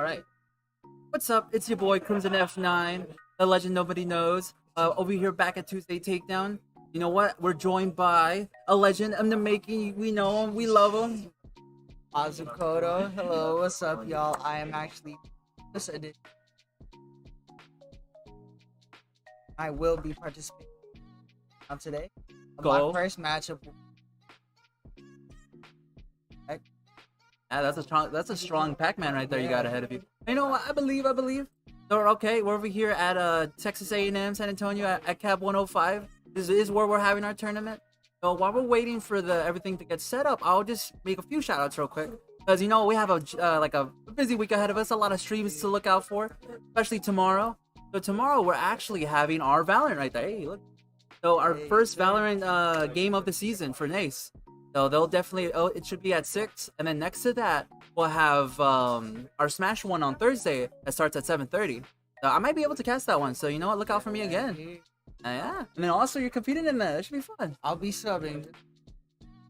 Alright. What's up? It's your boy Crimson F9, the legend nobody knows. Over here back at Tuesday Takedown. You know what? We're joined by a legend in the making. We know him, we love him. Azukoto. Hello, what's up, y'all? I am actually this edition. I will be participating on today. Go. My first matchup. Yeah, that's a strong Pac-Man right there you got ahead of you. You know what? I believe. So okay, we're over here at Texas A&M San Antonio at Cab 105. This is where we're having our tournament. So while we're waiting for everything to get set up, I'll just make a few shout-outs real quick. Because you know we have a busy week ahead of us, a lot of streams to look out for, especially tomorrow. So tomorrow we're actually having our Valorant right there. Hey, look. So our first Valorant game of the season for Nace. So they'll definitely, it should be at 6, and then next to that we'll have our Smash one on Thursday that starts at 7:30. So I might be able to cast that one. So you know what, look out for me again. Yeah, and then also you're competing in that. That should be fun. I'll be subbing.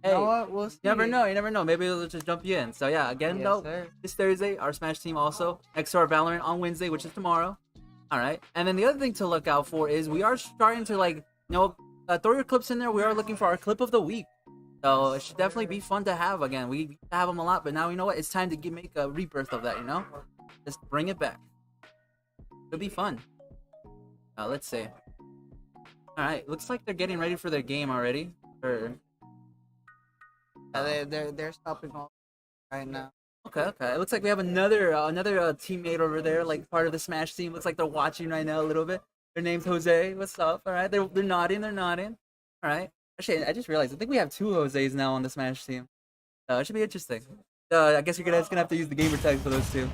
Hey, you know what? We'll see. You never know. Maybe we'll just jump you in. So yeah, again though, this Thursday our Smash team also next to our Valorant on Wednesday, which is tomorrow. All right, and then the other thing to look out for is we are starting to throw your clips in there. We are looking for our clip of the week. So it should definitely be fun to have again. We have them a lot, but now you know what? It's time to make a rebirth of that. You know, just bring it back. It'll be fun. Let's see. All right, looks like they're getting ready for their game already. They're stopping all right now. Okay. It looks like we have another teammate over there, like part of the Smash team. Looks like they're watching right now a little bit. Their name's Jose. What's up? All right, they're nodding. All right. Actually, I just realized I think we have 2 Jose's now on the Smash team. It should be interesting. I guess you're gonna have to use the gamer tags for those two.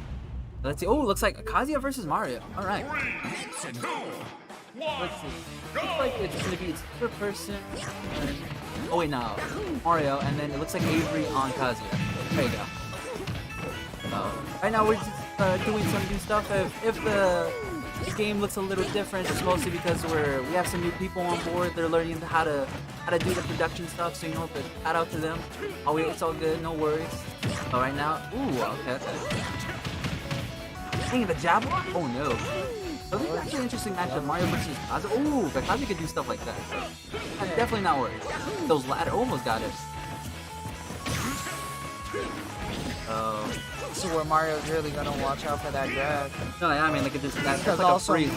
Let's see. Oh, looks like Kazuya versus Mario. All right. Let's see. Looks like it's gonna be per person. Oh wait, no, Mario, and then it looks like Avery on Kazuya. There you go. Right now we're just doing some new stuff. If the game looks a little different, it's mostly because we have some new people on board. They're learning how to do the production stuff. So you know, but shout out to them. It's all good, no worries. But right now, ooh, okay. Dang, the jab lock? Oh no. So this is actually an interesting matchup. Mario versus Kazuya. Ooh, but Kazuya could do stuff like that. I'm definitely not worried. Those ladder almost got it. This is where Mario's really gonna watch out for that grab. No, yeah, I mean, that's like also, a freeze.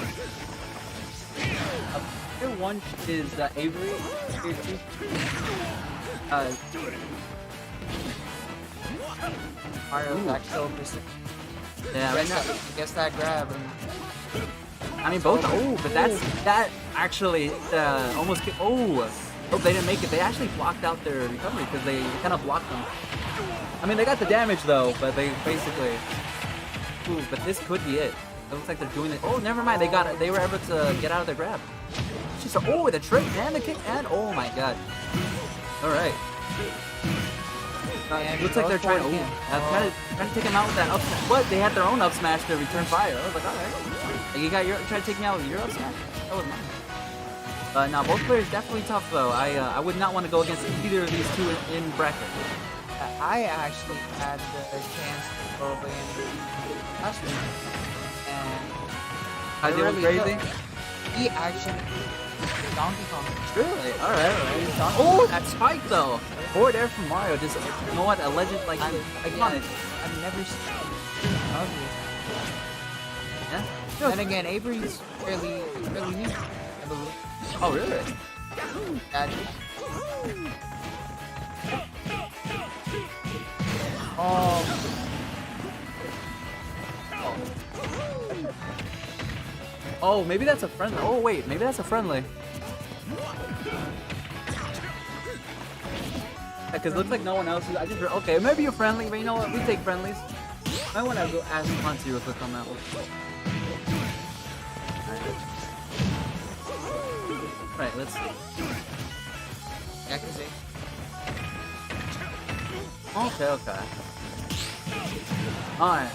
Tier 1 is Avery. Tier 2. Mario's back so persistent. Yeah, right now. He gets that grab. And... I mean, both. Oh, but that actually almost. Oh, they didn't make it. They actually blocked out their recovery because they kind of blocked them. I mean, they got the damage though, but they basically. Ooh, but this could be it. It looks like they're doing it. Oh, never mind. They got it. They were able to get out of their grab. She's the trick and the kick and oh my god. All right. Looks like they're trying to take him out with that up smash. But they had their own up smash to return fire. I was like, all right. You got trying to take me out with your up smash? That was mine. Now both players definitely tough though. I would not want to go against either of these two in bracket. I actually had the chance to go in last week, and I did really crazy. He actually Donkey Kong. Really? All right. Oh, that spike though. Forward air from Mario. Just you know what? A legend like iconic. I've never seen ugly. Yeah. And again, Avery's fairly new, I believe. Oh really? Oh, maybe that's a friendly. Oh wait, maybe that's a friendly. Because it looks like no one else is. Okay, maybe you're friendly, but you know what? We take friendlies. I want to go ask Ponzi real quick on that one. Right, let's see. Okay. Alright.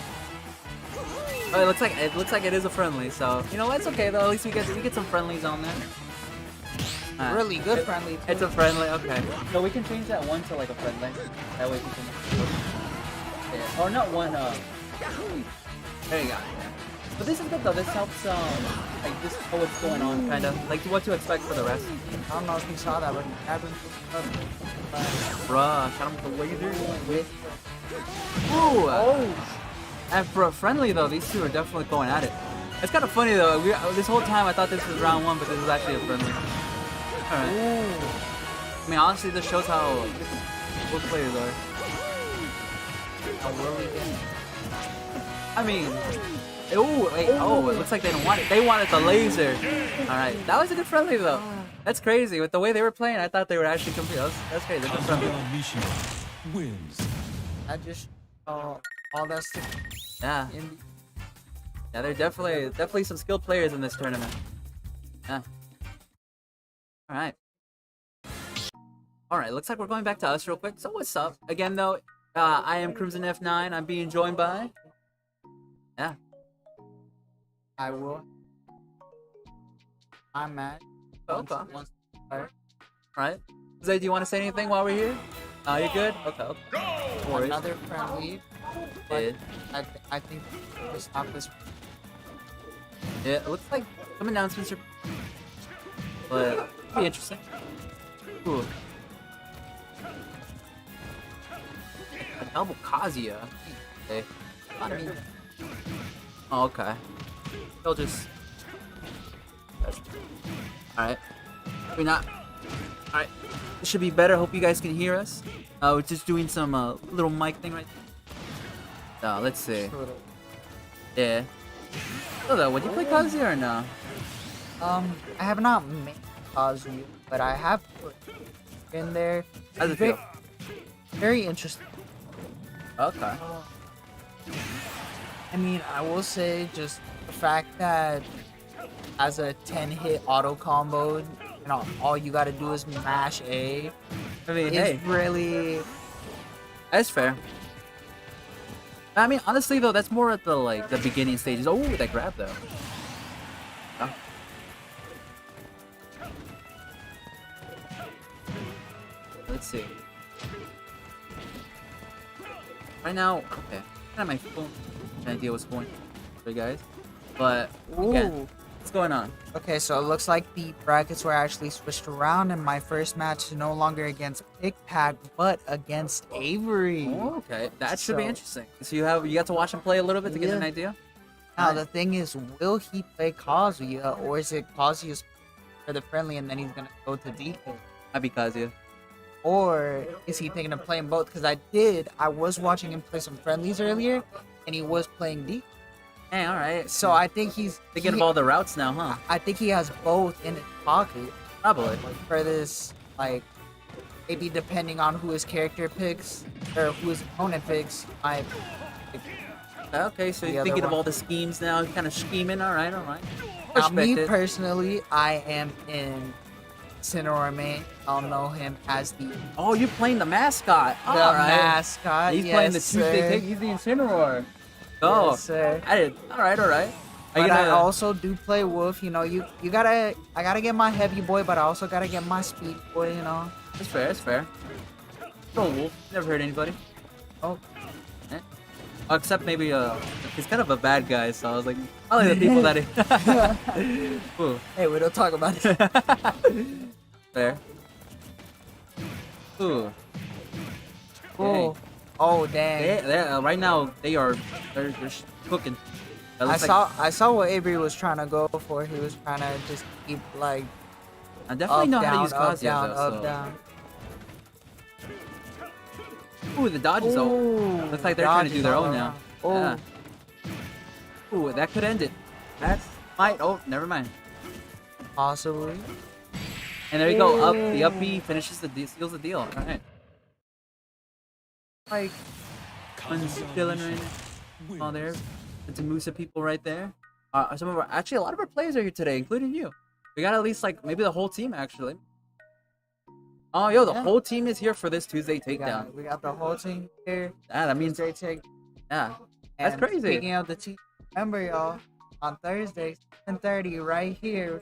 Oh, it looks like it is a friendly, so you know it's okay though. At least we get some friendlies on there. Really good friendly. Too. It's a friendly, okay. So we can change that one to like a friendly. That way we can. Yeah. Or not one. There you go. But this is good though. This helps like just know what's going on, kind of like what to expect for the rest. I don't know if you saw that, but he grabbed him Bruh, shot him with the laser. Ooh. Oh. And for a friendly though, these two are definitely going at it. It's kind of funny though. This whole time I thought this was round 1, but this is actually a friendly. All right. Ooh. I mean, honestly, this shows how both players are. How were we getting? I mean, oh wait, oh, it looks like they don't want it. They wanted the laser. All right, that was a good friendly though. That's crazy. With the way they were playing, I thought they were actually competing. That's crazy. Good friendly. Wins. I just all that stuff. Yeah, yeah, they're definitely some skilled players in this tournament. Yeah. All right. Looks like we're going back to us real quick. So what's up? Again though, I am Crimson F9. I'm being joined by. Yeah. I will. I'm mad. Okay. Once- Right. Zay, do you want to say anything while we're here? You're good? Okay. No worries. Another friendly. But Yeah. I think we stop this. Yeah, it looks like some announcements are, but it'll be interesting. Ooh. A double Kazuya. Okay. Oh, okay. They'll just. Alright. We're not. Alright. This should be better. Hope you guys can hear us. We're just doing some little mic thing right there. Let's see. Yeah. Oh, though, would you play Kazuya or no? I have not made Kazuya, but I have put in there. How's it Very- feel? Very interesting. Okay. I mean, I will say just the fact that as a 10-hit auto combo, all you gotta do is mash A. I mean, It's hey, really that's fair. I mean, honestly though, that's more at the beginning stages. Oh, that grab though. Oh. Let's see. Right now, okay. Kind of my phone. Trying to deal with what's going on for you guys. But again, ooh. what's going on? Okay, so it looks like the brackets were actually switched around, and my first match is no longer against Pickpack, but against Avery. Oh, okay, that should be So- interesting. So you got to watch him play a little bit to get an Yeah. idea. Now Alright. the thing is, will he play Kazuya, or is it Kazuya's for the friendly and then he's gonna go to DK? Might be Kazuya. Or is he thinking of playing both? Because I was watching him play some friendlies earlier, and he was playing D. Hey, all right. So I think Thinking of all the routes now, huh? I think he has both in his pocket Probably. for this, like, maybe depending on who his character picks or who his opponent picks. Okay, so The you're other thinking of one. all the schemes now, kind of scheming. All right. Now, me Respect it. personally, I am in Sinora main. I'll know him as the Oh, you're playing the mascot. the All right. mascot. He's yes, playing the sir. Tuesday take. He's the Incineroar. Oh, Yes, sir. I did. All right. Are you But I gonna? also do play Wolf. You know, I gotta get my heavy boy, but I also gotta get my speed boy. You know. It's fair. It's fair. Go Wolf. Never hurt anybody. Oh, Eh? Oh, except maybe he's kind of a bad guy. So I was like, I like the people that he. Ooh. hey, we don't talk about it. Fair. Ooh. Oh, oh, dang. Right now they're cooking. It looks I saw what Avery was trying to go for. He was trying to just keep like I definitely up, know down, how to use up, Kazuya down, though. up, So. down. Ooh, the dodge is over. Ooh, Looks like they're trying to do dodges their all own now. around. Oh, Yeah. Ooh, that could end it. That's might. Oh, never mind. possibly. And there you go. Up the up B finishes seals the deal. All right. Like, One's chilling right now. Oh, there. The TAMUSA people right there. Actually, a lot of our players are here today, including you. We got at least like maybe the whole team actually. Oh, yo, the Yeah. whole team is here for this Tuesday takedown. we got the whole team here. Yeah, that means Tuesday take. yeah. That's And crazy. Speaking of the team, remember y'all on Thursday, 10:30, right here.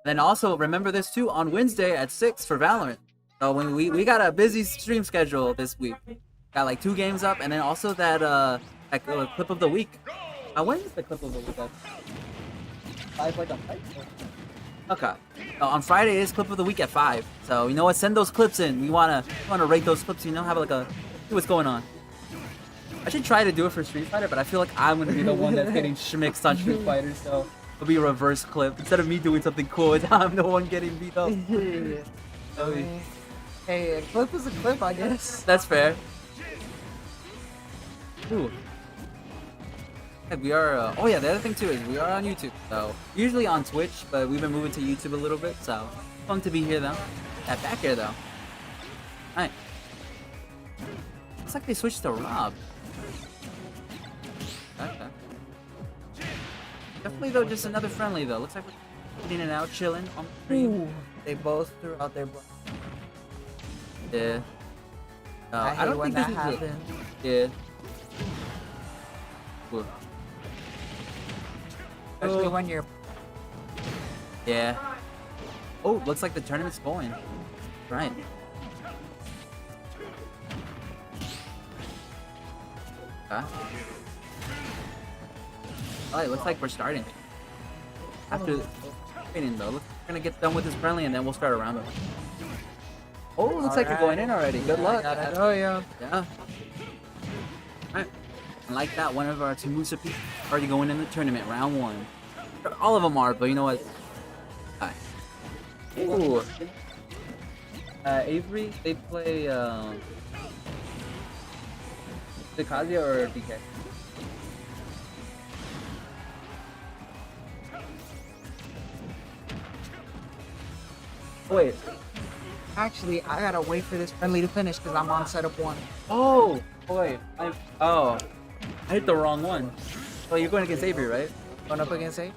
Then also remember this too on Wednesday at 6 for Valorant. So when we got a busy stream schedule this week. Got like 2 games up, and then also that clip of the week. When is the clip of the week? Five, like on Friday? Okay. On Friday is clip of the week at 5. So you know what? Send those clips in. We wanna rate those clips. You know, have like a see what's going on. I should try to do it for Street Fighter, but I feel like I'm gonna be the one that's getting schmicked on Street Fighter. So it'll be a reverse clip instead of me doing something cool. I'm the one getting beat up. Hey, a clip is a clip, I guess. That's fair. Ooh. Heck, we are. Oh yeah, the other thing too is we are on YouTube. So usually on Twitch, but we've been moving to YouTube a little bit. So fun to be here though. That back here though. Alright. Looks like they switched to Rob. Okay. Definitely though, just another friendly though. Looks like we're in and out, chilling on the stream. Ooh, they both threw out their blood. Yeah. No, I don't when think that this is happened. Yeah. Cool. Especially when you're. Yeah. Oh, looks like the tournament's going. Right. Okay. Oh, it looks like we're starting. After training though, we're gonna get done with this friendly and then we'll start a round. Oh, looks like you're going in already. Good luck. Oh yeah. Yeah. Alright. And like that, one of our TAMUSA people already going in the tournament, round 1. All of them are, but you know what? Hi. Ooh. Avery, they play Kazuya or DK? Wait. Actually, I gotta wait for this friendly to finish because I'm on setup 1. Oh! Wait. I hit the wrong one. Oh, you're going against Avery, right? Going up against A.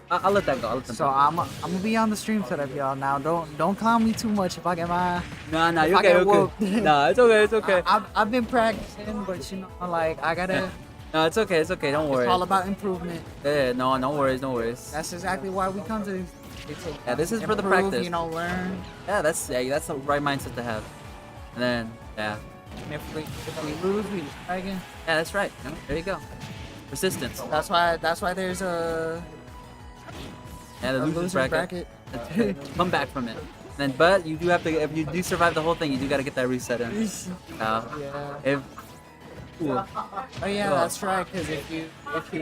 I'll let that go. I'll let them So go. I'm gonna be on the stream setup, y'all. Now don't clown me too much if I get my. Nah, if you're I okay. get You're whooped. okay. Nah, it's okay. It's okay. I've been practicing, but you know, like I gotta. No, it's okay. It's okay. Don't worry. It's all about improvement. Yeah, no worries. No worries. That's exactly why we come to these. Yeah, this is for the Improve, practice. You know, learn. Yeah, that's the right mindset to have. And then, yeah. And if we lose, we just try again. Yeah, that's right. You know, there you go. Persistence. That's why there's a Yeah, the losers loser bracket. bracket. Come back from it. And then, but you do have to. If you do survive the whole thing, you do got to get that reset in. Yeah. If. Ooh. Oh yeah, that's right. Because if you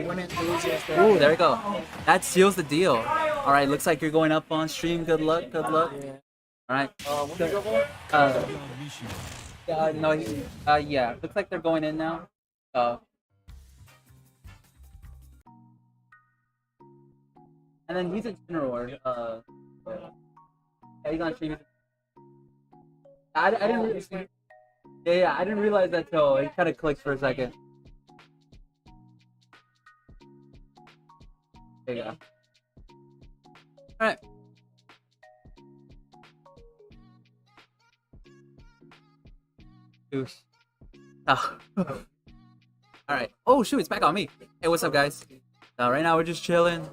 win it, losers. Ooh, there we go. That seals the deal. All right, looks like you're going up on stream. Good luck. Good luck. Yeah. All right. No. Yeah. Looks like they're going in now. And then he's in general. Yeah, he's on stream. I didn't really see. Yeah, I didn't realize that till it kind of clicked for a second. There you go. Alright. Oosh. Oh. Alright. Oh shoot, it's back on me. Hey, what's up guys? Right now we're just chilling.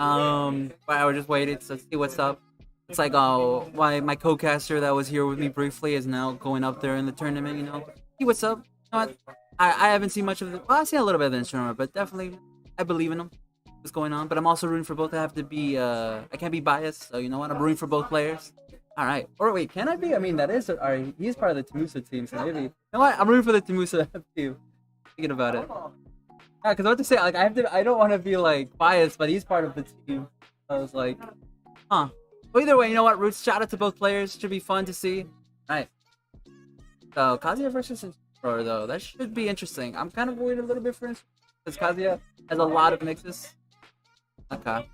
We're just waiting to see what's up. It's like my co-caster that was here with me briefly is now going up there in the tournament, you know. See what's up. You know what? I haven't seen much of it. Well, I've seen a little bit of the tournament, but definitely I believe in them. What's going on? But I'm also rooting for both. I have to be I can't be biased, so you know what? I'm rooting for both players. Alright. Or wait, can I be? I mean that is alright, he's part of the TAMUSA team, so maybe. You know what? I'm rooting for the TAMUSA team. Thinking about it. Yeah, because I want to say like I don't want to be like biased, but he's part of the team. I was like, huh. But either way, you know what? Roots, shout out to both players. Should be fun to see. Alright. So, Kazuya versus Inspector, though. That should be interesting. I'm kind of worried a little bit for Inspector, because Kazuya has a lot of mixes. Okay.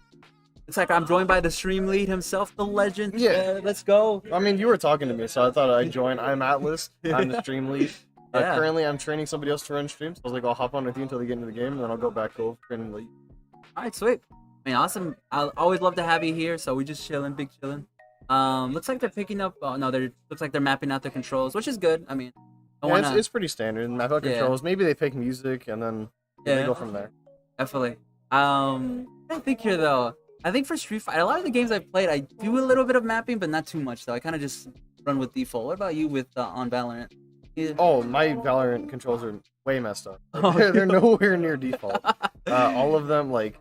Looks like I'm joined by the stream lead himself, the legend. Yeah. Let's go. I mean, you were talking to me, so I thought I'd join. I'm Atlas. I'm the stream lead. Yeah. Currently, I'm training somebody else to run streams. So I was like, I'll hop on with you until they get into the game, and then I'll go back over training lead. Alright, sweet. I mean, awesome. I'll always love to have you here, so we just chilling, big chilling. Looks like they're picking up. Oh no, looks like they're mapping out their controls, which is good. I mean, Yeah, it's pretty standard. Map out controls. Maybe they pick music, and then they go from there. Definitely. I think here though. I think for Street Fighter, a lot of the games I've played, I do a little bit of mapping, but not too much though. I kind of just run with default. What about you with on Valorant? Oh, my Valorant controls are way messed up. Like, Oh, they're nowhere near default. All of them, like,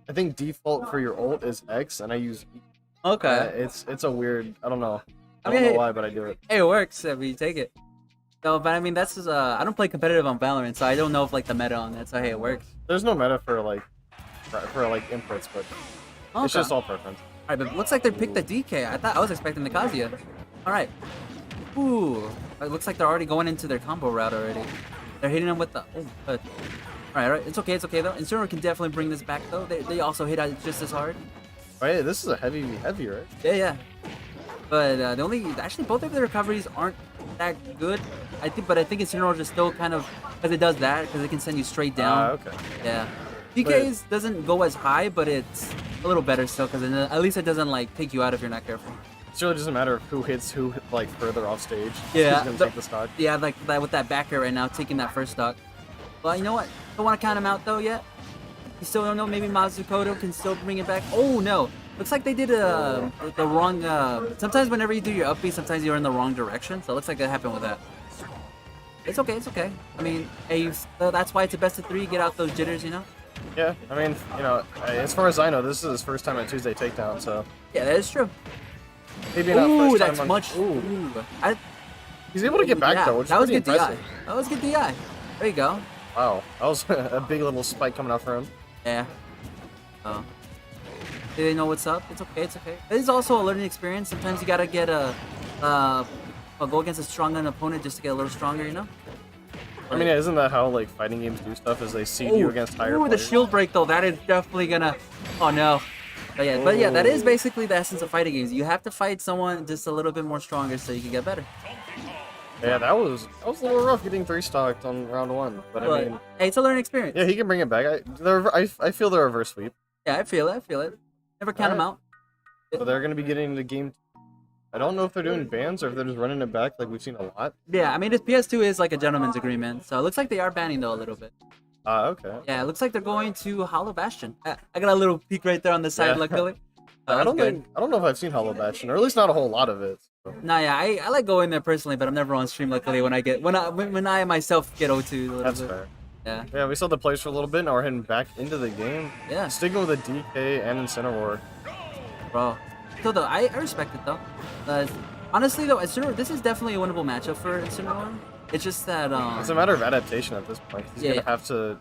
I think default for your ult is X, and I use E. Okay. It's a weird. I don't know. I I don't mean, know why, but I do it. Hey, it works if you take it. So, but I mean, that's just, I don't play competitive on Valorant, so I don't know if like the meta on that. So hey, it works. There's no meta for like inputs, but Okay. it's just all preference. Alright, but it looks like they picked the DK. I was expecting the Kazuya. Alright. Ooh. It looks like they're already going into their combo route already. They're hitting them with the... Oh, good. Alright. It's okay though. Incineroar can definitely bring this back though. They also hit out just as hard. Oh, yeah, this is a heavy, right? Yeah. But actually both of their recoveries aren't that good. I think Incineroar just still kind of, because it does that, because it can send you straight down. Okay. Yeah. DK's doesn't go as high, but it's a little better still, because at least it doesn't like take you out if you're not careful. It really doesn't matter who hits who like further off stage. Yeah, Who's gonna take the stock. Yeah, like that with that backer right now, taking that first stock. Well, you know what? Don't want to count him out though yet. You still don't know. Maybe Mazukoto can still bring it back. Oh no! Looks like they did the wrong. Sometimes whenever you do your up B, sometimes you're in the wrong direction. So it looks like that happened with that. It's okay. I mean, hey, that's why it's a best of 3. Get out those jitters, you know. Yeah, I mean, you know, as far as I know, this is his first time at Tuesday Takedown, so Yeah, that is true. maybe not Ooh, first that's time on... much. Ooh. I, He's able to get back yeah, though, which that is was pretty good impressive. DI. That was good DI. There you go. Wow, that was a big little spike coming out for him. Yeah. Oh. They know what's up. It's okay. It is also a learning experience. Sometimes you gotta get a go against a strong opponent just to get a little stronger, you know. I mean, isn't that how like fighting games do stuff? Is they seed you against higher the players? shield break though. That is definitely gonna. Oh no. But yeah, that is basically the essence of fighting games. You have to fight someone just a little bit more stronger so you can get better. Yeah, that was a little rough getting 3 stocked on round 1, but I mean, hey, it's a learning experience. yeah, he can bring it back. I feel the reverse sweep. Yeah, I feel it. Never count them out. So they're gonna be getting the game. I don't know if they're doing bans or if they're just running it back like we've seen a lot. Yeah, I mean, this PS2 is like a gentleman's agreement, so it looks like they are banning though a little bit. Okay. Yeah, it looks like they're going to Hollow Bastion. I got a little peek right there on the side, Yeah. luckily. I don't know if I've seen Hollow Bastion, or at least not a whole lot of it. So. Nah, yeah, I like going there personally, but I'm never on stream. Luckily, when I myself get O2 a little That's bit. fair. Yeah. Yeah, we saw the plays for a little bit. Now we're heading back into the game. Yeah. Sticking with a DK and Incineroar. Bro. So though, I respect it though. Honestly though, Incineroar, this is definitely a winnable matchup for Incineroar. It's just that It's a matter of adaptation at this point. He's gonna have to.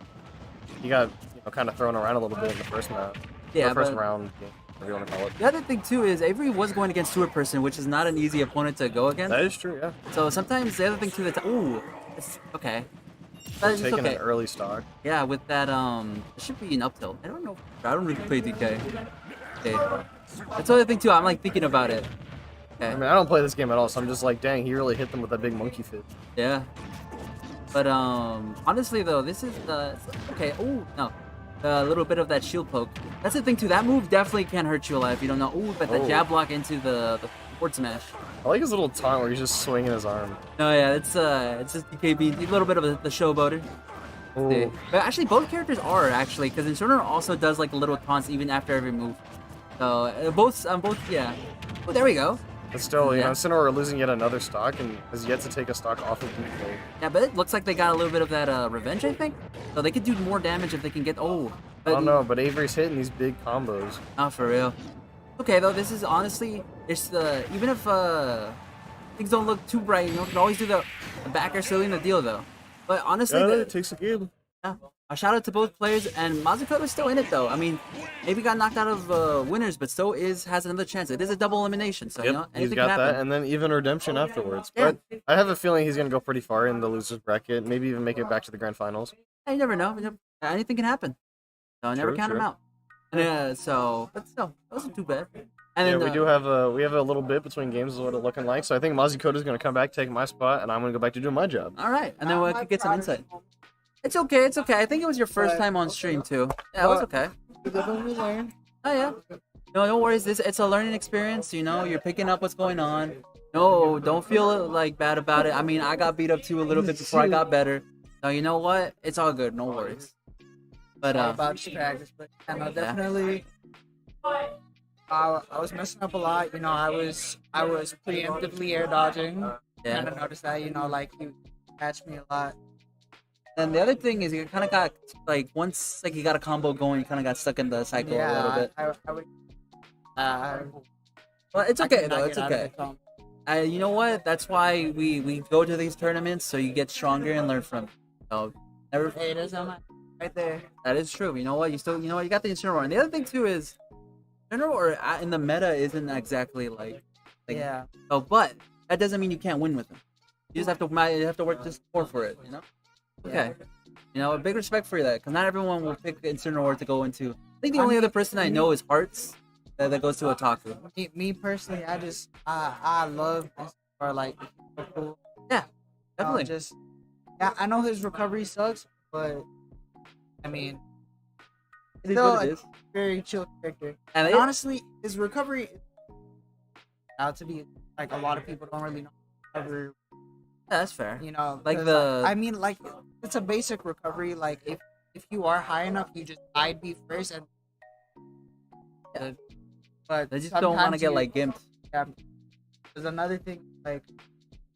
He got kind of thrown around a little bit in the first match. Yeah, or first but- round game, whatever you want to call it. The other thing too is Avery was going against Stewart person, which is not an easy opponent to go against. That is true. Yeah. So sometimes the other thing too that's it's okay. It's Taking okay. an early stock. Yeah, with that it should be an up tilt. I don't know. I don't really play DK. Okay. That's the other thing too. I'm like thinking about it. Okay. I mean, I don't play this game at all, so I'm just like, dang, he really hit them with that big monkey fit. Yeah. But honestly though, this is the okay. Oh no, a little bit of that shield poke. That's the thing too. That move definitely can hurt you a lot if you don't know. Ooh, but the jab block into the forward smash. I like his little taunt where he's just swinging his arm. No, yeah, it's just DKB, a little bit of the showboater. Ooh. But actually, both characters are actually, because Incineroar also does like little taunts even after every move. So both, yeah. Oh, there we go. But still, you Yeah. know, Incineroar losing yet another stock and has yet to take a stock off of DK. Yeah, but it looks like they got a little bit of that revenge, I think. So they could do more damage if they can get. Oh, I don't know, but Avery's hitting these big combos. Not for real. Okay, though, this is honestly, it's even if things don't look too bright, you know, can always do the backer sealing the deal though. But honestly, It takes a game. yeah, a shout out to both players, and Mazukoto's still in it though. I mean, maybe got knocked out of winners, but still has another chance. It is a double elimination, so you know He's anything got can that, happen. and then even redemption afterwards. Yeah. But I have a feeling he's gonna go pretty far in the losers bracket, maybe even make it back to the grand finals. You never know. Anything can happen. So never True, count true. them out. And, but still, that wasn't too bad. And Yeah, then, we do have a little bit between games is what it's looking like. So I think Mazukoto's gonna come back, take my spot, and I'm gonna go back to doing my job. All right, and then we could get some insight. It's okay. I think it was your first time on stream too. Yeah, it was okay. Oh yeah. No, don't worry. It's a learning experience. You know, you're picking up what's going on. No, don't feel like bad about it. I mean, I got beat up too a little bit before I got better. So you know what? It's all good. No worries. But About practice, but yeah, no, definitely. I was messing up a lot. You know, I was preemptively air dodging. Yeah. Kind of noticed that. You know, like catch me a lot. And the other thing is you kind of got like once like you got a combo going, you kind of got stuck in the cycle a little bit. I would. But it's I okay could not though. It's get out of okay. the combo. You know what? That's why we go to these tournaments so you get stronger and learn from. It. So never. Hey, there's on my right there. That is true. You know what? You know what? You got the Incineroar. And the other thing too is, Incineroar in the meta isn't exactly like Yeah. oh, but that doesn't mean you can't win with him. You just have to work just more for it. You know? Okay. You know, a big respect for that because not everyone will pick Incineroar to go into. I think the only other person I know is Hearts that goes to Otaku. Me personally, I love this or like cool. Yeah, definitely. I know his recovery sucks, but I mean, It is still what it a is. very chill character. And And honestly, his recovery out to be like a lot of people don't really know recovery. Yeah, that's fair. You know, Like 'cause, the- I mean, like it's a basic recovery. Like if you are high enough, you just side B first and. Yeah. But They just don't want to sometimes get you- like gimped. Yeah. There's another thing, like,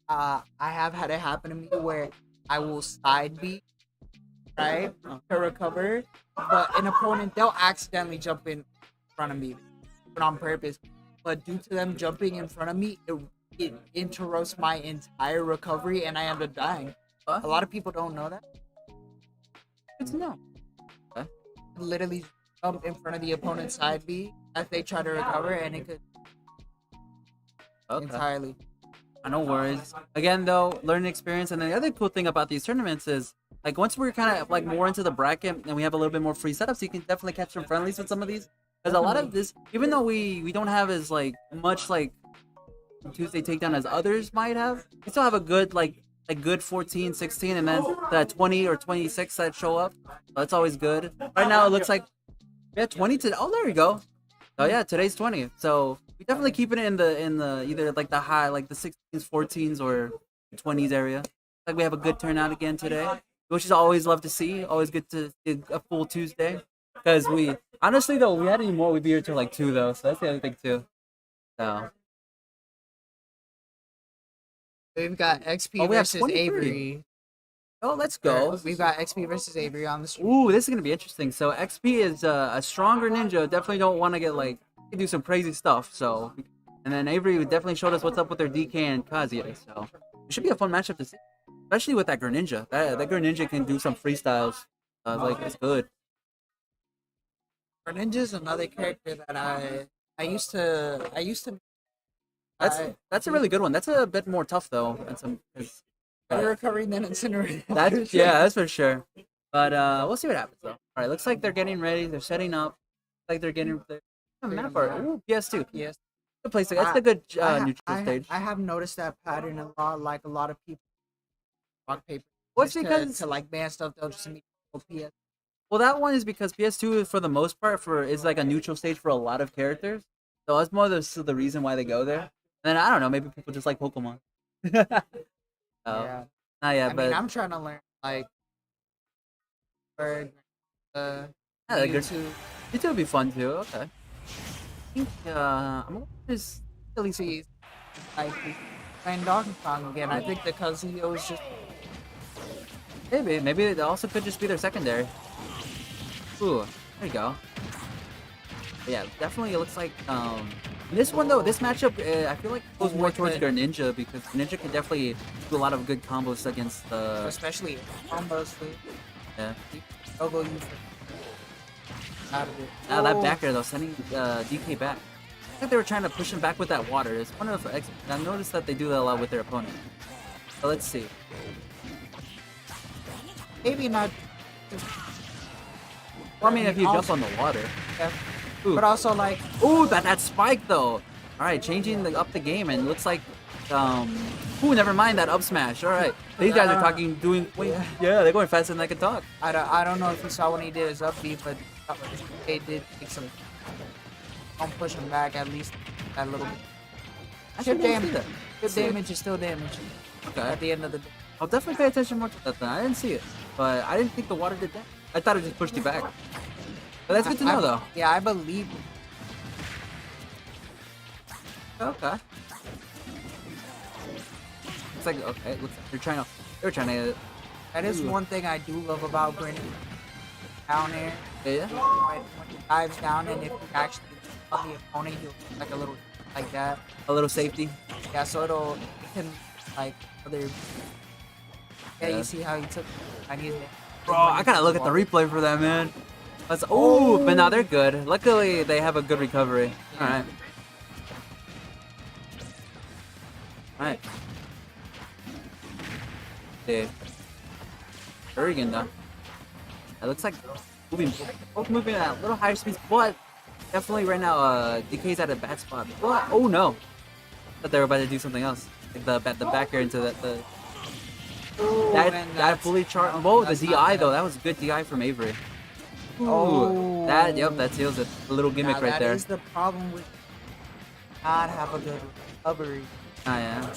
I have had it happen to me where I will side B, right, to recover, but an opponent, they'll accidentally jump in front of me, but on purpose. But due to them jumping in front of me, it interrupts my entire recovery and I end up dying. Huh? A lot of people don't know that. Good to know. Literally jump in front of the opponent's side B as they try to recover, and it could Okay. entirely. No worries. Again, though, learning experience, and the other cool thing about these tournaments is, like, once we're kind of like more into the bracket and we have a little bit more free setups, you can definitely catch some friendlies with some of these. Because a lot of this, even though we don't have as like much like Tuesday takedown as others might have, we still have a good like a good 14, 16, and then that 20 or 26 that show up. So that's always good. Right now it looks like we have 20 to. Oh, there we go. Oh yeah, today's 20. So we definitely keep it in the either like the high like the 16s, 14s, or 20s area. Like we have a good turnout again today, which is always love to see. Always good to see a full Tuesday. Because we honestly though we had any more we'd be here till like 2 though. So that's the other thing too. So We've got XP Oh, we have versus 23. Avery. oh, let's go. We've got XP versus Avery on the stream. Ooh, this is gonna be interesting. So XP is a stronger ninja. Definitely don't want to get like do some crazy stuff. So, and then Avery definitely showed us what's up with their DK and Kazuya. So it should be a fun matchup to see, especially with that Greninja. That Greninja can do some freestyles. Like it's good. Ninja's another character that I used to. That's a really good one. That's a bit more tough though. And some. Better recovery than Incineroar. That's yeah, that's for sure. But we'll see what happens though. All right, looks like they're getting ready. They're setting up. Like they're getting. Map art. Ooh, PS2. Yes. Good place. That's the good I neutral stage. I have noticed that pattern a lot. Like a lot of people, rock paper. What's just because to like ban stuff, they'll just make PS. well, that one is because PS2 for the most part is like a neutral stage for a lot of characters. So that's more the reason why they go there. And then I don't know, maybe people just like Pokemon. Yeah. Yeah, I but mean, I'm trying to learn like. Bird. yeah, like, YouTube. it would be fun too. Okay. I think I'm gonna just at least See, like playing Donkey Kong again. I think the Kazuya was just. maybe it also could just be their secondary. Ooh, there you go. But yeah, definitely it looks like this one though, this matchup I feel like goes more towards Greninja because Greninja can definitely do a lot of good combos against the Especially combos. yeah. They'll go you out of it. Now that backer though, sending DK back. I think they were trying to push him back with that water. It's one of the I've noticed that they do that a lot with their opponent. So let's see. Maybe not. Well, I mean, if you jump on the water. Yeah. Ooh. But also like. Ooh, that spike though. All right, changing up the game and looks like ooh, never mind that up smash. All right, these guys are doing. Wait, yeah, they're going faster than I can talk. I don't know if you saw when he did his up B, but they did take some. Don't push him back at least a little bit. Good damage. Good damage is still damage. Okay. At the end of the day. I'll definitely pay attention more to that then. I didn't see it, but I didn't think the water did that. I thought it just pushed you back. But that's good to know though. Yeah, I believe. Okay. Looks like okay. Looks like they're trying to They're trying to. That is Ooh. one thing I do love about Grenade. Down there, Yeah. when he dives down, and if you actually on the opponent, he'll like a little like that. A little safety. Yeah, so it can like other. Yeah, Yeah. you see how he took Chinese. Bro, I gotta look at the replay for that, man. That's but now they're good. Luckily, they have a good recovery. All right. All right. Okay. Bergen though. It looks like both moving at a little higher speeds, but definitely right now, DK's at a bad spot. But, oh no! Thought they were about to do something else. Like the back air into that that fully charged. Whoa, the DI though. That was a good DI from Avery. Ooh, that seals it. A little gimmick Now, right there. That is the problem with not have a good recovery. Ah, yeah.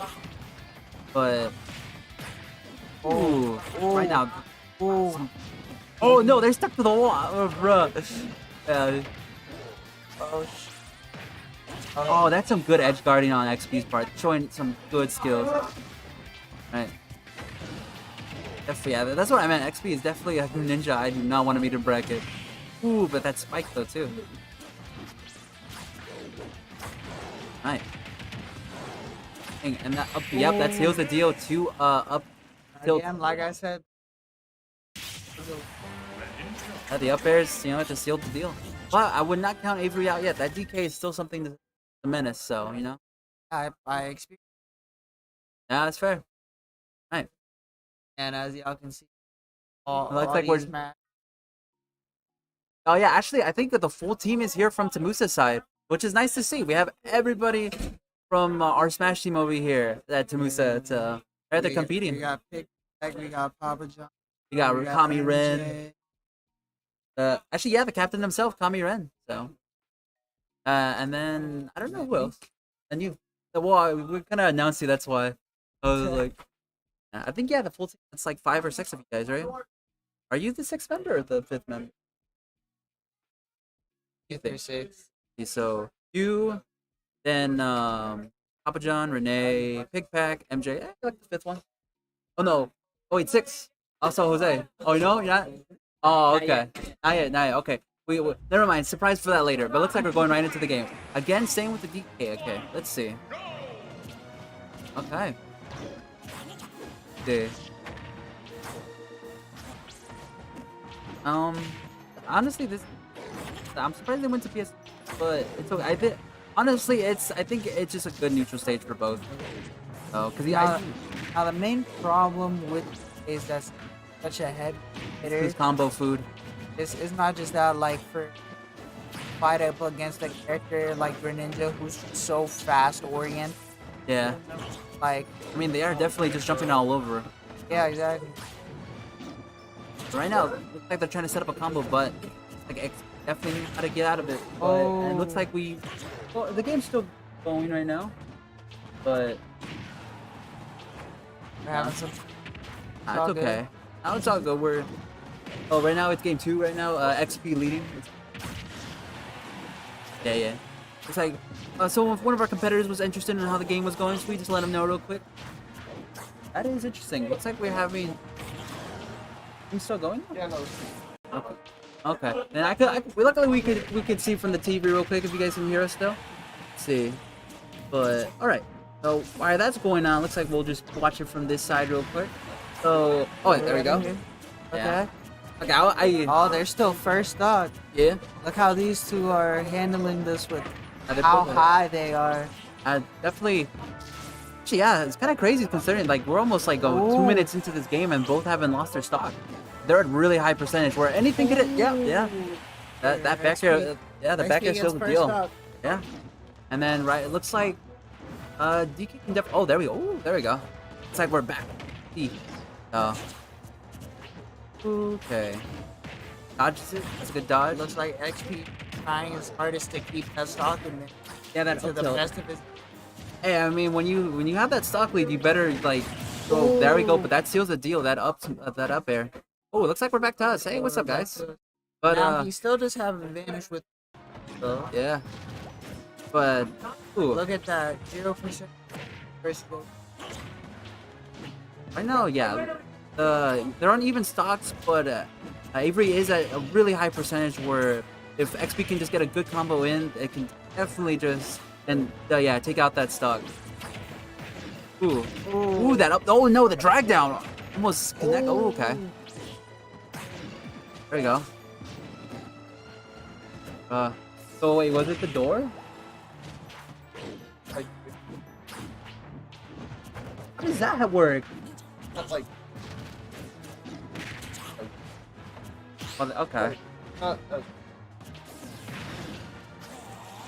But right now. Ooh. Oh no, they're stuck to the wall, bruh. Oh, that's some good edge guarding on XP's part, showing some good skills. Right. Yeah, that's what I meant. XP is definitely a ninja I do not want to meet in bracket. Ooh, but that spike though too. Right. And that up, yep, that seals the deal. Two up tilt. Again, like I said, The up airs, to seal the deal. But I would not count Avery out yet. That DK is still something to menace, so, I experienced, Yeah, that's fair. Right. and as y'all can see, We're... Oh, yeah, actually, I think that the full team is here from TAMUSA's side, which is nice to see. We have everybody from our Smash team over here at TAMUSA. They're competing. We got Pick, we got Papa John. We got Kami MJ. Ren. Actually, yeah, the captain himself, Kami Ren. So, and then I don't know who else. And you. Well, we're gonna announce you. That's why I was like, I think the full team. It's like 5 or 6 of you guys, right? Are you the 6th member or the 5th member? You think? 6. So you, then Papa John, Renee, Pigpack, MJ. I like the 5th one. Oh no. Oh wait, 6. Also Jose. Oh no, you're not. Oh, okay. Not yet. Okay. We never mind. Surprise for that later. But looks like we're going right into the game. Again, same with the DK. Okay, let's see. Okay. Honestly, I'm surprised they went to PS, but it's okay. I think it's just a good neutral stage for both. Oh, because now the main problem with is that such a head hitter. It's combo food. It's not just that, like, for fight up against a character like Greninja who's so fast oriented. Yeah. Like, I mean, they are definitely just jumping all over. yeah, exactly. Right now, it looks like they're trying to set up a combo, but like definitely know how to get out of it. But and it looks like the game's still going right now, but We're having some. it's okay. Now it's all good. Right now it's game 2 right now. XP leading. Yeah. It's like, so if one of our competitors was interested in how the game was going, so we just let him know real quick. That is interesting. Looks like we're having. I'm still going? Yeah, no. Okay. Then luckily we could see from the TV real quick if you guys can hear us still. Let's see. But all right. So while that's going on, looks like we'll just watch it from this side real quick. So there we go. Okay. Okay. They're still first dog. Yeah. Look how these two are handling this with They're how both- high they are. Definitely. Actually, yeah, it's kind of crazy considering like we're almost like 2 minutes into this game and both haven't lost their stock. They're at really high percentage where anything could. Yeah. That back air, the back air still the deal. Yeah. And then it looks like DK can there we go. Oh, there we go. Looks like we're back. Okay. Dodges it. That's a good dodge. Looks like XP trying his hardest to keep that stock in there. Yeah, that To up the tilt. best of his. Hey, I mean, when you have that stock lead, you better like go. There we go. But that seals the deal. That up air. Oh, it looks like we're back to us. Hey, what's up, guys? But Now, he still just have an advantage with. yeah. But Look at that 0% versus. Right now, yeah. They're on even stocks, but Avery is at a really high percentage where if XP can just get a good combo in, it can definitely just yeah, take out that stock. Ooh, ooh, that up! Oh no, the drag down almost connect. Oh, okay. There we go. So wait, was it the door? How does that work? Like, Oh, okay. uh,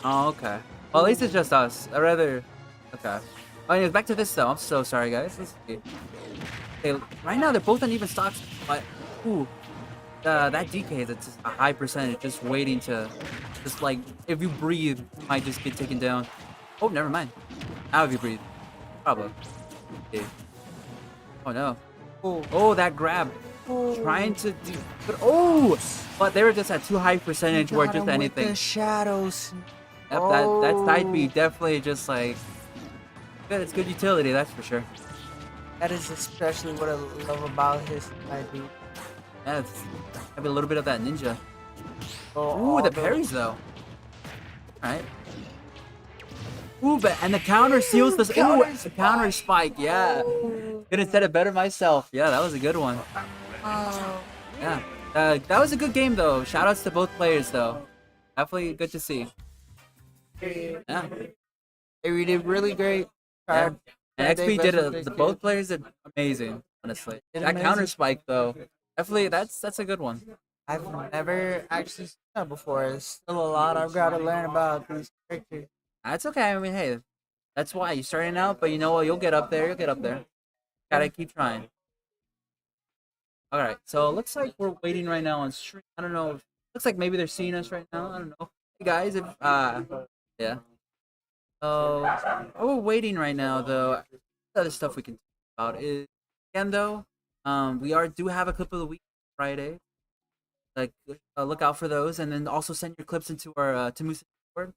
Oh, okay. Well, at least it's just us. I rather. Okay. Oh, anyways, back to this though. I'm so sorry, guys. Let's see. Okay, right now they're both on even stocks, but ooh, that DK is just a high percentage, just waiting to, just like if you breathe, you might just get taken down. Oh, never mind. Now if you breathe, probably. Okay. Oh no. Oh, that grab. Trying to do, but they were just at too high percentage where just anything. The shadows. Yep, that side B definitely just like good. It's good utility, that's for sure. That is especially what I love about his ID. Yeah, it's have a little bit of that ninja. Oh, Ooh, the parries though. Alright. Ooh, but and the counter seals this. Ooh, the counter spike. Yeah. Could have said it better myself. Yeah, that was a good one. Yeah. That was a good game though. Shoutouts to both players though. Definitely good to see. Yeah. They did really great. Yeah. And They XP did best what they the could. both players did amazing, honestly. Did That counter amazing. spike though. Definitely that's a good one. I've never actually seen that before. It's still a lot I've got to learn about these characters. That's okay. I mean, hey, that's why you're starting out, but you know what? You'll get up there. You'll get up there. Gotta keep trying. All right. So it looks like we're waiting right now on stream. I don't know. Looks like maybe they're seeing us right now. I don't know. Hey guys, if yeah. So while we're waiting right now, though, other stuff we can talk about is again though, we do have a clip of the week Friday. Like look out for those, and then also send your clips into our TAMUSA Discord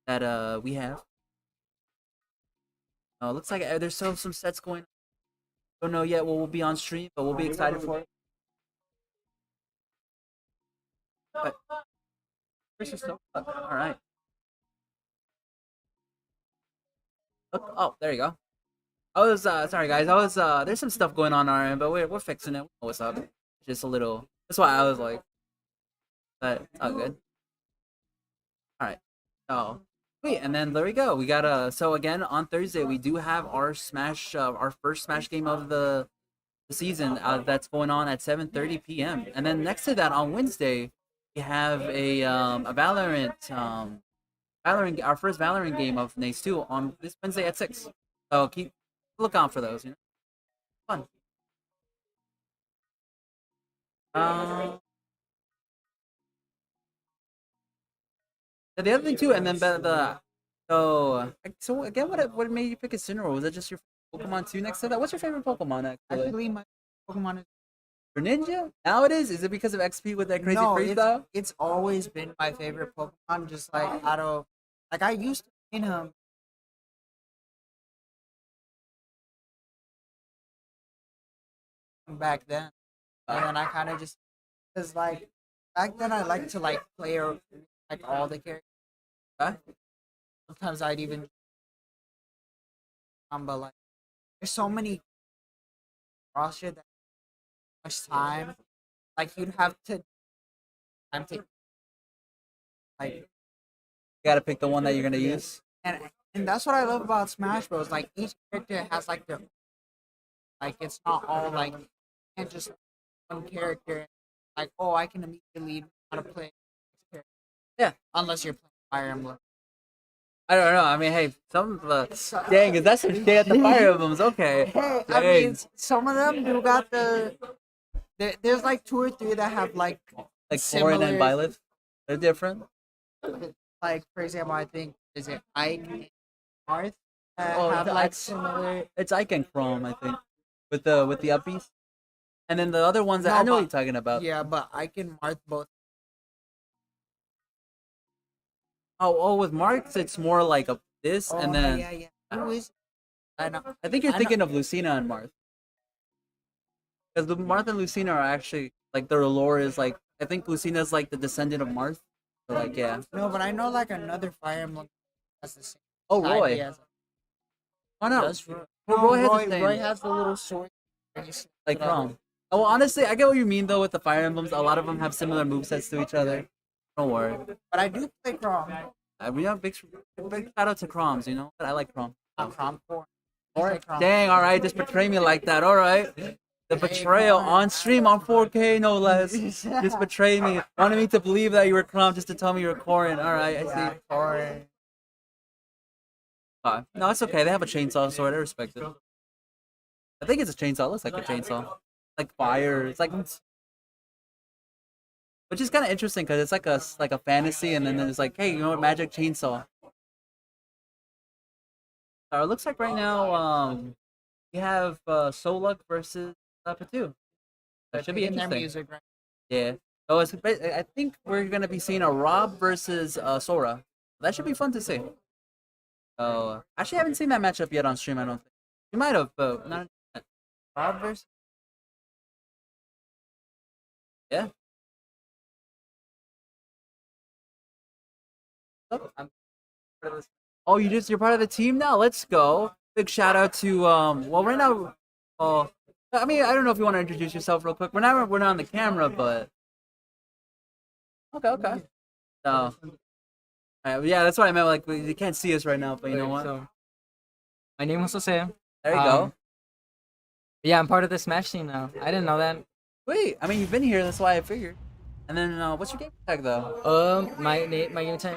that we have. Looks like there's still some sets going on. Don't know yet what will be on stream, but we'll be excited for it. But where's your stuff? All right. Look, oh, there you go. I was sorry guys. I was there's some stuff going on our end, but we're fixing it. We know what's up? Just a little. That's why I was like, but it's all good. All right. Oh, wait, and then there we go. We got so again on Thursday we do have our our first Smash game of the season that's going on at 7:30 p.m. And then next to that on Wednesday we have a Valorant our first Valorant game of Nace 2 on this Wednesday at 6. So keep look out for those. You know, fun. The other thing too, and then so again, what made you pick a Incineroar? Was it just your Pokemon too next to that? What's your favorite Pokemon actually? Actually, my Pokemon is Greninja? Now it is? Is it because of XP with that crazy no, freestyle? it's always been my favorite Pokemon. Just like out of like I used to train him back then, and then I kind of just because like back then I like to like play like all the characters. Huh? Sometimes I'd even but like there's so many cross shit that much time. Like you'd have to time to like You gotta pick the one that you're gonna use. and and that's what I love about Smash Bros. Like each character has like their like it's not all like you can't just one character like oh I can immediately learn how to play this character. Yeah. Unless you're playing Fire Emblem. I don't know. I mean, hey, some of the So- dang, is that some shit at the Fire Emblems? Okay. Hey, I Dang. mean some of them do got there's like 2 or 3 that have like Like Florin and similar- Violet, they're different. like for example I think is it Ike and Marth that Oh, have the like Ike- similar It's Ike and Chrome, I think, with the upbeats. And then the other ones that No, I know but- what you're talking about. yeah but Ike and Marth both Oh, with Marks, it's more like this, oh and then yeah who is I know I think you're I know- thinking of Lucina and Marth. Because Marth and Lucina are actually like their lore is like I think Lucina's like the descendant of Marth. So like yeah. No, but I know like another Fire Emblem has the same. Oh Roy. idea as Why not? does Roy. Well, No, Roy has the same. Roy has the little sword. Like Chrome. Oh, well, honestly, I get what you mean though with the Fire Emblems. A lot of them have similar movesets to each other. Don't worry. But I do play Crom. We have big shout out to Chroms. You know, but I like Chrome. Crom 4. Dang, all right, just betray me like that. All right. The betrayal on stream on 4K, no less. Just betray me. Wanted me to believe that you were Crom just to tell me you were Corin. All right, I see. Corin. No, it's okay. They have a chainsaw sword. I respect it. I think it's a chainsaw. It looks like a chainsaw. Like fire. It's like, which is kind of interesting because it's like a fantasy, and then there's like, hey, you know what, magic chainsaw. It looks like right now, we have Soluk versus Patu. That should be interesting. Music, right? Yeah. Oh, I think we're gonna be seeing a Rob versus Sora. That should be fun to see. Oh, actually, I haven't seen that matchup yet on stream. I don't think you might have, but not. Rob versus. Yeah. Oh, you're part of the team now. Let's go. Big shout out to well right now. I mean I don't know if you want to introduce yourself real quick. We're not on the camera, but okay. So yeah, that's what I meant. Like you can't see us right now, but you know what? So, my name was Jose. There you go. Yeah, I'm part of the Smash team now. I didn't know that. Wait, I mean you've been here. That's why I figured. And then what's your game tag though? My game tag,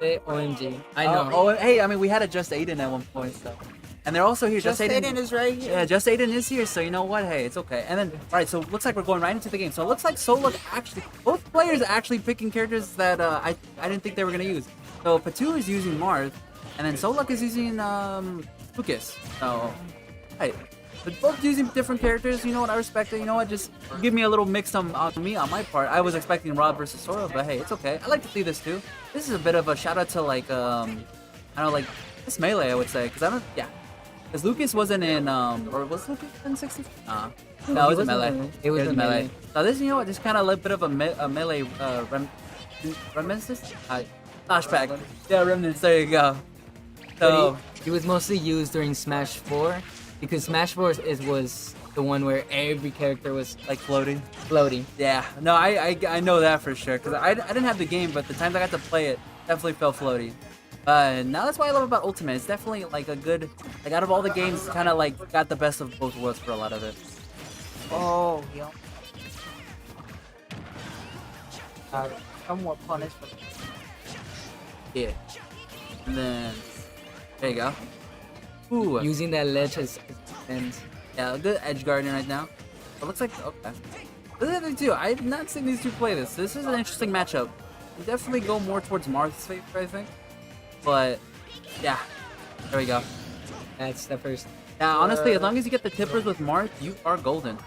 OMG. I know. Oh, hey, I mean we had a Just Aiden at one point, so. And they're also here. Just Aiden is right here. Yeah, Just Aiden is here, so you know what? Hey, it's okay. And then, alright, so it looks like we're going right into the game. So it looks like Soluk actually, both players are actually picking characters that I didn't think they were going to use. So Patu is using Marth, and then Soluk is using Lucas. So, hey, but both using different characters. You know what? I respect it. You know what? Just give me a little mix on me, on my part. I was expecting Rob versus Sora, but hey, it's okay. I like to see this too. This is a bit of a shout out to like, I don't know, like, this Melee, I would say. Because Lucas wasn't in, or was Lucas in 60? No, it was Melee. It was a Melee. Now this, you know what, just kind of a bit of a Melee reminiscence? Flashback. Yeah, remnants, there you go. So, it was mostly used during Smash 4, because Smash 4 was the one where every character was like floating. Yeah, no, I know that for sure, because I didn't have the game, but the times I got to play it, definitely felt floaty. Now that's what I love about Ultimate. It's definitely like a good, like out of all the games, kind of like got the best of both worlds for a lot of it. Oh, yeah. Somewhat punished. Yeah. And then, there you go. Ooh. using that ledge as and Yeah, good edge guarding right now. It looks like, okay. This is the thing too, I have not seen these two play this. This is an interesting matchup. You definitely go more towards Marth's favor, I think. But, yeah. There we go. that's the first. Yeah, honestly, as long as you get the tippers with Marth, you are golden.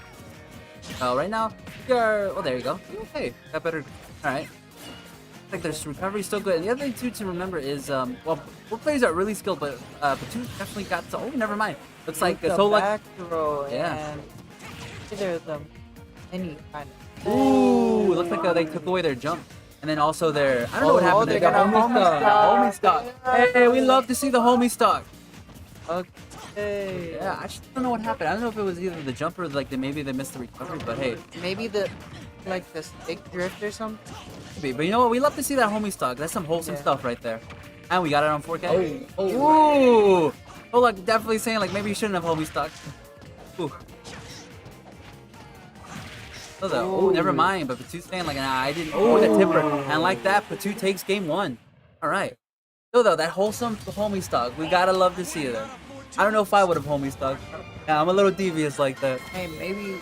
Right now, you are, oh, there you go. Okay, got better. Alright. I think there's recovery still good. And the other thing too to remember is, well, both players are really skilled, but Patu definitely got to, oh, never mind. Looks like the Soluk. back throw Yeah. and either of them, any kind of. Ooh, looks like they took away their jump. And then also their, I don't know what happened they there. got homie stock. Hey, we love to see the homie stock. Okay. Yeah, I just don't know what happened. I don't know if it was either the jump or like maybe they missed the recovery, but hey. Maybe the stick drift or something. Maybe. But you know what? We love to see that homie stock. That's some wholesome stuff right there. And we got it on 4K. Ooh. Oh, like definitely saying like maybe you shouldn't have homie stock. Ooh. Oh, never mind. But Patu's saying like, nah, I didn't. Oh, the tipper. And like that, Patu takes game one. All right. So though, that wholesome homie stock, we gotta love to see that. I don't know if I would have homie stock. Yeah, I'm a little devious like that. Hey, maybe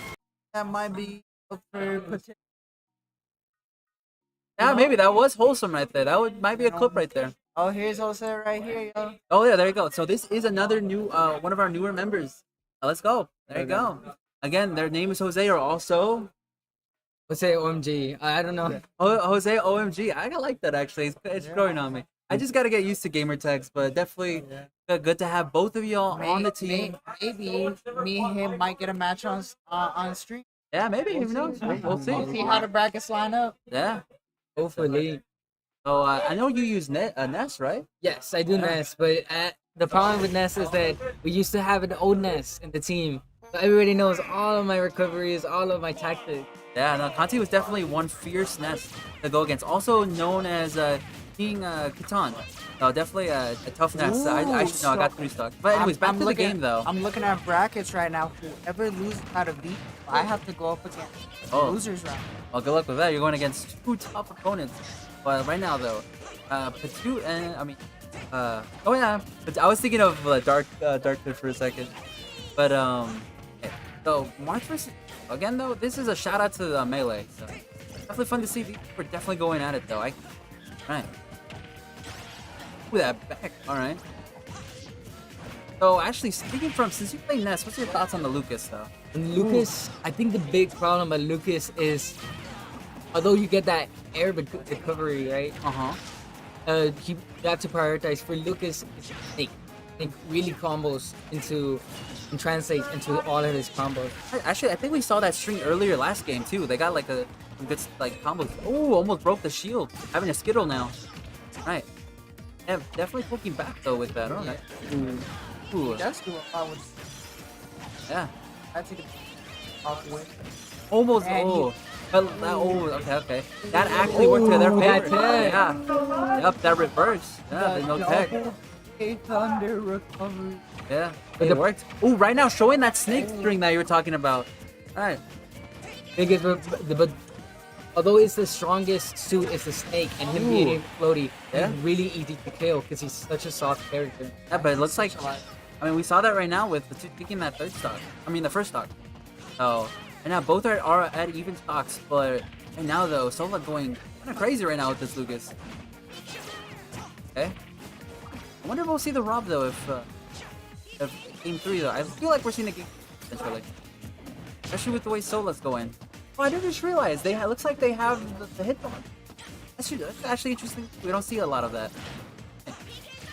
that might be up for potential. Yeah, maybe that was wholesome right there. That might be a clip right there. Oh, here's Jose right here, yo. Oh yeah, there you go. So this is another new, one of our newer members. Let's go. There you go. Again, their name is Jose, or also Let's say OMG. I don't know. Jose OMG. I like that actually. It's growing on me. I just gotta get used to gamer tags, but definitely good to have both of y'all on the team. Maybe me and him might get a match on stream. Yeah, maybe. Who knows? We'll See see. how the brackets line up. Yeah. Hopefully. So I know you use Ness, right? Yes, I do Ness, but the problem with Ness is that we used to have an old Ness in the team. So everybody knows all of my recoveries, all of my tactics. Yeah, no, Conti was definitely one fierce Ness to go against. Also known as King Kitan. So definitely a tough Ness. I should know. I got 3 stocks. But anyways, back to the game though. I'm looking at brackets right now. Whoever loses out of beat, I have to go up against losers round. Well, good luck with that. You're going against 2 tough opponents. But right now though, Patu and oh yeah, but I was thinking of Dark Pit for a second. But okay. So March versus again though, this is a shout out to the melee. So definitely fun to see. We're definitely going at it though. Right. Ooh, that back. All right. So actually, speaking from since you play Ness, what's your thoughts on the Lucas though? And Lucas, I think the big problem with Lucas is, although you get that air recovery, right? You have to prioritize for Lucas. It really combos and translates into all of his combos. Actually, I think we saw that string earlier last game too. They got like some good like combos. Oh, almost broke the shield. Having a skittle now. Right. Yeah, definitely poking back though with that. All right. Ooh. That's cool. Yeah. I take it off the way. Almost. And But okay. That actually worked to their favor. Yeah. Yep, that reverse. Yeah, there's no tech. Thunder recovery. Yeah, it worked. Oh, right now showing that snake string that you were talking about. All right. But although it's the strongest suit, it's the snake, and him being floaty, Yeah. he's really easy to kill because he's such a soft character. Yeah, but it looks like, I mean, we saw that right now with the 2 taking that 3rd stock. I mean, the 1st stock. So, and now both are at even stocks, but right now though, Sola going kind of crazy right now with this Lucas. Okay. I wonder if we'll see the Rob though if game 3 though. I feel like we're seeing the game eventually, especially with the way Sola's going. Oh, I didn't just realize they looks like they have the hitbox. That's actually interesting. We don't see a lot of that.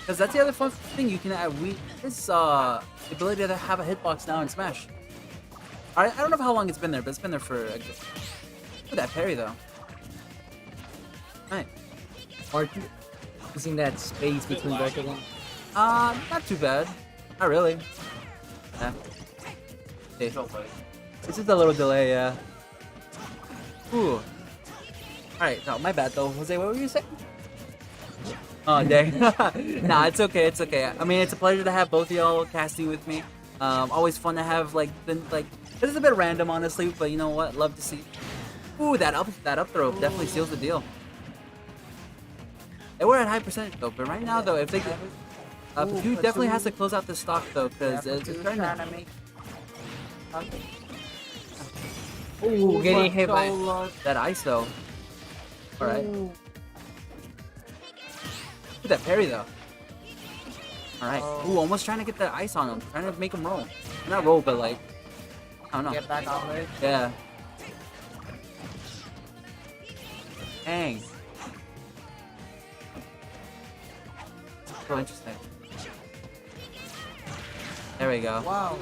Because that's the other fun thing you can add. This ability to have a hitbox now in Smash. I don't know how long it's been there, but it's been there for a good. Look at that parry though. Right. Or using that space between both of them. Not too bad. Not really. Yeah. Okay. It's just a little delay, yeah. Ooh. Alright, no, my bad though. Jose, what were you saying? Oh, dang. Nah, it's okay, it's okay. I mean, it's a pleasure to have both of y'all casting with me. Always fun to have, this is a bit random, honestly, but you know what? Love to see. Ooh, that up throw definitely seals the deal. They were at high percentage though, but right now though, if they Patu definitely has to close out the stock though, because it's starting to make. Ooh, getting hit by that ice though. All right. Look at that parry though. All right. Ooh, almost trying to get that ice on him, trying to make him roll. Not roll, but like, I don't know. Get back on it. Yeah. Dang. So interesting. There we go. Wow.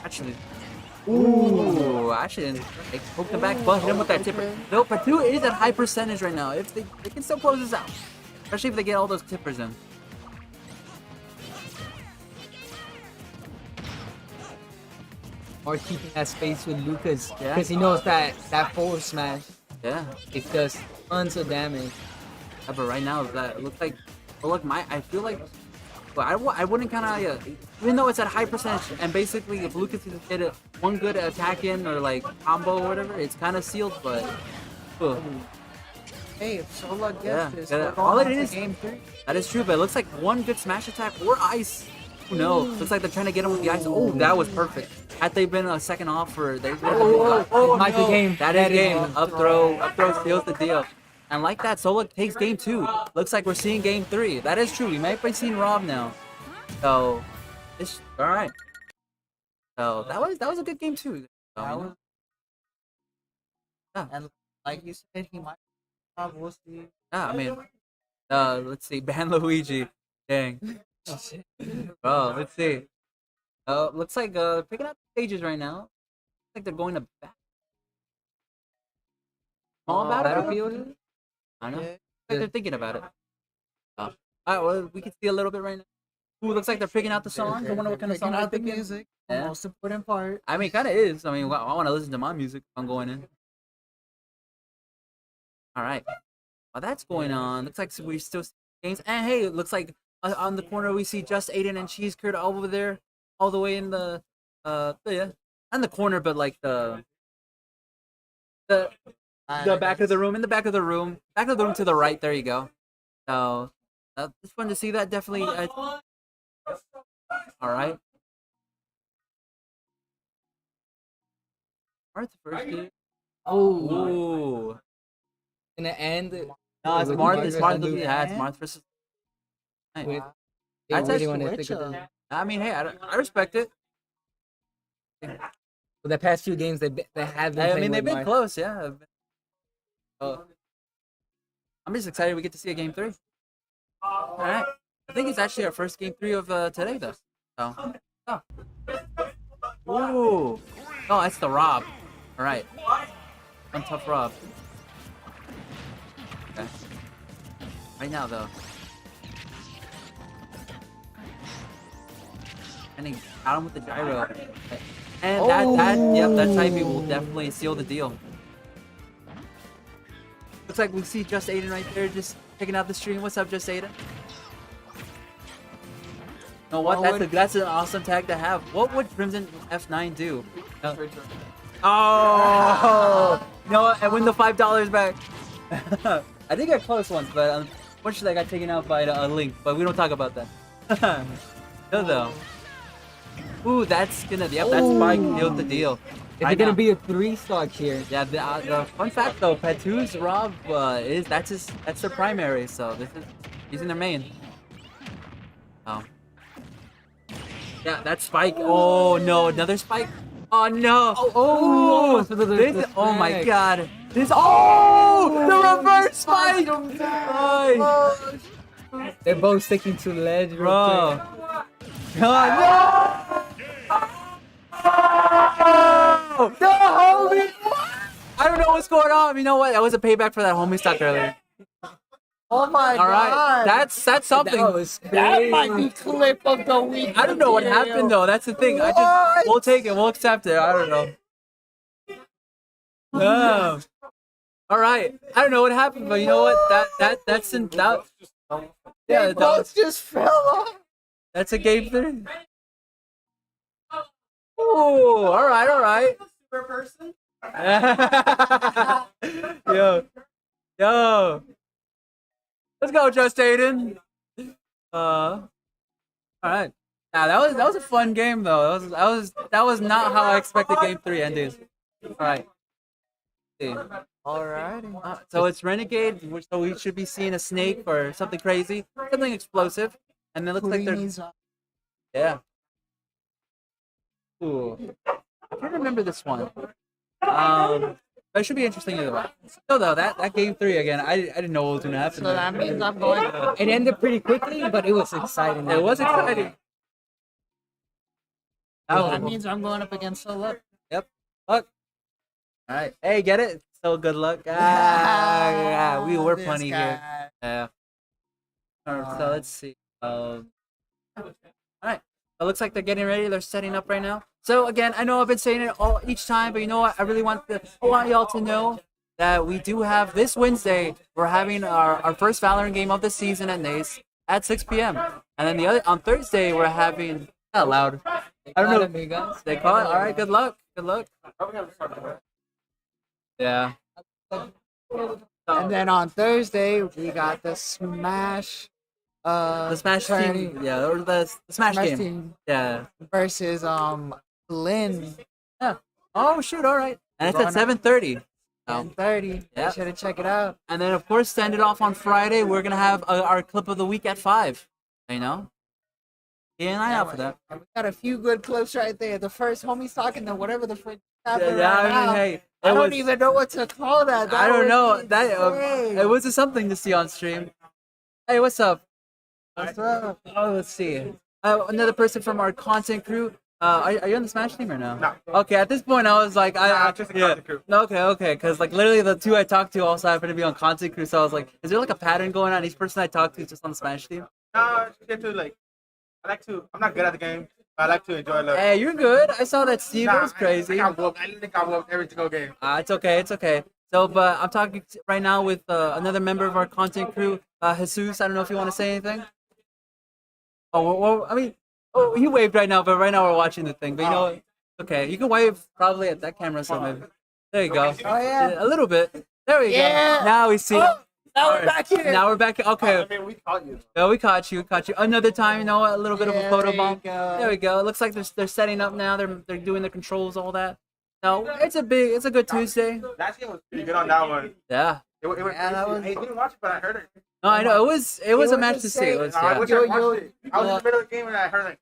Actually. Ooh, actually didn't poke the back, but hit him with that tipper. No, Patu is at high percentage right now. If they can still close this out. Especially if they get all those tippers in. Or keeping that space with Lucas, because he knows that forward smash, Yeah. it does tons of damage. Yeah, but right now that it looks like, well, look, I feel like, well, I wouldn't kind of, even though it's at high percentage, and basically if Lucas can get it one good attack in or like combo or whatever, it's kind of sealed. But Hey, if Sola gets yeah, this, yeah, we're all going it on to is, game 3. that is true. But it looks like one good smash attack or ice. Who knows? Looks like they're trying to get him with the ice. Oh, that was perfect. Had they been a second off, or they It might be game. That is game. Up throw seals the deal. And like that, Sola takes game 2. Looks like we're seeing game 3. That is true. We might be seeing Rob now. So, it's all right. So that was a good game too. So, That you know. was- Yeah. And like you said, he might. We'll see. Yeah, I mean, let's see, ban Luigi. Dang. Oh, let's see. Looks like picking up stages right now. Looks like they're going to back. Small battlefield. I know. Yeah. Looks like they're thinking about it. All right, well, we can see a little bit right now. Ooh, looks like they're picking out the songs. I wonder what kind of Picking song out the they're picking. music. The Yeah. most important part. I mean, kind of is. I mean, I want to listen to my music if I'm going in. All right. While that's going on, looks like we still see games. And hey, it looks like on the corner we see Just Aiden and Cheese Curd over there, all the way in the yeah, on the corner, but like the back of the room, in the back of the room, to the right. There you go. So it's fun to see that. Definitely. All right. All right, the first game. Oh, Ooh. in the end, No, it's with Marth. Marth It's versus Marth. Luke, Yeah, it's Marth versus. Nice. with, they That's really actually want to switch stick with up. the. I mean, hey, I respect it. For the past few games, they have been. I playing mean, they've with been Marth. close, yeah. I'm just excited we get to see a game 3. All right. I think it's actually our first game 3 of today, though. So, oh. Ooh. Oh, that's the Rob. All right. One tough Rob. Okay. Right now, though. And he got him with the gyro. And that typing will definitely seal the deal. Looks like we see Just Aiden right there, just checking out the stream. What's up, Just Aiden? No, what? That's an awesome tag to have. What would Crimson F9 do? Oh, you know what? I win the $5 back. I did get close once, but unfortunately I got taken out by a Link. But we don't talk about that. No, though. Ooh, that's gonna. Yep, that's Spike sealed the deal. Is Right it gonna now. be a 3-star here? Yeah, the fun fact though, Patu's Rob that's their primary, so he's in their main. Oh. Yeah, that's Spike. Oh no, another Spike. Oh no. Oh, Oh my god. The reverse Spike. Oh, They're both sticking to ledge, real bro. quick. Oh, no! No, homie! I don't know what's going on. You know what? That was a payback for that homie stock earlier. Oh my All right, god. that's something. That was That might crazy. be clip of the week. I don't know what happened though. That's the thing. We'll take it. We'll accept it. I don't know. No. All right. I don't know what happened, but you know what? That's in that. Yeah, Both just fell off. that's a game 3. Ooh, all right. Yo. Let's go, Just Aiden. All right. Nah, that was a fun game though. That was not how I expected game 3 ending. All right. See. Alrighty. So it's Renegade, so we should be seeing a snake or something crazy, something explosive, and it looks like they're yeah. Ooh, I can't remember this one. But it should be interesting either way. So though, that game 3 again, I didn't know what was gonna happen. So that means I'm going. It ended pretty quickly, but it was exciting. It was exciting. That means I'm going up against Solo. Yep. Look. All right. Hey, get it? So good luck. Yeah, we were This plenty here. guy. Yeah. All right, so let's see. All right. It looks like they're getting ready. They're setting up right now. So again, I know I've been saying it each time, but you know what? I really want y'all to know that we do have this Wednesday. We're having our first Valorant game of the season at Nace at 6 p.m. And then the other on Thursday we're having not loud. I don't know. You guys. They call it. All right. Good luck. Good luck. Yeah. And then on Thursday we got the Smash. The Smash tourney- team. Yeah, or the Smash game. team Yeah. versus Lynn. Yeah. Oh shoot! All right. And it's at Going 7:30. 10:30. Yeah. Be sure to check it out. And then of course, send it off on Friday. We're gonna have our clip of the week at 5. You know. Keep an eye out for that. And we got a few good clips right there. The first homie's talking to whatever the frick Yeah, happened yeah, right I mean, now. hey, I don't was- even know what to call that. I don't was know. That insane. it was just something to see on stream. Hey, what's up? What's up? Oh, let's see. Another person from our content crew. Are you on the Smash team or no? No. Okay, at this point, I was like, Just a yeah. content crew. Okay, because like literally the two I talked to also happen to be on content crew, so I was like, is there like a pattern going on? Each person I talk to is just on the Smash team. No, just get to like. I like to. I'm not good at the game. But I like to enjoy it. Hey, you're good. I saw that Steve. It was crazy. I think I whooped every single game. It's okay. It's okay. So, but I'm talking right now with another member of our content crew, Jesus. I don't know if you want to say anything. Oh, well, I mean, he waved right now, but right now we're watching the thing. But you know, what? Okay, you can wave probably at that camera, so maybe. There you go. Oh yeah. A little bit. There we Yeah. go. Now we see. Oh, now we're Alright. back here. Now we're back. Okay. I mean, we caught you. Yeah, we caught you. Another time, you know, a little bit of a Yeah, photo there you bomb. go. There we go. It looks like they're setting up now. They're doing the controls, all that. No, it's a good Tuesday. Last game was pretty good on that one. Yeah. It was Yeah, that was- I didn't watch it, but I heard it. No, I know it was a was match to see. It was, I yeah. wish I watched it. I was in the middle of the game and I heard like,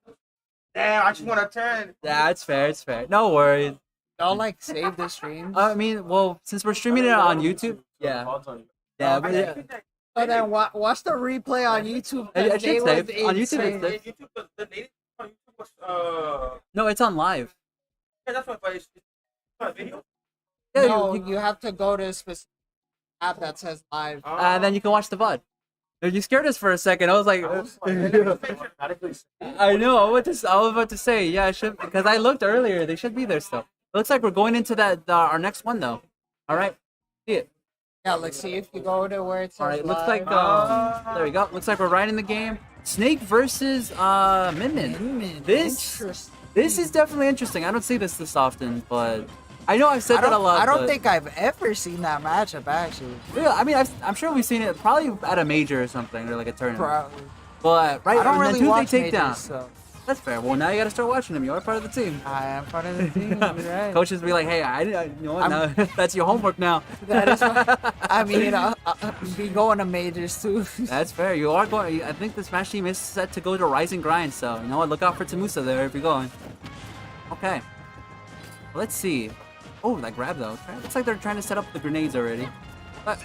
damn, I just want to turn. Yeah, it's fair. It's fair. No worries. Y'all like save the streams. I mean, well, since we're streaming it on YouTube, yeah, yeah, but yeah. So then watch the replay on YouTube. It should It was save. On YouTube, insane. it's safe. YouTube, the native on YouTube was No, it's on live. yeah, that's what, but it's not a video. Yeah, No, you- you have to go to a specific app that says live. and then you can watch the VOD. You scared us for a second. I was like, I know. I was about to say, yeah, I should, because I looked earlier. They should be there still. It looks like we're going into that our next one though. All right, see it. Yeah, let's see if you go to where it says All right, looks live. like there we go. Looks like we're right in the game. Snake versus Min Min. This is definitely interesting. I don't see this often, but I know I've said that a lot. I don't but- think I've ever seen that matchup actually. Yeah, I mean, I'm sure we've seen it probably at a major or something, or like a tournament. Probably. But right, I don't and then really Tuesday watch Takedown. majors, so That's fair. Well, now you gotta start watching them. You are part of the team. I am part of the team. You're right. Coaches be like, hey, you know what? Now, that's your homework now. That is I mean, I'll be going to majors too. That's fair. You are going. I think the Smash team is set to go to Rise and Grind. So you know what? Look out for TAMUSA there if you're going. Okay. Let's see. Oh, that grab though. Looks like they're trying to set up the grenades already. But,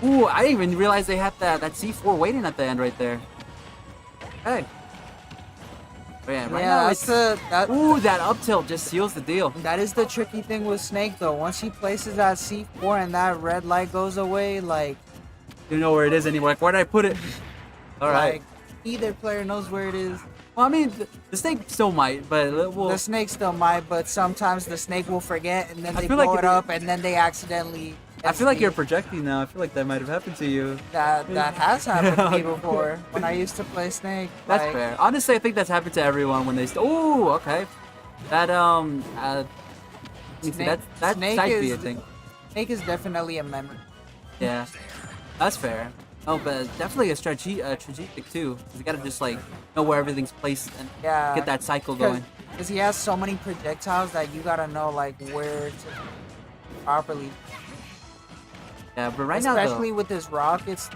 ooh, I didn't even realize they had that C4 waiting at the end right there. Hey. But yeah, right now that's it's. Ooh, that up tilt just seals the deal. that is the tricky thing with Snake though. Once he places that C4 and that red light goes away, like You know where it is anymore. Like, where did I put it? All right. like either player knows where it is. Well, I mean, the snake still might, but we'll. The snake still might, but sometimes the snake will forget and then I they feel blow like it up and then they accidentally. I feel like you're escape. projecting now. I feel like that might have happened to you. That has happened to me before when I used to play Snake. That's like, fair. Honestly, I think that's happened to everyone when they. Oh, okay. That let me see, Snake- that's Snake side B, I is- think. Snake is definitely a memory. Yeah, that's fair. Oh, but definitely a strategic too. 'Cause you gotta just like know where everything's placed and Yeah. get that cycle going. Because he has so many projectiles that you gotta know like where to properly. Yeah, but right now, Especially though, with his rockets.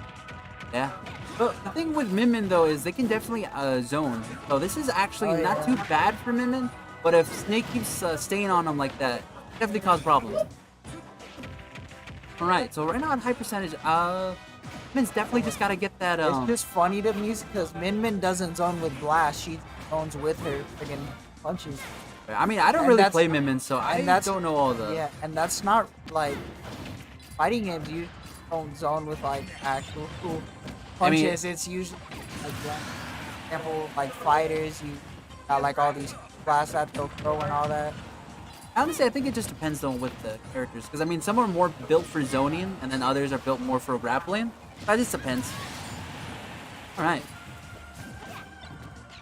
yeah. But the thing with Min Min though is they can definitely zone. So this is actually Oh, not yeah. too bad for Min Min. But if Snake keeps staying on him like that, it definitely cause problems. All right, so right now at high percentage, Min's definitely just gotta get that. It's just funny to me because Min Min doesn't zone with Blast. She zones with her friggin' punches. I mean, I don't and really that's- play Min Min, so I and that's- don't know all the. Yeah, and that's not like fighting games. You don't zone with like actual I mean- punches. It's usually like for example, like fighters. You got like all these blasts that they'll throw and all that. Honestly, I think it just depends on with the characters, because I mean, some are more built for zoning, and then others are built more for grappling. That just depends. All right.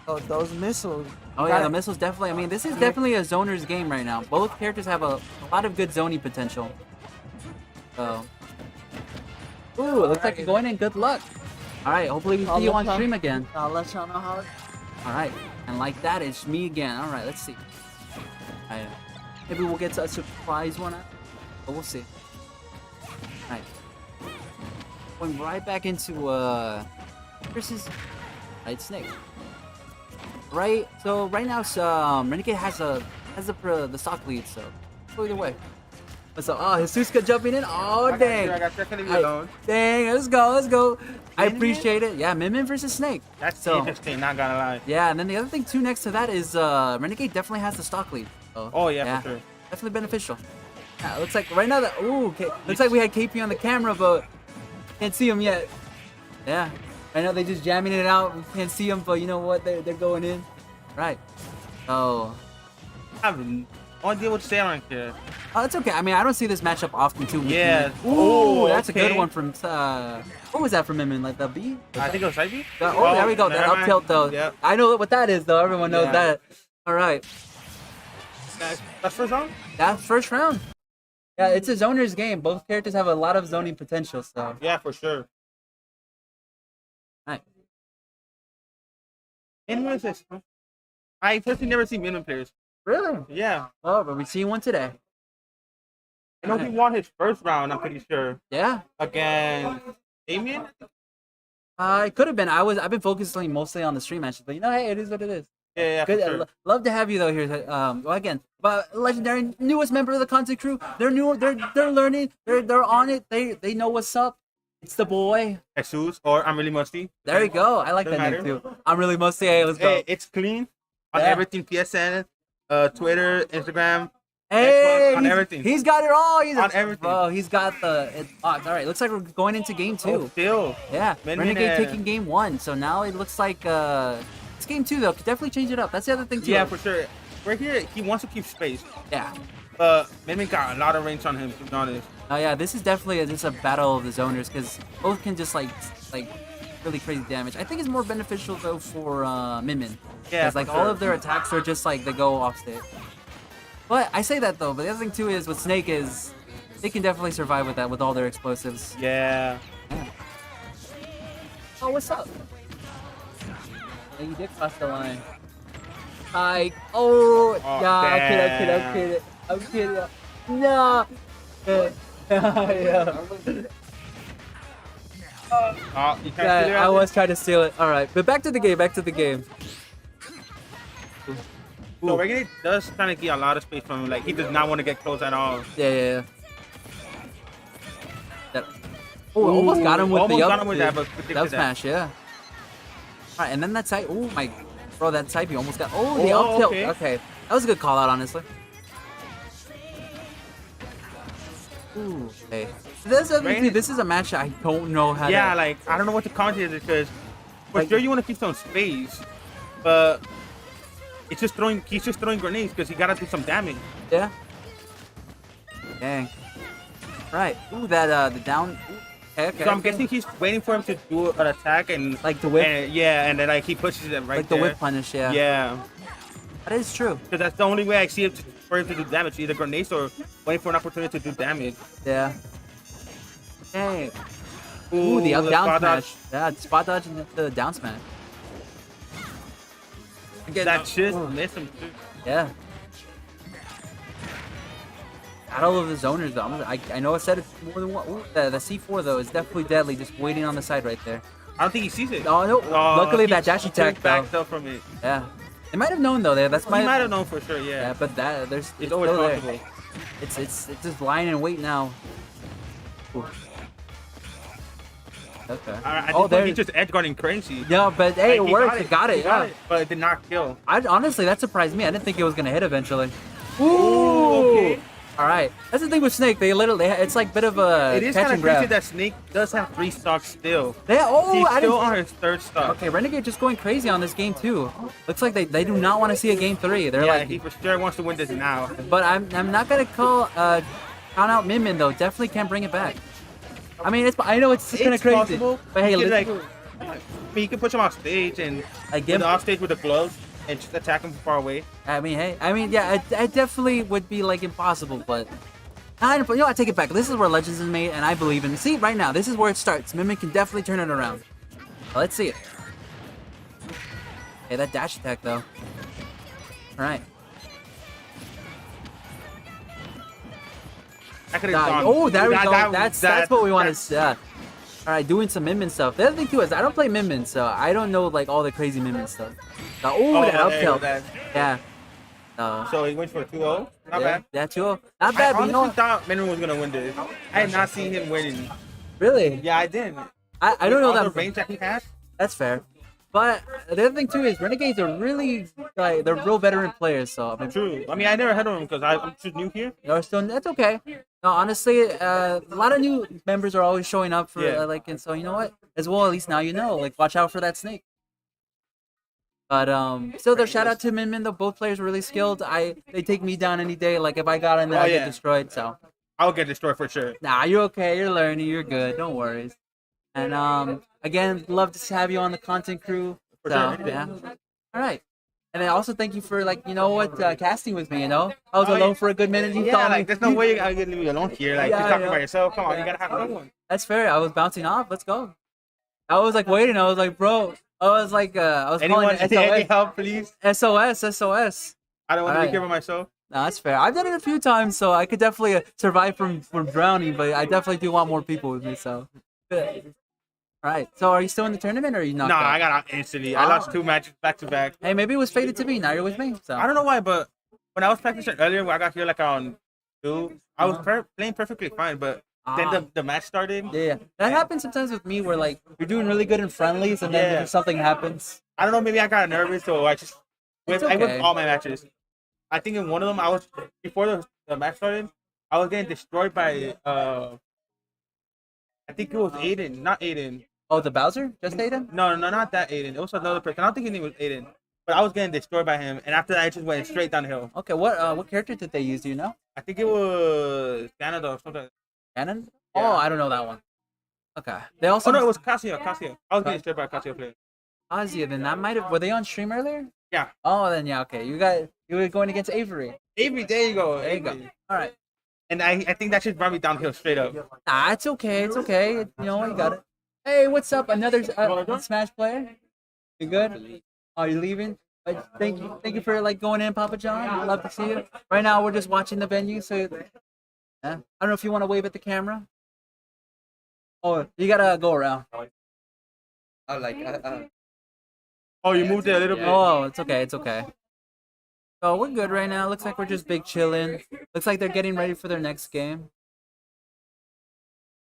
So those missiles. Oh you yeah, gotta- the missiles definitely. I mean, this is definitely a zoner's game right now. Both characters have a lot of good zoning potential. So. Ooh, it looks like you're going in. Good luck. All right, hopefully we I'll see you look on up. stream again. I'll let y'all know how. All right, and like that, it's me again. All right, let's see. Maybe we'll get a surprise one, but we'll see. All right, going right back into versus right Snake. Right, so right now, Renegade has the stock lead, so go either way. What's up? Oh, Jesuska jumping in. Oh, I got dang. you, I got you. I can leave you Hey, alone. dang, let's go, let's go. I Min-Min? appreciate it. Yeah, Min versus Snake. That's So- interesting, not gonna lie. Yeah, and then the other thing too next to that is Renegade definitely has the stock lead. So, Oh, yeah, for sure. Definitely beneficial. Yeah, it looks like right now that looks like we had KP on the camera, but can't see him yet. Yeah. Right now they're just jamming it out. We can't see them, but you know what? They're going in. Right. Oh. I have no idea what to say around here. Oh, it's okay. I mean, I don't see this matchup often too. Yeah. Ooh, Oh, that's a good okay. one from. What was that from him? Like the B? I think it was Ivy. Oh, there we go. That never up mind. tilt though. Yep. I know what that is though. Everyone knows Yeah. that. All right. That's first round? That's first round. Yeah, it's a zoner's game. Both characters have a lot of zoning potential. So. Yeah, for sure. Right. And what is this? I personally never seen Min players. Really? Yeah. Oh, but we see one today. I know he won his first round, I'm pretty sure. Yeah. Against Damien? It could have been. I've been focusing mostly on the stream matches, but you know, hey, it is what it is. Yeah, Good. for sure. Love to have you though here. Well, again, but legendary newest member of the content crew. They're new. They're learning. They're on it. They know what's up. It's the boy. Jesus, or I'm really musty. There you go. I like that Doesn't name matter. too. I'm really musty. Hey, let's go. Hey, it's clean on Yeah. everything. PSN, Twitter, Instagram. Hey, on he's- everything. He's got it all. He's On everything. Bro, he's got the. It's locked. All right. Looks like we're going into game two. Oh, still. Yeah, Min-Min Renegade and- taking game one. So now it looks like it's game two though. Could definitely change it up. That's the other thing too. Yeah, for sure. Right here, he wants to keep space. Yeah. But Min got a lot of range on him, to be honest. Oh yeah, this is definitely just a battle of the zoners because both can just like really crazy damage. I think it's more beneficial though for Min. Yeah, like for all sure. of their attacks are just like they go off stage. But I say that though, but the other thing too is with Snake is they can definitely survive with that with all their explosives. Yeah. Oh, what's up? Yeah, you did cross the line. Hi. Oh, Oh, yeah, I'm kidding. No. Yeah. Oh, you can't Yeah, figure I out was trying to steal it. All right, but back to the game. So Renegade does kind of get a lot of space from him. Like, he does not want to get close at all. Yeah. That, almost got him with Almost the up. got him with that, but predicted Up that. smash, yeah. All right, and then that side. Oh my, bro, that side B almost got. Oh, the Oh, up tilt. okay. Okay, that was a good call out, honestly. Ooh, okay. This is a match I don't know how. Yeah, to, like, I don't know what to comment it because for Like- sure you want to keep some space, but he's just throwing grenades because he gotta do some damage. Yeah. Dang. Right. Ooh, that the down. Ooh. Okay. So I'm guessing he's waiting for him to do an attack and Like the whip? And, yeah, and then like he pushes it right Like there. the whip punish, yeah. Yeah, That is true. because that's the only way I see it for him to do damage, either grenades or waiting for an opportunity to do damage. Yeah. Dang. Ooh, the up the down spot smash. dodge. Yeah, spot dodge and the down smash. Again, That just ooh, missed him too. yeah. Battle of the zoners though. I know I said it more than one. Ooh, the C4 though is definitely deadly. Just waiting on the side right there. I don't think he sees it. Oh no! Luckily he- that dash he attack took though. back up from it. Yeah. They might have known though. That's He might have known for sure. Yeah, Yeah, but that there's it's always still there. possible. It's just lying in wait now. Ooh. Okay. I Oh, think there. he just edge guarding crazy. Yeah, but hey, it Like, he worked. It got it. He Yeah. got it, but it did not kill. Honestly, that surprised me. I didn't think it was gonna hit eventually. Ooh, okay. All right. That's the thing with Snake. They literally, it's like a bit of a It is catch kind and of crazy grab. that Snake does have 3 stocks still. They, oh, He's I still didn't. on his 3rd stock. Okay, Renegade just going crazy on this game too. Looks like they do not want to see a game 3. They're Yeah, like, he for sure wants to win this now. but I'm not gonna call count out Min though. Definitely can't bring it back. I mean, I know it's kind of It's crazy, possible. but hey, He could, let's, I mean, you can push him off stage and like, get off stage with the gloves and just attack him from far away. I mean, hey, yeah, it definitely would be like impossible, but you know, I take it back. This is where Legends is made, and I believe in. See, right now, this is where it starts. Mimic can definitely turn it around. Well, let's see it. Hey, that dash attack though. All right. I could have gone. Oh, there we That- go. that- That's what we want to that's- see. All right, doing some Min stuff. The other thing too is I don't play Min, so I don't know like all the crazy Min stuff. Oh, that up there you tilt. go, that- Yeah. So he went for a 2-0. Not yeah, bad. yeah, 2-0. Not I bad, but you know honestly what? thought Minimum was gonna win this. I did not see him winning. Really? Yeah, I didn't. I don't know All the that. range that he has. That's fair. But the other thing too is Renegades are really like they're real veteran players. So I mean, True. I mean, I never heard of him because I'm just new here. they're still that's okay. No, honestly, a lot of new members are always showing up for Yeah. like, and so you know what? As well, at least now you know. Like, watch out for that snake. But still, their shout out to Min Min. Though both players were really skilled. They take me down any day. Like if I got in there, Oh, I yeah. get destroyed. So I'll get destroyed for sure. nah, you're okay. You're learning. You're good. Don't worry. And again, love to have you on the content crew. For So sure. yeah. All right. And then also thank you for like you know what casting with me. You know I was Oh, alone yeah. for a good minute. You Yeah, thought like there's no way you're gonna leave me alone here. Like Yeah, you're talking yeah. about yourself. Come on, you gotta have someone. That's fair. I was bouncing off. Let's go. I was like waiting. I was like, bro. I was like, I was Anyone, calling any it help, please? SOS. SOS. I don't want to Alright. be here by myself. No, that's fair. I've done it a few times, so I could definitely survive from drowning. But I definitely do want more people with me. So, good. All right. So, are you still in the tournament, or are you not? Nah, I got out instantly. I lost 2 matches back to back. Hey, maybe it was fated to be. Now you're with me. So I don't know why, but when I was practicing earlier, when I got here like on 2, I was playing perfectly fine. But then the match started. Yeah, that happens sometimes with me, where like you're doing really good in friendlies, and then Yeah. something happens. I don't know, maybe I got nervous, so I just It's I okay. went all my matches. I think in one of them, I was before the match started, I was getting destroyed by I think it was Aiden, not Aiden. Oh, the Bowser? Just Aiden? No, not that Aiden. It was another person. I don't think his name was Aiden, but I was getting destroyed by him, and after that, I just went straight downhill. Okay, what character did they use? Do you know? I think it was Canada or something. Ganon? Yeah. Oh, I don't know that one. Okay. They also Oh no, it was Casio. I was getting destroyed by a Casio player. Ozzy. Then that might have. Were they on stream earlier? Yeah. Oh, then yeah. Okay, you were going against Avery. Avery, there you go. There you go. Avery. All right. And I think that just brought me downhill straight up. Nah, it's okay. It's okay. You know, you got it. Hey, what's up? Another Smash player? You good? Oh, you leaving? Thank you for like going in, Papa John. I'd love to see you. Right now, we're just watching the venue. So, yeah. I don't know if you want to wave at the camera. Oh, you gotta go around. Oh, like Oh, you moved it a little bit. Oh, it's okay. It's okay. So we're good right now. Looks like we're just big chilling. Looks like they're getting ready for their next game.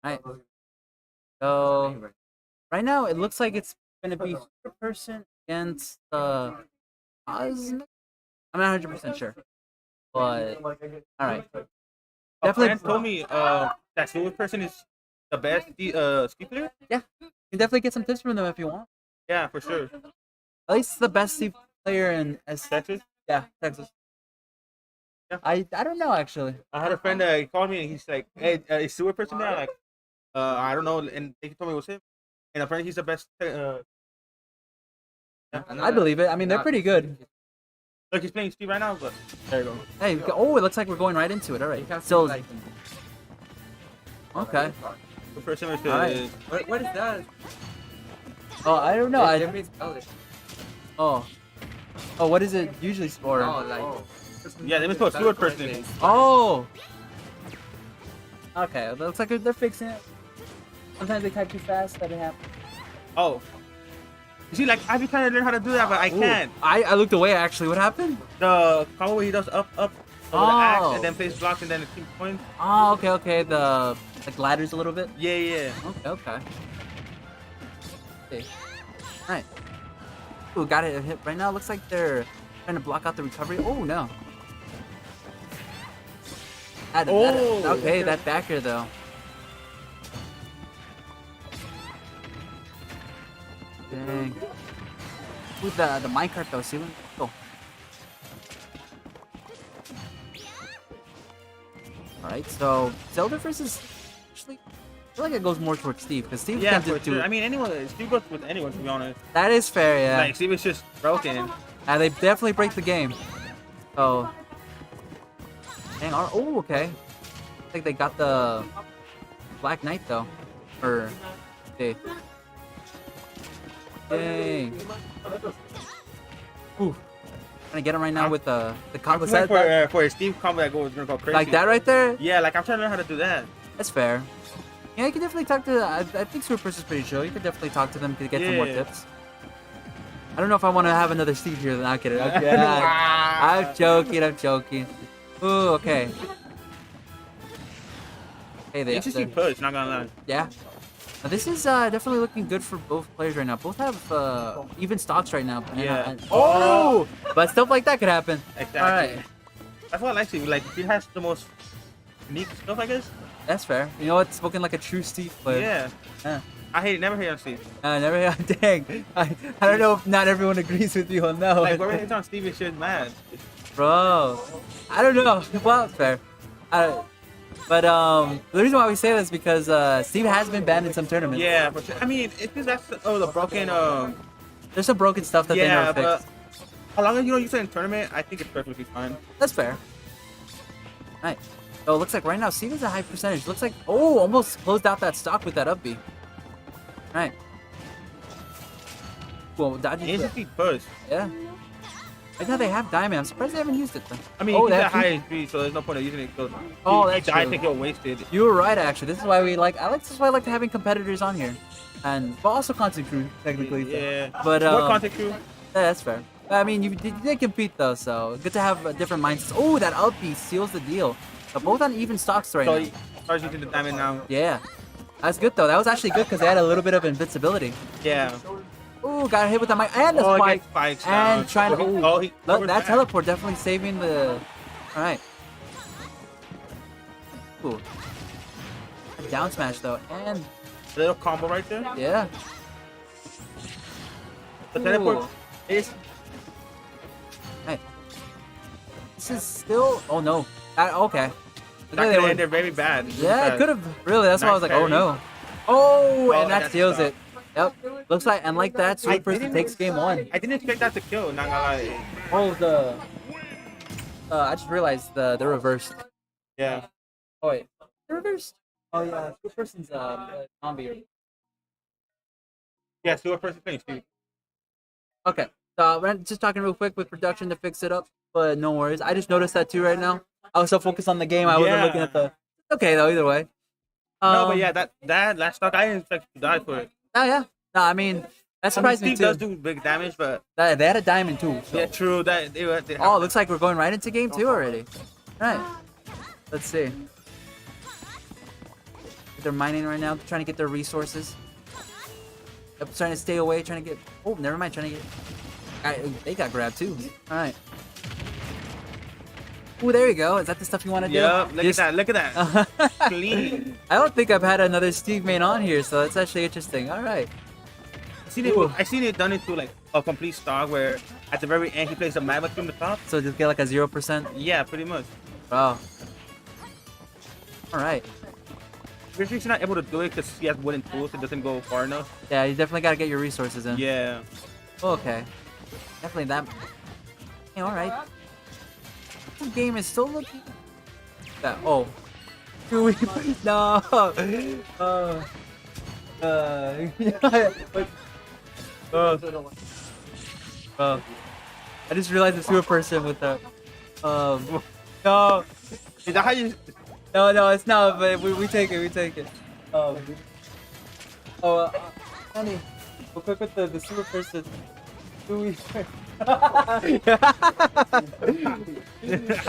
All right. So right now it looks like it's gonna be Super Person against Cosmic. I'm not 100% sure, but all right. A friend Definitely, told me that Super Person is the best ski player. you can definitely get some tips from them if you want. Yeah, for sure. At least the best Steve player in Texas. yeah, Texas. Yeah. I don't know actually. I had a friend that he called me and he's like, "Hey, is Super Person there?" I'm like, I don't know. And he told me it was him. And apparently he's the best. Yeah. I believe it. I mean, they're pretty good. Look, he's playing Steve right now, but there you go. Hey, oh, it looks like we're going right into it. All right. So, okay. Super Person is Alright. what is that? Oh, I don't know. It means color. Oh, what is it usually for? Oh, like. Yeah, they must put Super Person. Oh. Okay, it looks like they're fixing it. Sometimes they type too fast that it happens. Oh. You see, like I've been trying to learn how to do that, but I Ooh. can't. I looked away actually. What happened? The combo where he does up, over the axe, Oh. and then plays blocks, and then it keeps going. Oh, okay. The like ladders a little bit. Yeah. Okay. Okay. All right. Ooh, got it hit right now. Looks like they're trying to block out the recovery. Oh no. Oh. Okay, that backer though. Dang. Ooh, the minecart though. See, go. All right, so Zelda versus actually, I feel like it goes more towards Steve because Steve Yeah, tends for to do. sure. I mean, anyone. Steve goes with anyone, to be honest. That is fair, yeah. Like Steve is just broken. They definitely break the game. So, hang on. Oh, okay. I think they got the Black Knight though, or okay. Dang. Ooh. Trying to get him right now with the combo I'm set. for a Steve combo that goes gonna go crazy. Like that right there? Yeah, like I'm trying to learn how to do that. That's fair. Yeah, you can definitely talk to. I think Super Person's pretty chill. You could definitely talk to them to get some more Yeah. tips. I don't know if I want to have another Steve here. Not kidding. Okay. I'm joking. I'm joking. Ooh, okay. Hey, they. Interesting push. Not gonna lie. Yeah. Now, this is definitely looking good for both players right now. Both have even stocks right now. Yeah. Oh! But stuff like that could happen. Exactly. All right. That's what I like Steve. Like he has the most unique stuff, I guess. That's fair. You know what? Spoken like a true Steve player. Yeah. Yeah. I hate never hate on Steve. Never. Dang. I don't know if not everyone agrees with you on that Like one. whoever hates on Steve is shit mad. Bro. I don't know. Well, fair. But the reason why we say this is because Steve has been banned in some tournaments. Yeah, but I mean, it's because that's the broken. There's some broken stuff that they Yeah, never but fixed. as long as you don't use it in tournament, I think it's perfectly fine. That's fair. Right. So it looks like right now Steve is a high percentage. Looks like almost closed out that stock with that up B. Right. Well, dodging. Instantly push. Yeah. Right now they have diamond. I'm surprised they haven't used it though. I mean, Oh, he's they at have high HP, so there's no point in using it. So Oh, he that's died, I true. think he'll wasted. You were right, actually. This is why we like. This is why I like having competitors on here, but also content crew technically. Yeah. But More content crew. yeah, that's fair. I mean, you did compete though, so good to have different mindsets. Oh, that up B seals the deal. But both on even stocks right So now. he starts using the diamond now. Yeah, that's good though. That was actually good because they had a little bit of invincibility. Yeah. Ooh, got hit with the mic and the Oh, spike. get spikes And down. trying to. Oh, he Look, covers that back. teleport definitely saving the. All right. Cool. A down smash though, and A little combo right there. yeah. The teleport Ooh. is. Hey. This is still. Oh no. Okay. That They could were- end it very bad. Yeah, it could have. Really, that's why I was Nice like, oh parry. no. Oh, and that that's steals tough. it. Yep. Looks like, and like that, Super Person didn't- takes game one. I didn't expect that to kill. Not gonna lie. Oh, the. I just realized the reversed. Yeah. Oh wait, the reversed. Oh yeah, Super Person's zombie. Yeah. Super person playing Steve. Okay, so we're just talking real quick with production to fix it up, but no worries. I just noticed that too right now. I was so focused on the game, I wasn't Yeah. looking at the. Okay though, either way. No, but yeah, that last stock I didn't expect to die for it. Oh yeah. No, I mean that surprised me Steve too. does do big damage, but They had a diamond too. So. yeah, true. That they Oh, it looks like we're going right into game two already. All right. Let's see. They're mining right now, trying to get their resources. Yep, trying to stay away, trying to get. Oh, never mind, trying to get. They got grabbed too. All right. Oh, there you go. Is that the stuff you want to do? Yep. Look Just- at that. Look at that. Clean. I don't think I've had another Steve main on here, so that's actually interesting. All right. I seen it done into like a complete stock where at the very end he plays a magma from the top. So just get like a 0%. Yeah, pretty much. Wow. All right. If he's not able to do it because he has wooden tools, it doesn't go far enough. Yeah, you definitely got to get your resources in. Yeah. Okay. Definitely that. Yeah, all right. This game is still looking. That oh. No. I just realized the super person with the. No. Is that how you? No, it's not. But we take it. We take it. Honey, real quick with the super person. Do we? How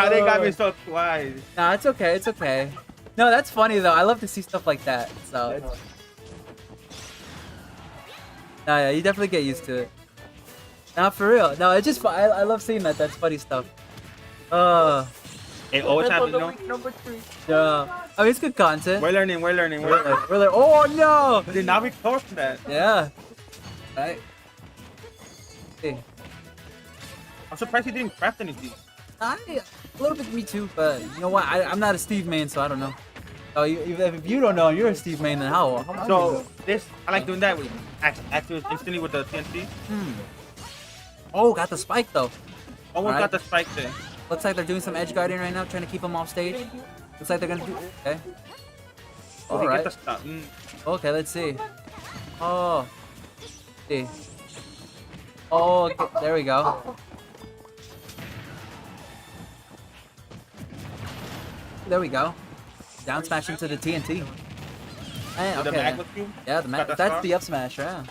they got me so twice? Nah, it's okay. It's okay. No, that's funny though. I love to see stuff like that. So. It's... Nah, yeah, you definitely get used to it. Nah, for real. No, it's just fun. I love seeing that. That's funny stuff. It always happens, no? Yeah. I mean, it's good content. We're learning. We're learning. We're like, oh no! Did not recover from that. Yeah. Right. Hey. I'm surprised he didn't craft anything. A little bit me too, but you know what? I'm not a Steve main, so I don't know. Oh, if you don't know, you're a Steve main, then how So this, I like doing that with active instantly with the TNT. Oh, got the spike though. Almost Alright. got the spike there. Looks like they're doing some edge guarding right now, trying to keep him off stage. Looks like they're gonna do. Okay. Oh, All he right. gets the stop. Okay, let's see. Oh. See. Oh, okay, there we go. There we go. Down smash into the TNT. The Okay. magma cube. Yeah, Got the that's star? the up smash, yeah.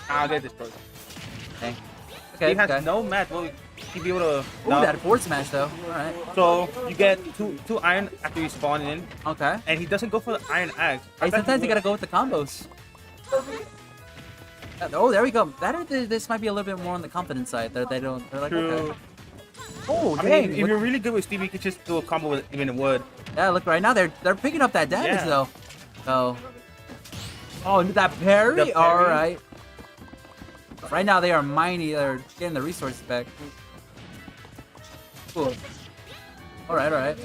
I'll get this first. Okay. He Okay. has Okay. no match. Will he be able to? Ooh, No. that forward smash though. All right. So you get two iron after you spawn in, Okay. and he doesn't go for the iron axe. Hey, sometimes you gotta go with the combos. Oh, there we go. This might be a little bit more on the confident side. They don't. They're like, True. okay. Oh, I dang. mean, if you're really good with Stevie, you could just do a combo with even in wood. Yeah, look right now they're picking up that damage Yeah. though. So. Oh, that parry. The parry. All right. Right now they are mining. They're getting the resources back. Cool. All right. All right.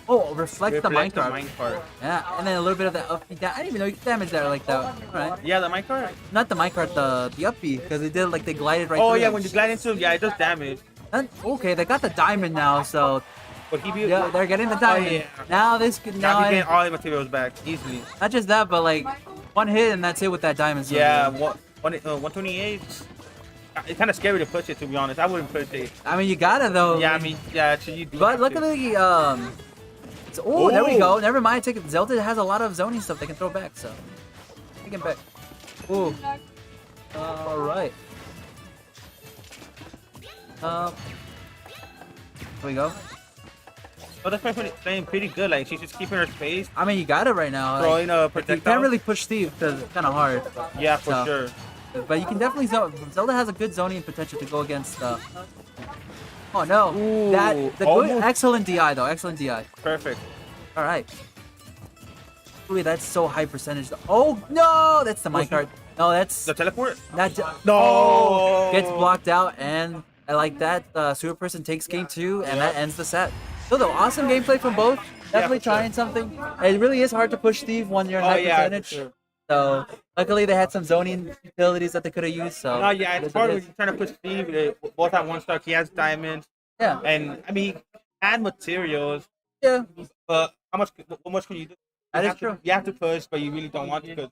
Oh, reflect the Reflect the minecart. minecart. Yeah, and then a little bit of the up B. I didn't even know you could damage that like that. All right. Yeah, the minecart. Not the minecart, the up B, because they did like they glided right. Oh through yeah, it. when you glide into him, yeah, it does damage. And- okay, they got the diamond now, so But he be yeah, they're getting the diamond. yeah. Now this could now now he's getting all the materials back easily. not just that, but like one hit and that's it with that diamond. So Yeah, 128. It's kind of scary to push it, to be honest. I wouldn't push it. I mean you gotta though. Yeah, I mean, yeah, so you do But have to. luckily, there we Ooh. go. Never mind. Take it. Zelda has a lot of zoning stuff they can throw back, so take it back. Ooh. All right. Here we go. Oh, that's playing pretty good. Like, she's just keeping her space, I mean, you got it right now. throwing a you projectile. can't really push Steve because it's kind of hard. Yeah, for So. sure. But you can definitely Zelda has a good zoning potential to go against. Oh no! Ooh, That the good, almost. excellent DI though. Excellent DI. Perfect. All right. Ooh, that's so high percentage. Oh no! That's the minecart. No, that's The teleport? that. No! Oh, gets blocked out, and I like that. Super person takes game 2, and that ends the set. So though, awesome gameplay from both. Definitely for sure. trying something. It really is hard to push Steve when you're in Oh, high yeah, for percentage. sure. So luckily they had some zoning utilities that they could have used. So No, yeah, it it's is what hard it when is. you're trying to push Steve. Both at one stock. He has diamonds, Yeah, and I mean, add materials. yeah, But what much can you do? that You is have to- true. You have to push, but you really don't want to. 'Cause,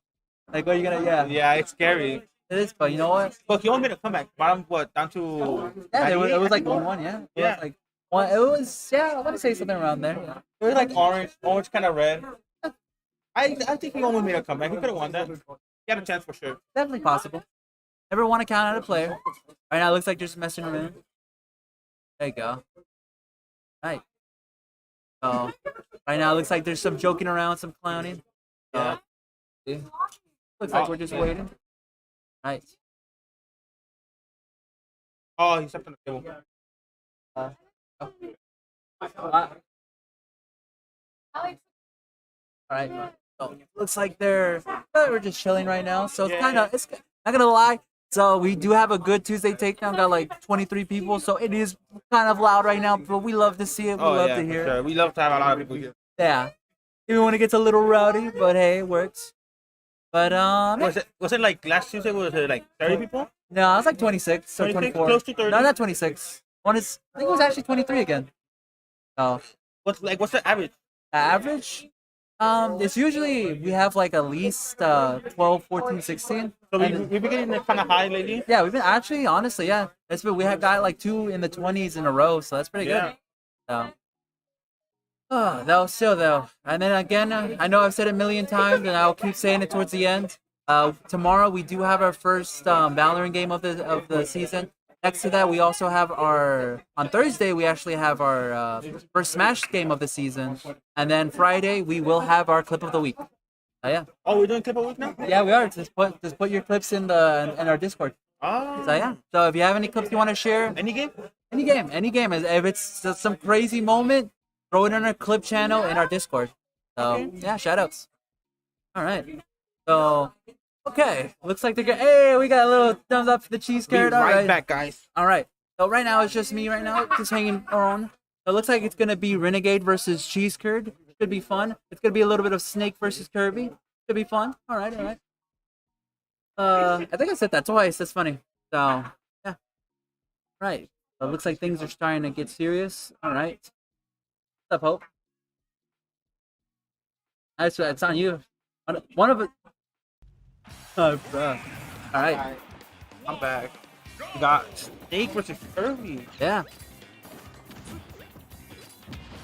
Like, what are you gonna? Yeah, yeah, it's scary. it is. But you know what? But he only made a comeback. Bottom, what, down to? Yeah, it 98, was I like think? 1-1. Yeah, it Yeah. was like one. It was yeah. I want to say something around there. Yeah. It was like orange kind of red. I think he almost made a comeback. He could have won that. He had a chance for sure. Definitely possible. Never want to count out a player. Right now, it looks like just messing around. There you go. Right. So, right now, it looks like there's some joking around, some clowning. Yeah. See? Looks like we're just waiting. Right. Oh, he stepped on the table. Alright. So, looks like we're just chilling right now. So it's Yeah. it's not gonna lie. So we do have a good Tuesday takedown. Got like 23 people. So it is kind of loud right now, but we love to see it. We Oh love yeah, to for hear it. sure. We love to have a lot of people here. Yeah. Even when it gets a little rowdy, but hey, it works. But Was it like last Tuesday? Was it like 30 people? no, it's like 26 or 26, 24. close to 30. No, not 26. I think it was actually 23 again. So What's the average? average, it's usually we have like at least 12, 14, 16. So And- we've been getting kind of high lately. yeah, we've been actually honestly, yeah. We have got like 2 in the 20s in a row, so that's pretty Yeah. good. So. Oh, though, still though, and then again, I know I've said it a million times, and I'll keep saying it towards the end. Tomorrow we do have our first Valorant game of the season. Next to that, we also have on Thursday we actually have our first Smash game of the season, and then Friday we will have our clip of the week. Yeah, Oh, we're doing clip a week now. yeah, we are. Just put your clips in our Discord. Oh. So yeah, so if you have any clips you want to share, Any game? any game, if it's just some crazy moment, throw it in our clip channel in our Discord. So yeah, shout outs. All right. So okay, looks like they're good. Hey, we got a little thumbs up for the cheese Be carrot. All right right. back, guys. All right. So right now it's just me right now, just hanging on. So it looks like it's gonna be Renegade versus Cheese Curd. Should be fun. It's gonna be a little bit of Snake versus Kirby. Should be fun. All right, all right. I think I said that twice. That's funny. So yeah. Right. So it looks like things are starting to get serious. All right. What's up, Hope? It's on you. One of it. Oh, bro. All right. I'm back. We got Snake versus Kirby. Yeah.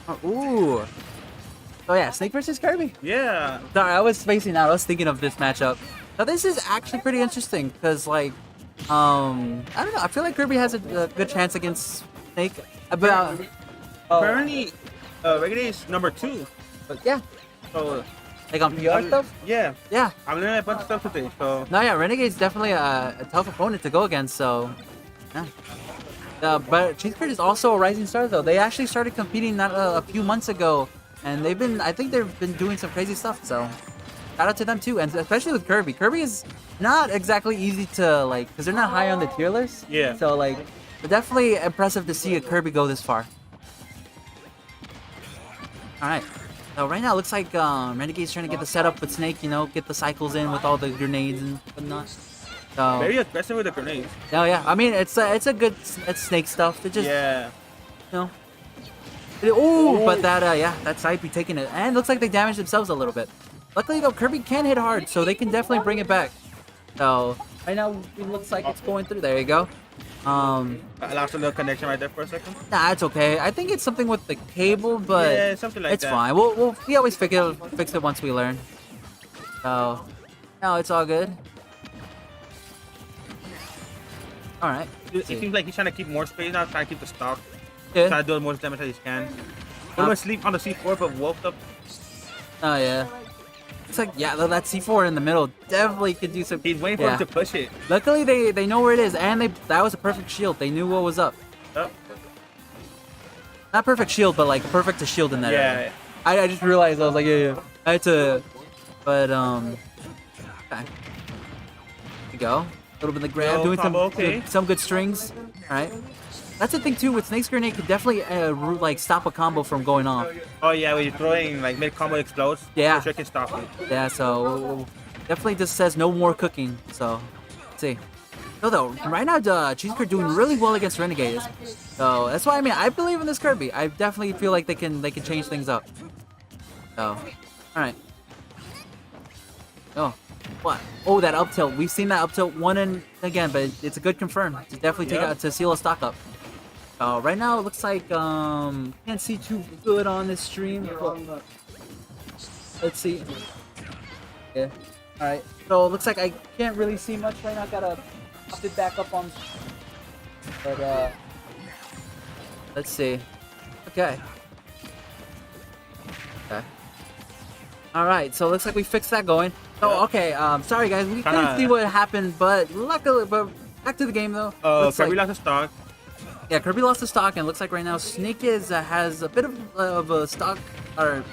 Oh, ooh. Oh yeah, Snake versus Kirby. Yeah. Sorry, I was spacing out. I was thinking of this matchup. Now this is actually pretty interesting because like, I don't know. I feel like Kirby has a good chance against Snake. But Apparently, Reggae is number 2. but yeah, So, like on PR stuff. yeah. Yeah. I'm learning a bunch of stuff today. So, No, yeah, Renegade's definitely a tough opponent to go against. So, yeah. But Cheeseburger is also a rising star though. They actually started competing not a few months ago, and I think they've been doing some crazy stuff. So, shout out to them too, and especially with Kirby. Kirby is not exactly easy to like, because they're not high on the tier list. Yeah. So like, it's definitely impressive to see a Kirby go this far. All right. So right now it looks like Renegade's trying to get the setup with Snake. You know, get the cycles in with all the grenades and whatnot. So. very aggressive with the grenades. Oh yeah, I mean it's good Snake stuff. It just Yeah. you know. Oh, but that that side be taking it, and it looks like they damaged themselves a little bit. Luckily though, Kirby can hit hard, so they can definitely bring it back. So right now it looks like it's going through. There you go. I lost a little connection right there for a second. Nah, it's okay. I think it's something with the cable, but Yeah, something like it's that. fine. We always fix it once we learn. So no, it's all good. All right. It seems like he's trying to keep more space now, trying to keep the stock. Yeah. Trying to do as much damage as he can. Put him asleep on the C4, but woke up. Oh yeah. It's like yeah, though that C4 in the middle definitely could do some. He's waiting for Yeah. him to push it. Luckily they know where it is, and that was a perfect shield. They knew what was up. Oh, Not perfect shield, but like perfect to shield in that yeah. area. I just realized I was like yeah. I had to, but okay. There you go. A little bit of the grab, Yo, doing combo, okay. some good strings. All right. That's the thing too with Snake's grenade could definitely like stop a combo from going off. Oh yeah, when you're throwing like mid combo explodes. Yeah. For sure can stop it. Yeah, so definitely just says no more cooking. So let's see. No, though, right now Cheeseburger doing really well against Renegade. So that's why I mean I believe in this Kirby. I definitely feel like they can change things up. So, all right. Oh, what? Oh, that up tilt. We've seen that up tilt one and again, but it's a good confirm to definitely take Yeah. out to seal a stock up. Right now it looks like can't see too good on this stream. But let's see. Yeah. All right. So it looks like I can't really see much right now. Gotta pop it back up on. But let's see. Okay. Okay. All right. So it looks like we fixed that going. So okay. Sorry guys, we couldn't Kinda- see what happened, but luckily, but back to the game though. Looks Kirby like- lost a stock. yeah, Kirby lost the stock, and it looks like right now Snake has a bit of a stock. Or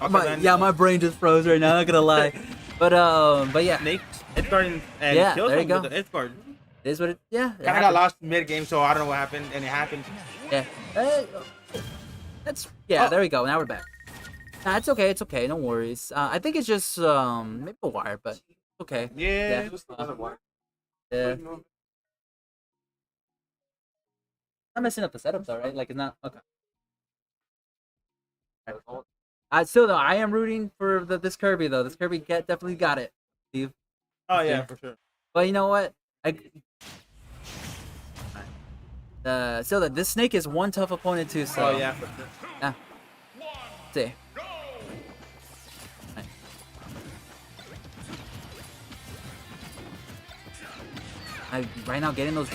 my brain just froze right now. Not gonna lie, but yeah, Snake edge guard and Yeah, killed there you him go. with the edge guard. it is what it. Yeah, it Kinda got happened. lost mid game, so I don't know what happened, and it happened. Yeah, that's yeah. Oh. There we go. Now we're back. Nah, it's okay. It's okay. No worries. I think it's just maybe a wire, but okay. Yeah. Yeah. Not messing up the setup though, right? Like it's not okay. Still though, I am rooting for this Kirby though. This Kirby definitely got it, Steve. Oh yeah, Yeah. for sure. But you know what? Still that this Snake is one tough opponent too. So Oh yeah, for sure. yeah. See. Right. Right now getting those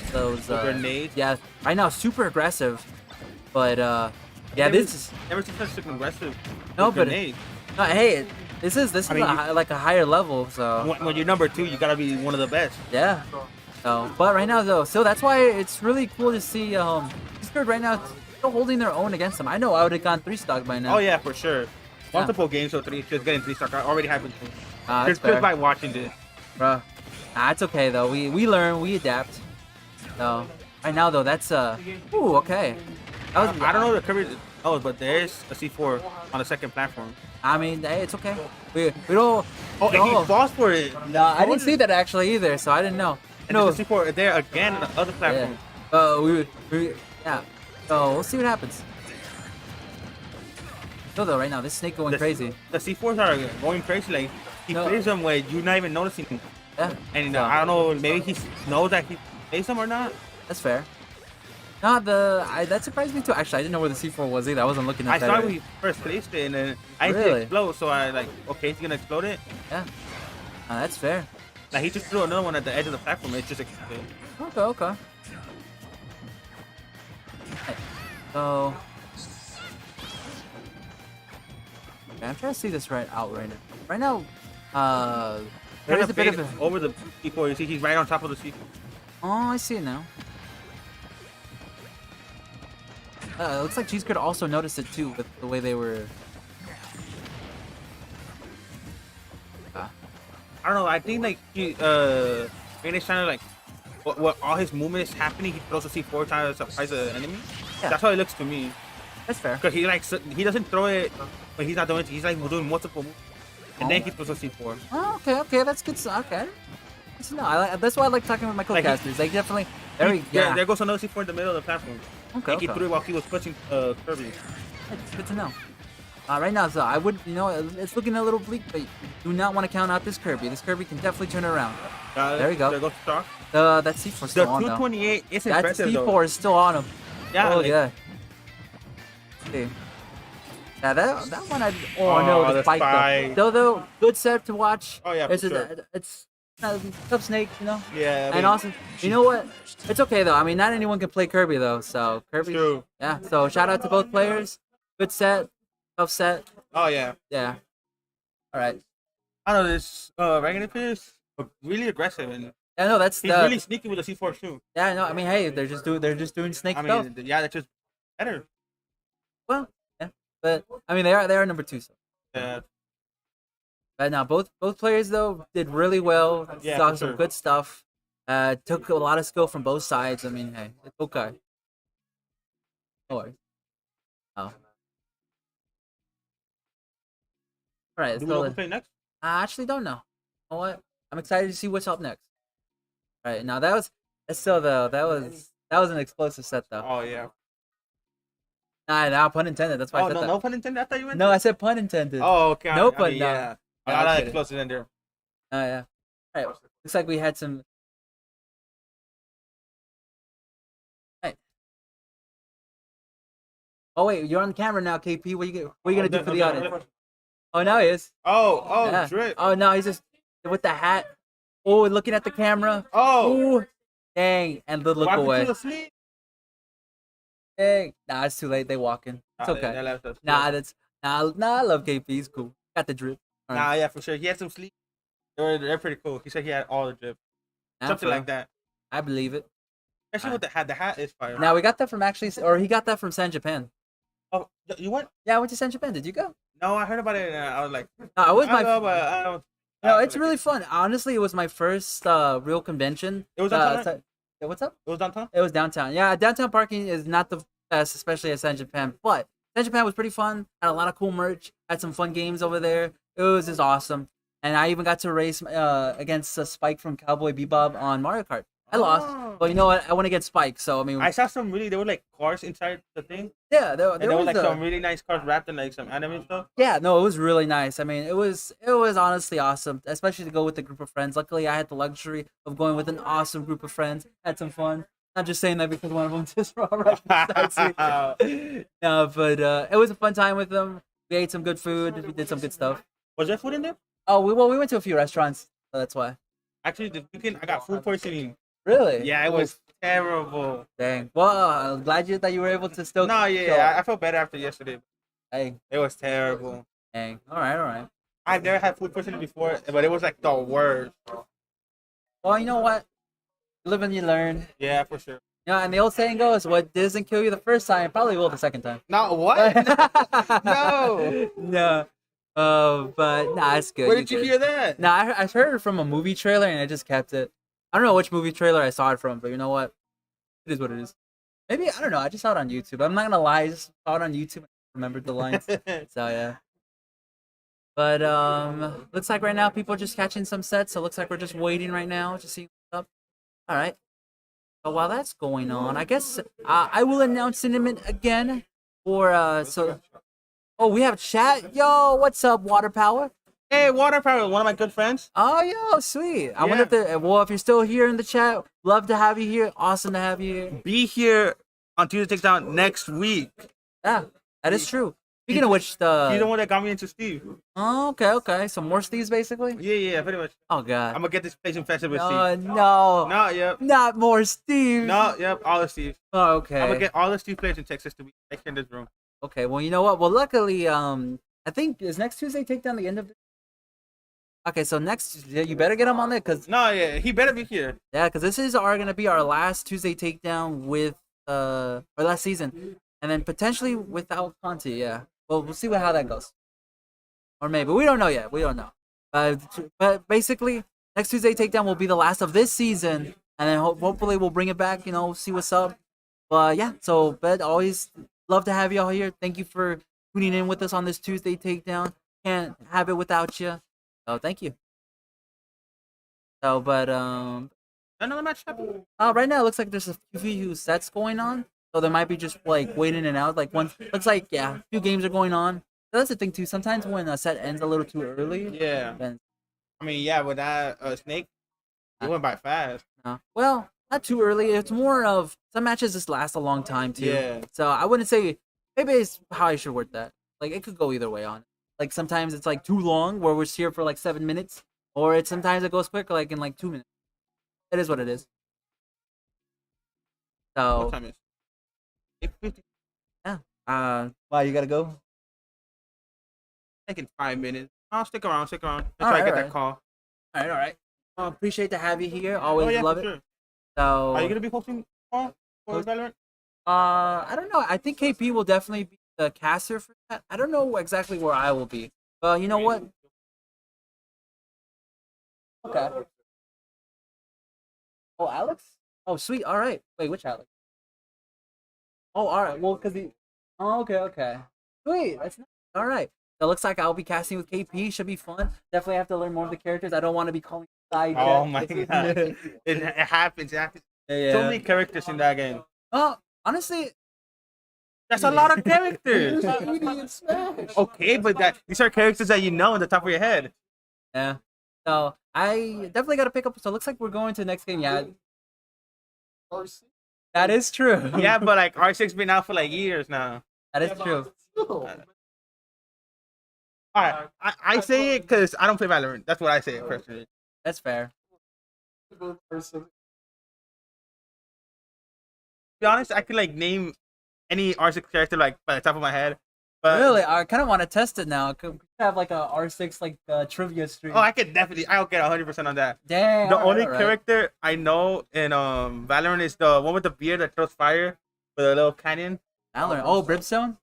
grenades? Yeah, right now super aggressive, but yeah, this is Never seen such an aggressive. No, with but- grenades. no, hey, this is I mean, like a higher level, so When you're number 2, you gotta be one of the best. yeah. So, but right now though, so that's why it's really cool to see Discord right now still holding their own against them. I know I would have gone 3 stock by now. Oh yeah, for sure. Multiple games, so just getting 3 stock already happened to me. That's Just fair. by watching this. Bruh. Nah, it's okay though. We learn, we adapt. So right now though, that's ooh, okay. That was, I don't know the Kirby. Oh, but there's a C4 on the second platform. I mean, hey, it's okay. We don't. Oh, and no. he falls for it. No, I didn't see that actually either, so I didn't know. And No. there's a C4 there again on the other Yeah. platform. Yeah. So we'll see what happens. So though, right now this Snake going The- crazy. The C4s are going crazy. Like he No. plays them where you're not even noticing him. Yeah. And So, I don't know, maybe he knows that he plays them or not. that's fair. No, that surprised me too. Actually, I didn't know where the C4 was either. I wasn't looking at I that. saw right. when he first placed it, and then I didn't see Really? it explode, so I like, okay, he's gonna explode it. Yeah. That's fair. Like he just threw another one at the edge of the platform. It just exploded. Okay, okay. Right. So, okay, I'm trying to see this right out right now. Right now, there Kind is of a bit of faded a. over the C4. You see, he's right on top of the C4. Oh, I see it now. It looks like Cheese could also notice it too with the way they were. I don't know. I think like he, Phoenix trying to like, what all his movement is happening. He throws a C4 trying to surprise the enemy. Yeah. That's how it looks to me. That's fair. Cause he like he doesn't throw it, but he's not doing it. He's like doing multiple moves, and then he throws a C4. Oh, okay, that's good. Okay. No, that's why I like talking with my Like, co-casters. They definitely. Yeah. There goes another C4 in the middle of the platform. Okay. Like he threw it while he was pushing Kirby. It's good to know. Right now, so I would, it's looking a little bleak, but you do not want to count out this Kirby. This Kirby can definitely turn it around. There we go. There goes Star. That C4 is The still on though. 228 is That impressive C4 though. is still on him. Yeah, Oh like, yeah. See. Yeah, that one I. Oh no, the the spike spike. though. Good set to watch. Oh, yeah, for It's sure. it's tough snake, Yeah, I And mean, also, you know what? It's okay though. I mean, not anyone can play Kirby though. So Kirby. True. Yeah. So shout out to both players. Good set. Tough set. Oh yeah. Yeah. All right. I don't know, this Ragnarok is really aggressive, and Yeah, no, that's he's really sneaky with the C4 too. Yeah, no, I mean, hey, they're just doing snake I stuff. mean, yeah, that's just better. Well, yeah, but I mean, they are number 2. So, Yeah. but now both players though did really well. Yeah, Saw for some sure. good stuff. Took a lot of skill from both sides. I mean, hey, it's okay. No worries. Oh. All right, let's Do we know go. who play next? I actually don't know. You know what? I'm excited to see what's up next. All right, now that's still though that was an explosive set though. Oh yeah. Nah, pun intended. That's why I Oh said no, that. no pun intended. I thought you meant. No, I said pun intended. Oh okay. No I pun, mean, no. yeah. Yeah, A I'm lot of kidding. explosives in there. Oh yeah. All right. Looks like we had some. Hey. Oh wait, you're on camera now, KP. What you gonna do for the audience? Oh, now he is. Oh, Yeah. drip. Oh no, he's just with the hat. Oh, looking at the camera. Oh. Ooh. Dang, and the look Why away. people asleep? Dang. Nah, it's too late. They walking. It's okay. They left us. Nah, I love KP. He's cool. Got the drip. All right. Nah, yeah, for sure. He had some sleep. They're pretty cool. He said he had all the drip. Nah, Something for like that. I believe it. Especially with the hat. The hat is fire. Now we got that from or he got that from San Japan. Oh, you went? Yeah, I went to San Japan. Did you go? No, I heard about it, and I was like, No, it was I my. know, but I don't. No, I it's feel really like fun. Honestly, it was my first real convention. It was downtown? Yeah, what's up? It was downtown. It was downtown. Yeah, downtown parking is not the best, especially at San Japan. But San Japan was pretty fun. Had a lot of cool merch. Had some fun games over there. It was just awesome. And I even got to race against Spike from Cowboy Bebop on Mario Kart. I lost, Oh. but you know what? I want to get Spike. So I mean, I saw some really. There were like cars inside the thing, yeah, there and there were was like a- some really nice cars wrapped in like some anime stuff. Yeah, no, it was really nice. I mean, it was honestly awesome, especially to go with a group of friends. Luckily, I had the luxury of going with an awesome group of friends. Had some fun. Not just saying that because one of them just right beside me. No, but it was a fun time with them. We ate some good food. We did some good stuff. Was there food in there? Oh, we went to a few restaurants. So that's why. Actually, the weekend I got food poisoning. Really? Yeah, it was terrible. Dang. Well, I'm glad that you were able to still. No, show yeah, up. I felt better after yesterday. Hey, It was terrible. dang. All right. I've never had food poisoning before, but it was like the worst. Well, you know what? You live and you learn. Yeah, for sure. You know, and the old saying goes, "What doesn't kill you the first time, probably will the second time." No, what? No. No. But nah, it's good. Where did you hear that? Nah, I heard it from a movie trailer and I just kept it. I don't know which movie trailer I saw it from, but you know what? It is what it is. Maybe I don't know. I just saw it on YouTube. I'm not gonna lie. I just saw it on YouTube and remembered the lines. So yeah. But looks like right now people are just catching some sets. So it looks like we're just waiting right now to see what's up. All right. So while that's going on, I guess I will announce Cinnamon again for so. Oh, we have chat. Yo, what's up, Water Power? Hey, Water Power, one of my good friends. Oh, yo, sweet. I wonder if if you're still here in the chat, love to have you here. Awesome to have you here. Be here on Tuesday Takedown next week. Yeah, that is true. Speaking of which, He's the the one that got me into Steve. oh, okay, some more Steves basically. Yeah, pretty much. Oh I'm god, gonna get this place infested with no, Steve. no, No, yep. not more Steve. No, yep, all the Steve. Oh, I'm gonna okay, get all the Steve players in Texas to be right here in this room. okay. Well, you know what? Well, luckily, I think is next Tuesday Takedown the end of. Okay, so next, yeah, you better get him on there, cause No, yeah, he better be here. yeah, cause this is gonna be our last Tuesday Takedown with our last season, and then potentially without Conti. Yeah, well, we'll see how that goes, or maybe we don't know yet. We don't know. But basically, next Tuesday Takedown will be the last of this season, and then hopefully we'll bring it back. You know, see what's up. But yeah, so but always love to have y'all here. Thank you for tuning in with us on this Tuesday Takedown. Can't have it without you. So thank you. So, but Another match happened. right now it looks like there's a few sets going on, so there might be just like wait in and out. Like one looks like a few games are going on. So that's the thing too. Sometimes when a set ends a little too early, Yeah. then I mean, yeah, with that Snake, it went by fast. well, not too early. It's more of some matches just last a long time too. Yeah. So I wouldn't say maybe it's how I should word that. Like it could go either way on it. Like sometimes it's like too long where we're here for like 7 minutes, or it's sometimes it goes quick like in like 2 minutes. It is what it is. So What time is it? 8:50. wow, you gotta go. Taking 5 minutes. I'll stick around. Let's try Alright, to get alright. that call. All right. Well, appreciate to have you here. Always Oh, yeah, love for it. sure. So Are you gonna be hosting call for Host- Valorant? I don't know. I think KP will definitely be the caster for that. I don't know exactly where I will be. But you know what? Okay. Oh, Alex? Oh, sweet. All right. Wait, which Alex? Oh, all right. Well, cause he. Oh, okay. Sweet. That's nice. All right. So it looks like I'll be casting with KP. Should be fun. Definitely have to learn more of the characters. I don't want to be calling side. Oh jet. my god. It happens. Yeah. So many characters in that game. Oh, honestly, That's a lot of characters. Okay, but these are characters that you know in the top of your head. yeah. So I definitely got to pick up. So it looks like we're going to the next game. Yeah, that is true. Yeah, but like R6 been out for like years now. that is true. Alright, I say it because I don't play Valorant. That's what I say personally. That's fair. To be honest, I could like name any R6 character like by the top of my head. But Really, I kind of want to test it now. Could we have like a R6 like trivia stream? oh, I could definitely. I'll get 100% on that. Dang. The all right, only all right. character I know in Valorant is the one with the beard that throws fire with a little canyon. Valorant. Oh, Brimstone.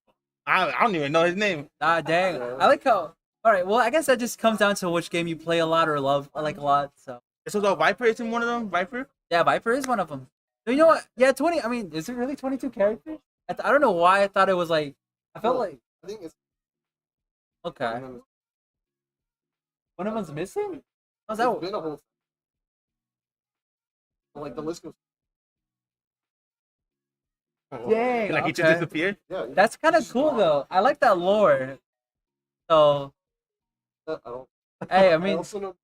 I don't even know his name. Ah, dang. I like how. All right. Well, I guess that just comes down to which game you play a lot or love like a lot. So So the Viper is in one of them. Viper. yeah, Viper is one of them. You know what? Yeah, 20. I mean, is it really 22 characters? I don't know why I thought it was like. I felt like. I think it's Okay. One of them's missing? How's it's that? been a whole like the list goes. Dang. Like he just okay. disappeared. Yeah, That's kind of cool though. I like that lore. So, I don't. hey, I I mean, also know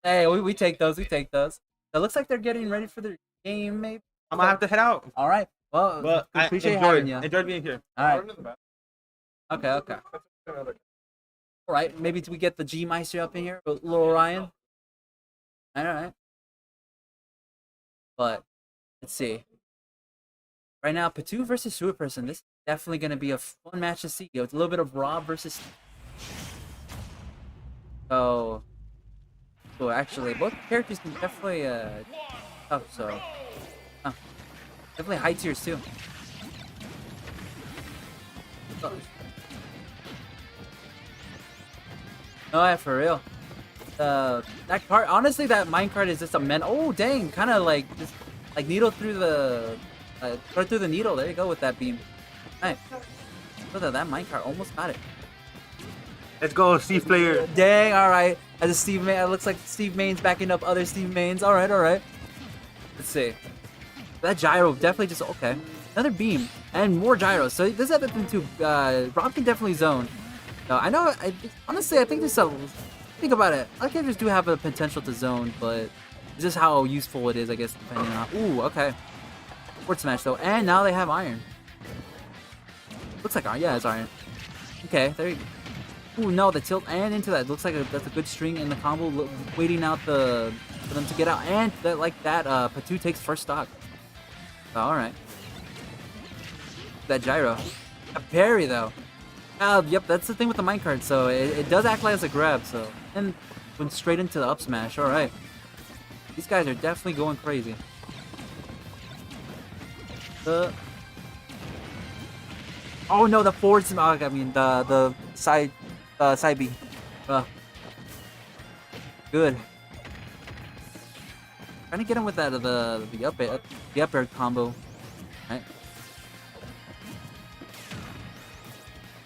hey, we take those. We take those. It looks like they're getting ready for their game, maybe. I'm gonna have to head out. All right. Well, But I appreciate having you. enjoyed being here. All right. Okay. All right. Maybe we get the G Meister up in here, little Ryan. All right. But let's see. Right now, Patu versus Sewer Person. This is definitely going to be a fun match to see. It's a little bit of Rob versus. So actually, both characters can definitely tough. So definitely high tiers too. Oh. No, yeah, for real. That card, honestly, that mine card is just a man. Oh, dang, kind of like just like needle through the, throw through the needle. There you go with that beam. Nice. Look at that mine card, almost got it. Let's go, Steve player. Dang, all right. As a Steve main, it looks like Steve main's backing up other Steve mains. All right. Let's see. That gyro definitely just okay. Another beam and more gyros. So this is other thing too. Rob can definitely zone. No, I know. Honestly, I think this. Think about it. Our characters do have a potential to zone, but it's just how useful it is, I guess, depending on. Ooh, okay. Forward smash though, and now they have iron. Looks like iron. Yeah, it's iron. Okay, there you go. Ooh, no, the tilt and into that. Looks like that's a good string in the combo. Waiting out for them to get out, and like that, Patu takes first stock. Oh, all right. That gyro, a parry though. Yep, that's the thing with the minecart. So it does act like it's a grab. So and went straight into the up smash. All right, these guys are definitely going crazy. Oh no, the forward smash. I mean the side B. Good. Trying to get him with that the up air combo. Right.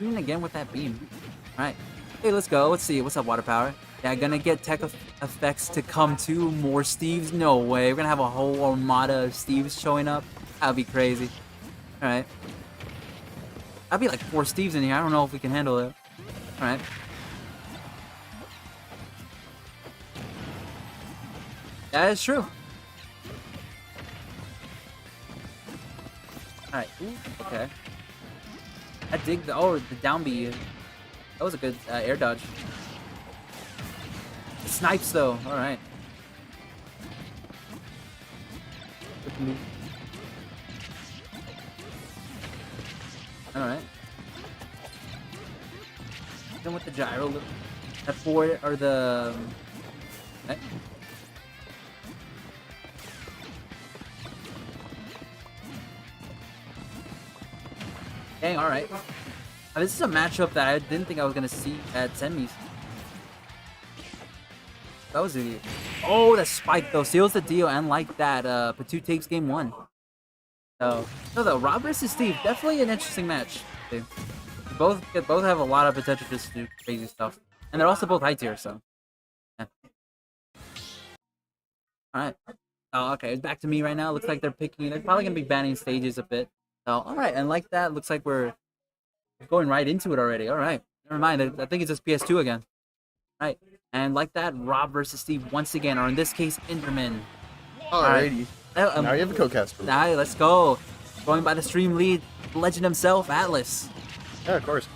Doing again with that beam. Alright. Hey, let's go. Let's see. What's up, water power? Yeah, gonna get tech effects to come too. More Steves? No way. We're gonna have a whole armada of Steves showing up. That'd be crazy. Alright. That'd be like 4 Steves in here. I don't know if we can handle it. Alright. That is true. Alright. Okay. I dig the down B. That was a good air dodge. Snipes though. All right. All right. Then with the gyro, that forward or the. Okay. Dang, alright. This is a matchup that I didn't think I was gonna see at semis. That was the. Oh, that spike though seals the deal, and like that, Patu takes game 1. So, no, though, Rob versus Steve, definitely an interesting match. They both have a lot of potential just to do crazy stuff, and they're also both high tier. So, yeah. All right. Oh, okay. It's back to me right now. Looks like they're picking. They're probably gonna be banning stages a bit. So, all right, and like that, looks like we're going right into it already. All right, never mind. I think it's just PS2 again. All right, and like that, Rob versus Steve once again, or in this case, Enderman. Alrighty. Now you have a co-caster. Now let's go. Going by the stream lead, legend himself, Atlas. Yeah, of course.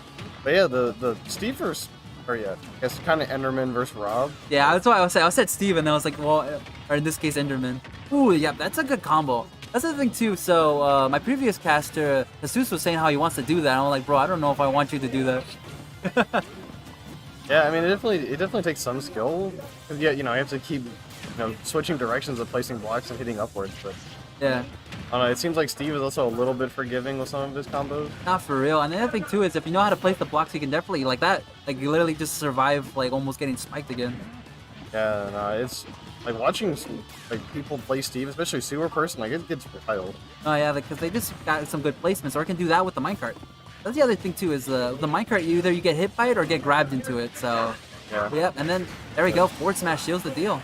But yeah, the Steve versus, or yeah, I guess kind of Enderman versus Rob. Yeah, that's what I was saying. I said Steve, and then I was like, well, or in this case, Enderman. Ooh, yeah, that's a good combo. That's the thing too. So my previous caster, Jesus, was saying how he wants to do that. I'm like, bro, I don't know if I want you to do that. Yeah, I mean, it definitely takes some skill. 'Cause, yeah, you know, you have to keep, switching directions of placing blocks and hitting upwards. But Yeah, I don't know. It seems like Steve is also a little bit forgiving with some of his combos. not for real. And the other thing too is if you know how to place the blocks, you can definitely like that. Like you literally just survive like almost getting spiked again. Yeah, no, it's like watching like people play Steve, especially super person, like it gets wild. Oh yeah, because they just got some good placements, or it can do that with the minecart. That's the other thing too is the minecart. Either you get hit by it or get grabbed into it. So Yeah. yep, and then there we go. Forward smash seals the deal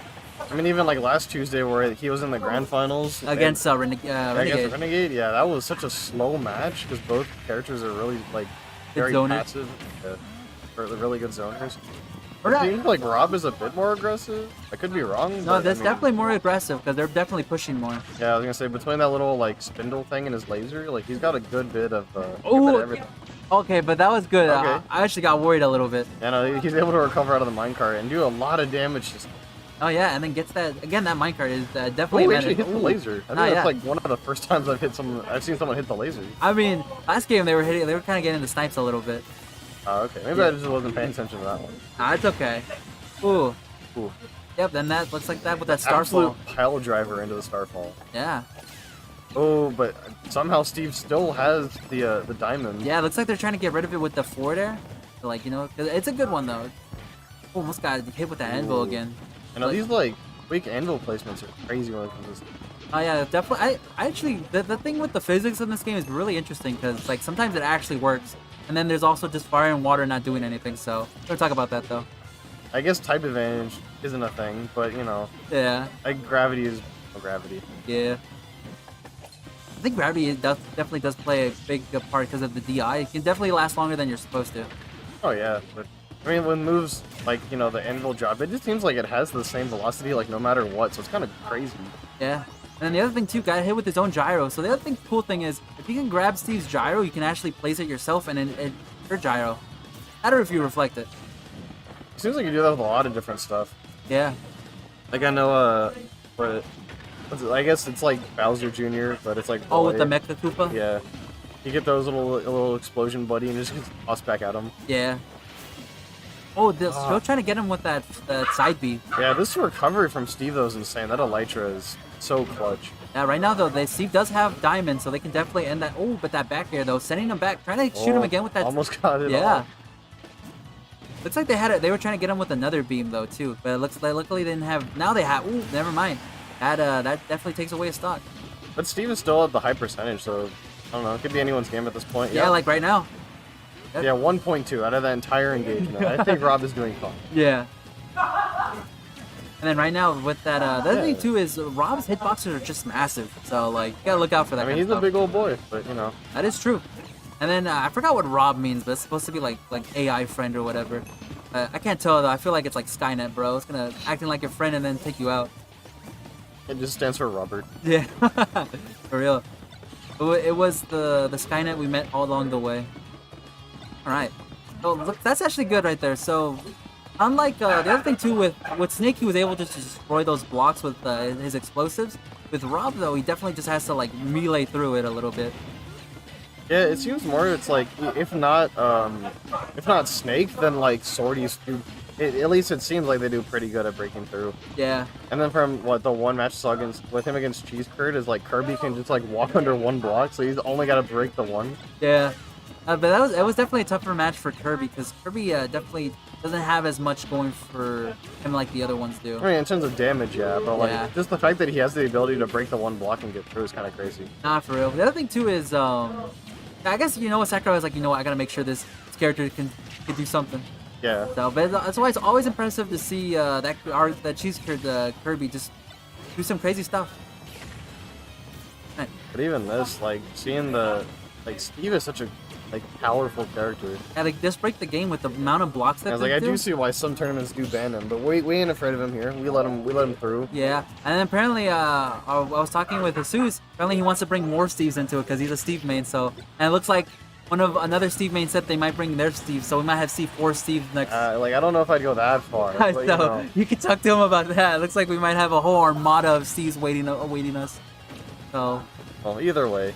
I mean, even like last Tuesday where he was in the grand finals against against Renegade. Renegade. Yeah, that was such a slow match because both characters are really like very zoners. passive. Yeah, or they're really good zoners. Or It not- seems like Rob is a bit more aggressive. I could be wrong. No, but, that's I mean, definitely more aggressive because they're definitely pushing more. Yeah, I was gonna say between that little like spindle thing and his laser, like he's got a good bit of Ooh. everything. Okay, but that was good. Okay. I actually got worried a little bit. And he's able to recover out of the minecart and do a lot of damage. Just Oh yeah, and then gets that again. That minecart is definitely. he a actually hit the Ooh. laser. I think Ah, that's yeah. like one of the first times I've seen someone hit the laser. I mean, last game they were kind of getting the snipes a little bit. Oh, okay. Maybe Yeah. I just wasn't paying attention to that one. Nah, it's okay. Ooh. Ooh. Yep. Then that looks like that with that Absolute starfall. pile driver into the starfall. Yeah. Oh, but somehow Steve still has the diamond. Yeah. Looks like they're trying to get rid of it with the forward air. So, like 'cause it's a good one though. Almost got hit with that anvil Ooh. again. These like weak anvil placements are crazy when it comes to. Oh yeah, definitely. I actually the thing with the physics in this game is really interesting because like sometimes it actually works, and then there's also just fire and water not doing anything. So we'll talk about that though. I guess type advantage isn't a thing, but Yeah, like gravity is gravity. yeah. I think gravity definitely does play a big part because of the DI. It can definitely last longer than you're supposed to. Oh yeah, but I mean when moves like the anvil drop, it just seems like it has the same velocity like no matter what, so it's kind of crazy. Yeah. then the other thing too, got hit with his own gyro. So the other thing, cool thing is, if you can grab Steve's gyro, you can actually place it yourself and then your gyro. Matter if you reflect it. Seems like you do that with a lot of different stuff. Yeah. Like I know, I guess it's like Bowser Jr., but it's like Oh, with the boy. Mecha Koopa. Yeah. You get those little explosion buddy and just toss back at him. Yeah. Oh, still trying to get him with that side B. Yeah, this recovery from Steve though is insane. That Elytra is so clutch. Yeah, right now though, Steve does have diamond, so they can definitely end that. Oh, but that back air though, sending him back, trying to shoot him again with that. Almost got it. Yeah. All. Looks like they were trying to get him with another beam though too, but it looks like luckily they didn't have. Now they have. Ooh, never mind. That definitely takes away a stock. But Steve is still at the high percentage, so I don't know. It could be anyone's game at this point. Yeah, like right now. Yeah, 1.2 out of that entire engagement. I think Rob is doing fine. Yeah. And then right now with that, the other thing too is Rob's hitboxes are just massive. So like, you gotta look out for that. I mean, kind he's of a stuff. big old boy, but you know. That is true. And then I forgot what Rob means, but it's supposed to be like AI friend or whatever. I can't tell though. I feel like it's like Skynet, bro. It's gonna acting like your friend and then take you out. It just stands for Robert. Yeah, for real. It was the Skynet we met all along the way. All right. Oh, look, that's actually good right there. So, unlike the other thing too, with Snake, he was able to just destroy those blocks with his explosives. With Rob though, he definitely just has to like melee through it a little bit. Yeah, it seems more it's like if not Snake, then like Swordies do. At least it seems like they do pretty good at breaking through. Yeah. And then from what the one match I saw with him against Cheese Curd is like Kirby can just like walk under one block, so he's only got to break the one. Yeah. But it was definitely a tougher match for Kirby because Kirby definitely doesn't have as much going for him like the other ones do. I mean, in terms of damage, yeah, but like Yeah. just the fact that he has the ability to break the one block and get through is kind of crazy. Nah, for real. The other thing too is I guess Sakurai was like, I gotta make sure this character can do something. Yeah. So, but that's why it's always impressive to see that Cheese Curd Kirby just do some crazy stuff. Right. But even this, like seeing Steve is such a powerful character. Yeah, like just break the game with the amount of blocks that I was they like, I do. do see why some tournaments do ban him, but we ain't afraid of him here. We let him through. Yeah, and then apparently, I was talking with Jesus. Apparently, he wants to bring more Steves into it because he's a Steve main. So, and it looks like another Steve main said they might bring their Steve, so we might have C4 Steve next. I don't know if I'd go that far. So But, you can talk to him about that. It looks like we might have a whole armada of Steves awaiting us. So, well, either way.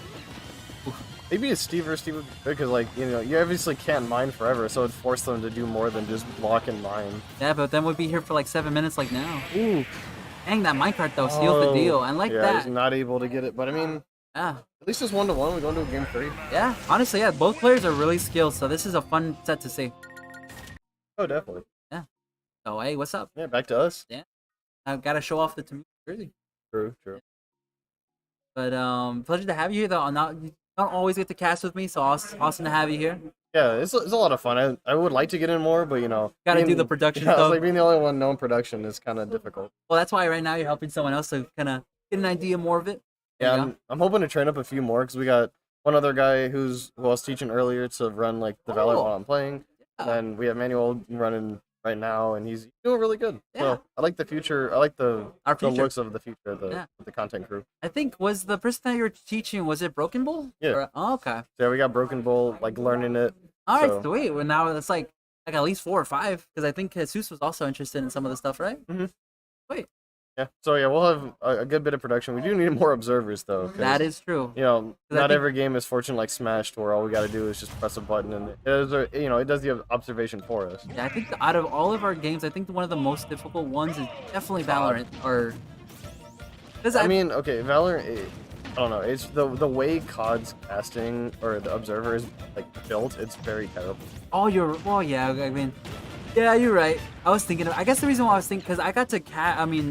Maybe a Steve or Steve would be good because, you obviously can't mine forever, so it'd force them to do more than just block and mine. yeah, but then we'd be here for like 7 minutes like now. Ooh. Dang, that minecart though seals the deal. I like yeah, that. he's not able to get it, but I mean, Yeah. at least it's 1-1. We go into a game 3. Yeah, honestly, yeah, both players are really skilled, so this is a fun set to see. Oh, definitely. So, hey, what's up? Yeah, back to us. I've got to show off the TAMUSA jersey. True. But pleasure to have you here, though. You don't always get to cast with me, so awesome to have you here. Yeah, it's a lot of fun. I would like to get in more, but Gotta do being- the production Yeah, it's stuff. like being the only one known production is kind of difficult. Well, that's why right now you're helping someone else to kind of get an idea more of it. There Yeah, you go. I'm hoping to train up a few more because we got one other guy who I was teaching earlier to run like the Valorant while I'm playing. Yeah. And we have Manuel running right now, and he's doing really good. Yeah. So I like the future. I like the Future. looks of the future of Yeah. the content crew. I think was the person that you were teaching, was it Broken Bull? Yeah. Oh, okay. So yeah, we got Broken Bull like learning it. All right, So- sweet. Well, now it's like at least 4 or 5, because I think Jesus was also interested in some of the stuff, right? Yeah. So yeah, we'll have a good bit of production. We do need more observers though. 'cause, That is true. You know, 'Cause I not think- every game is Fortune like Smashed, where all we got to do is just press a button and it does, it does the observation for us. Yeah, I think out of all of our games, I think one of the most difficult ones is definitely Valorant. Or because I mean, okay, Valorant. I don't know. It's the way COD's casting or the observer is like built. It's very terrible. yeah. I mean, yeah, you're right. I was thinking. I guess the reason why I was thinking because I got to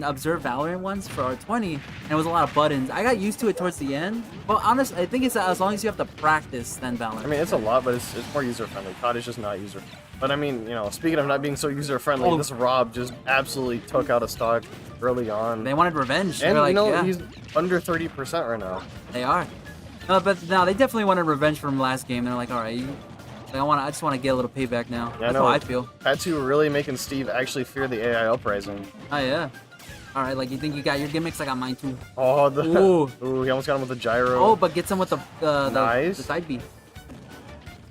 observe Valorant once for R20, and it was a lot of buttons. I got used to it towards the end. Well, honestly, I think it's as long as you have to practice, then Valorant. I mean, it's a lot, but it's more user friendly. COD is just not user. But I mean, speaking of not being so user friendly, Oh. this Rob just absolutely took out a stock early on. They wanted revenge. And They're like, yeah, he's under 30% right now. they are. No, but no, they definitely wanted revenge from last game. They're like, all right, I just want to get a little payback now. Yeah, That's how I feel. Tattoo really making Steve actually fear the AI uprising. Oh yeah. All right, like you think you got your gimmicks? I got mine too. Oh, the Ooh. Ooh, he almost got him with the gyro. Oh, but gets him with the Nice. side B.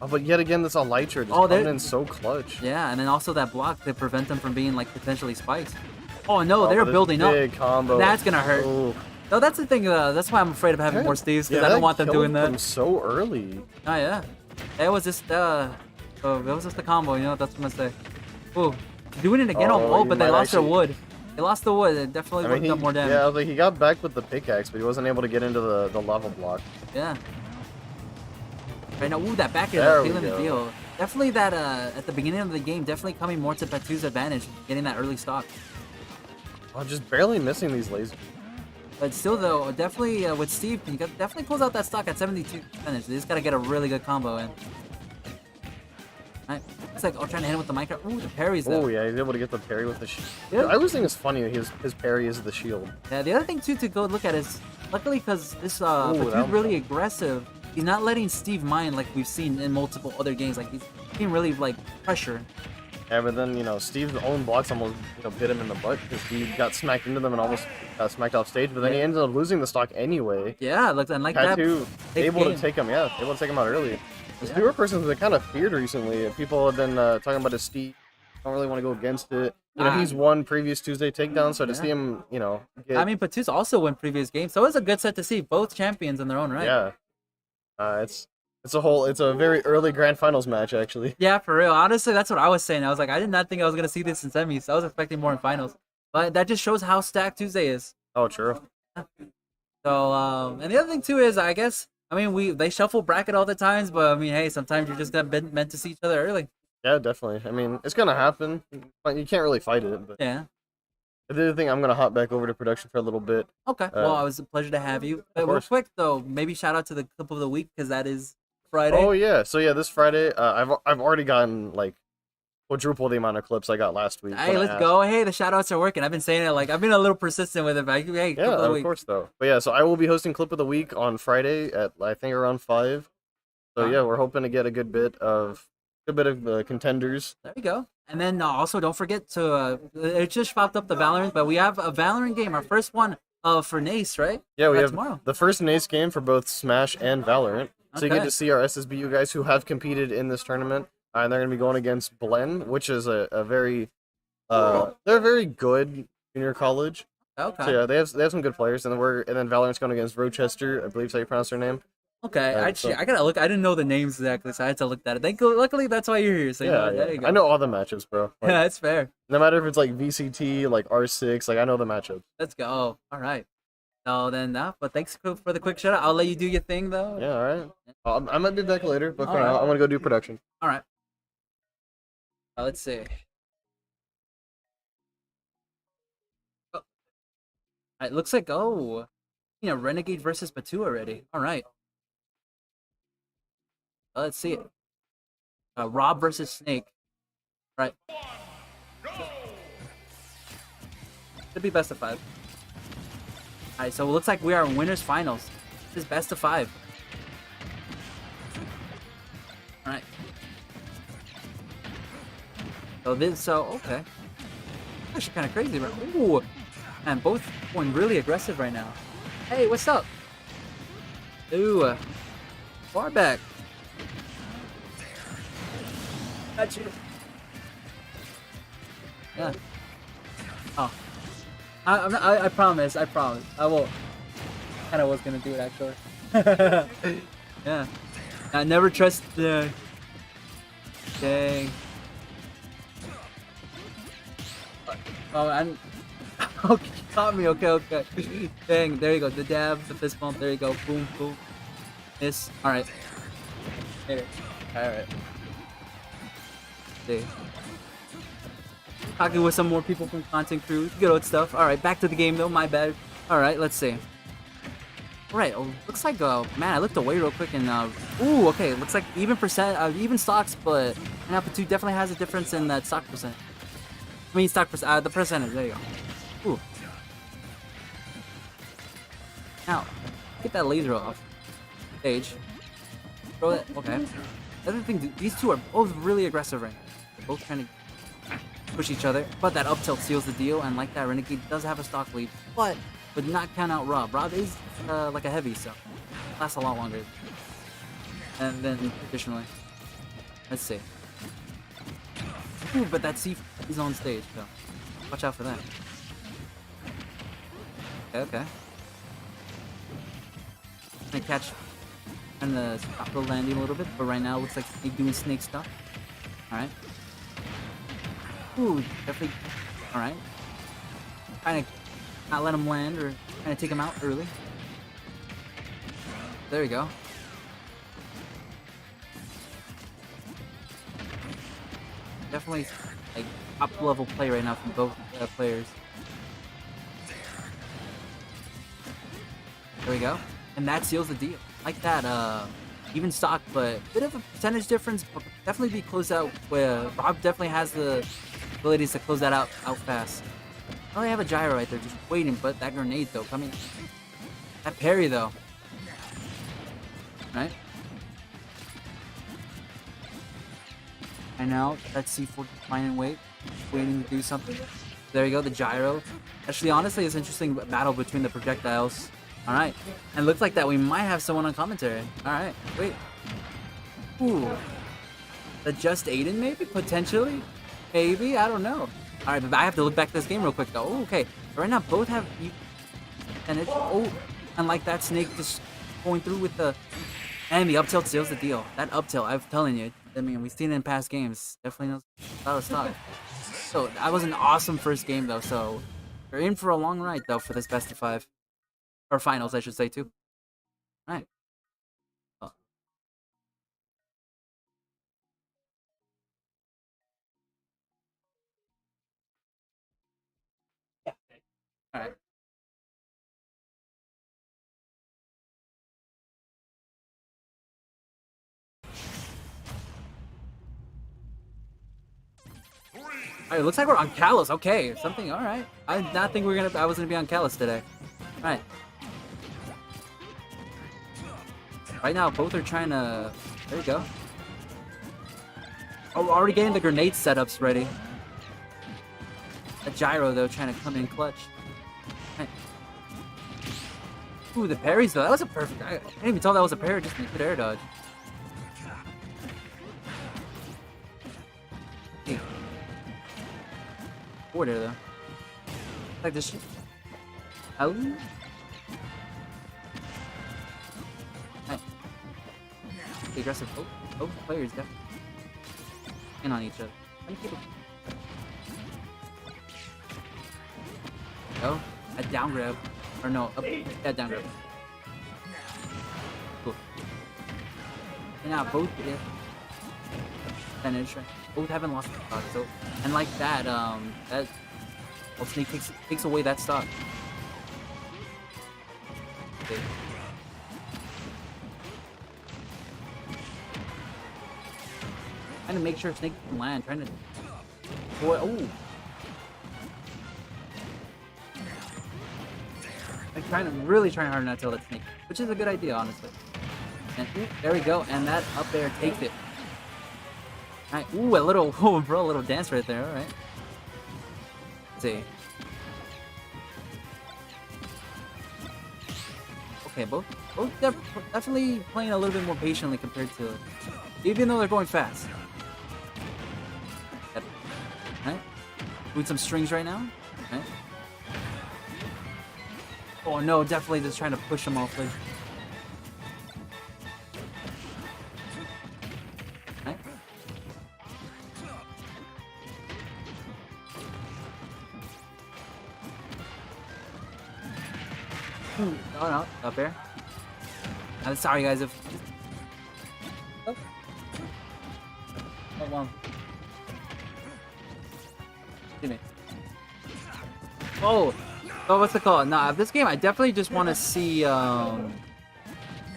Oh, but yet again, this Elytra just Oh, coming there- in so clutch. Yeah, and then also that block to prevent them from being like potentially spiked. Oh no, Oh, they're but this building up. big combo. That's gonna hurt. Ooh. No, that's the thing. That's why I'm afraid of having more Steves because I don't want them doing that. Them so early. Oh yeah, it was just it was just the combo. You know, that's what I'm gonna say. Ooh, doing it again. Oh, Oh, you but they might lost their actually- wood. They lost the wood. It definitely worked up more damage. Yeah, like he got back with the pickaxe, but he wasn't able to get into the lava block. Yeah. Right now, ooh, that back air, There that we feeling the go. deal. Definitely that at the beginning of the game, definitely coming more to Batu's advantage, getting that early stock. Oh, just barely missing these lasers. But still, though, definitely with Steve, he definitely pulls out that stock at 72%. They just gotta get a really good combo in. Right. It's like, oh, trying to hit him with the micro. Ooh, the parries though. Oh yeah, he's able to get the parry with the shield. Yeah. I always think it's funny that his parry is the shield. Yeah, the other thing too to go look at is, luckily because this Batu's that- really aggressive, he's not letting Steve mine like we've seen in multiple other games. Like he's being really like pressure. Yeah, but then, you know, Steve's own blocks almost, you know, bit him in the butt because he got smacked into them and almost got smacked off stage, but then he ended up losing the stock anyway. Yeah, look, and like that. Tattoo big able game. to take him, able to take him out early. This Yeah. newer person's been kind of feared recently. People have been talking about his Steve. Don't really want to go against it. You know, Ah. he's won previous Tuesday takedown, so to Yeah. see him, you know, get, I mean, Batu's also won previous games, so it's a good set to see both champions in their own right. yeah, it's a very early grand finals match actually. Yeah, for real. Honestly, that's what I was saying. I was like, I did not think I was gonna see this in semis. I was expecting more in finals, but that just shows how stacked Tuesday is. Oh, true. So, and the other thing too is, I guess, I mean, they shuffle bracket all the times, but I mean, hey, sometimes you're just meant to see each other early. Yeah, definitely. I mean, it's gonna happen, but you can't really fight it. But Yeah. the other thing, I'm gonna hop back over to production for a little bit. Okay. Well, it was a pleasure to have you. But real course. quick though, maybe shout out to the clip of the week because that is Friday. Oh yeah, so yeah, this Friday, I've already gotten like quadruple the amount of clips I got last week. Hey, when I let's asked. go. Hey, the shout outs are working. I've been saying it like I've been a little persistent with it, but hey, clip Yeah, of the of week. course though. But yeah, so I will be hosting clip of the week on Friday at I think around 5. So yeah, we're hoping to get a good bit of contenders. There you go. And then also don't forget to it just popped up the Valorant, but we have a Valorant game, our first one for Nace, right? Yeah, we have tomorrow. the first Nace game for both Smash and Valorant. So you get Okay. to see our SSBU guys who have competed in this tournament, and they're going to be going against Blen, which is a very they're a very good junior college. Okay. So yeah, they have some good players, and then Valorant's going against Rochester, I believe that's how you pronounce their name. Okay. so- I gotta look. I didn't know the names exactly, so I had to look that up. Luckily, that's why you're here. So you know, Yeah, there you go. I know all the matchups, bro. Like, Yeah, that's fair. no matter if it's like VCT, like R6, like I know the matchups. Let's go. All right. So then, but thanks for the quick shout out. I'll let you do your thing though. Yeah, all right. I might be back later, but for All right. now, I'm gonna go do production. All right. Let's see. Oh. All right, looks like Renegade versus Batu already. All right. Let's see it. Rob versus Snake. Right. Should be best of 5. All right, so it looks like we are in winners finals. This is best of 5. All right. Okay. Actually, kind of crazy, right? Ooh, man, both going really aggressive right now. Hey, what's up? Ooh, far back. Got you. Yeah. Oh. I promise. I promise. I will. Kind of was gonna do it actually. Yeah. I never trust the. Dang. Oh, I'm. Okay, caught me. Okay. Dang. There you go. The dab, the fist bump. There you go. Boom, boom. Miss. All right. There. All right. See. Talking with some more people from content crew. Good old stuff. All right, back to the game though. My bad. All right, let's see. All right, looks like man, I looked away real quick and ooh, okay, looks like even stocks, but Apatu definitely has a difference in that stock percent. I mean stock percent, the percentage. There you go. Ooh. Now, get that laser off. Stage. Throw it. Okay. The other thing, these two are both really aggressive right now. They're both trying to. push each other, but that up tilt seals the deal, and like that, Renegade does have a stock lead, but would not count out Rob. Rob is like a heavy, so lasts a lot longer than traditionally. Let's see. Ooh, but that C is on stage, so watch out for that. Okay. Gonna catch and stop the landing a little bit, but right now it looks like he's doing snake stuff. Alright. Ooh, definitely. Alright. Trying to not let him land or trying to take him out early. There we go. Definitely like top level play right now from both players. There we go. And that seals the deal. Like that, even stock, but a bit of a percentage difference, but definitely be closed out where Rob definitely has the abilities to close that out fast. Oh, they have a gyro right there just waiting, but that grenade though, coming. That parry though. Right? And now that C4 finding waiting to do something. There you go, the gyro. Actually, honestly, it's an interesting battle between the projectiles. Alright. And it looks like that we might have someone on commentary. Alright, wait. Ooh. The Just Aiden, maybe? Potentially? Maybe? I don't know. Alright, but I have to look back at this game real quick, though. Oh, okay. Right now, both have... And it's... Oh, and like that snake just going through with the... And the up tilt seals the deal. That up tilt, I'm telling you. I mean, we've seen it in past games. Definitely knows how to stop. So, that was an awesome first game, though. So, we're in for a long ride, though, for this best of 5. Or finals, I should say, too. Alright. Oh. Yeah. Alright. Alright, it looks like we're on Callus. Okay, something. Alright. I did not think I was gonna be on Callus today. Alright. Right now, both are trying to... There you go. Oh, we're already getting the grenade setups ready. A gyro, though, trying to come in clutch. Right. Ooh, the parries, though. That was a perfect... I didn't even tell that was a parry, just a good air dodge. Hey. Forward air, though. Like this... Oh. The aggressive both players definitely in on each other. Go. A down grab. Or no, up that down grab. Cool. And now both finish, right? Both haven't lost the stock, so and like that, that snake takes away that stock. Okay. Trying to make sure Snake can land. Trying to... Boy, oh! Like really trying hard not to let Snake, which is a good idea, honestly. And there we go, and that up there takes it. Alright, ooh, a little dance right there, alright. Let's see. Okay, both definitely playing a little bit more patiently compared to... Even though they're going fast. Right? Doing some strings right now. Right? Oh no, definitely just trying to push them off. Like. Right? Ooh, oh no, up there. I'm sorry guys if... Oh. Hold on. Oh, what's it called? Nah, this game I definitely just want to see. I don't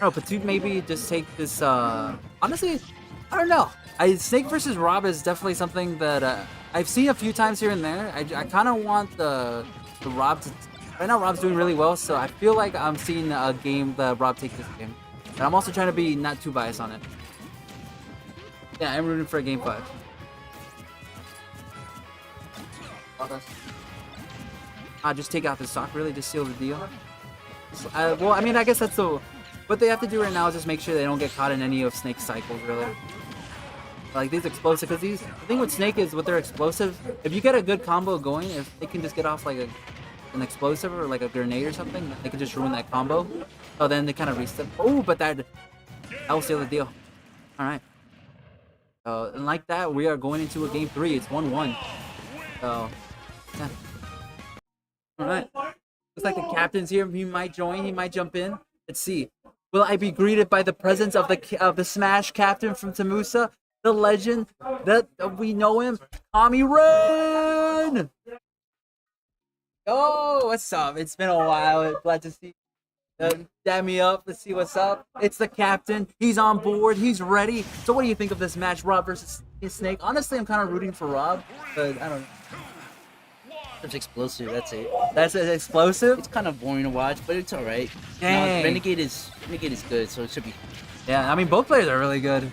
know, Patoot maybe just take this. Honestly, I don't know. Snake versus Rob is definitely something that I've seen a few times here and there. I kind of want the Rob to. Right now, Rob's doing really well, so I feel like I'm seeing a game that Rob take this game. And I'm also trying to be not too biased on it. Yeah, I'm rooting for a game 5. Just take out the stock, really, just seal the deal. Well, I mean, I guess that's the... What they have to do right now is just make sure they don't get caught in any of Snake's cycles, really. Like, these explosive, because the thing with Snake is, with their explosive, if you get a good combo going, if they can just get off, like, an explosive or, like, a grenade or something, they can just ruin that combo. So then they kind of reset. Oh, but that will seal the deal. Alright. And like that, we are going into a game 3. It's 1-1. So, yeah. Alright. Looks like the captain's here. He might join. He might jump in. Let's see. Will I be greeted by the presence of the Smash captain from TAMUSA? The legend that we know him, Tommy Rain! Oh, what's up? It's been a while. Glad to see you. Dab me up. Let's see what's up. It's the captain. He's on board. He's ready. So what do you think of this match, Rob versus Snake? Honestly, I'm kind of rooting for Rob, but I don't know. It's explosive, that's it. That's explosive? It's kind of boring to watch, but it's alright. Dang. Renegade is good, so it should be. Yeah, I mean, both players are really good.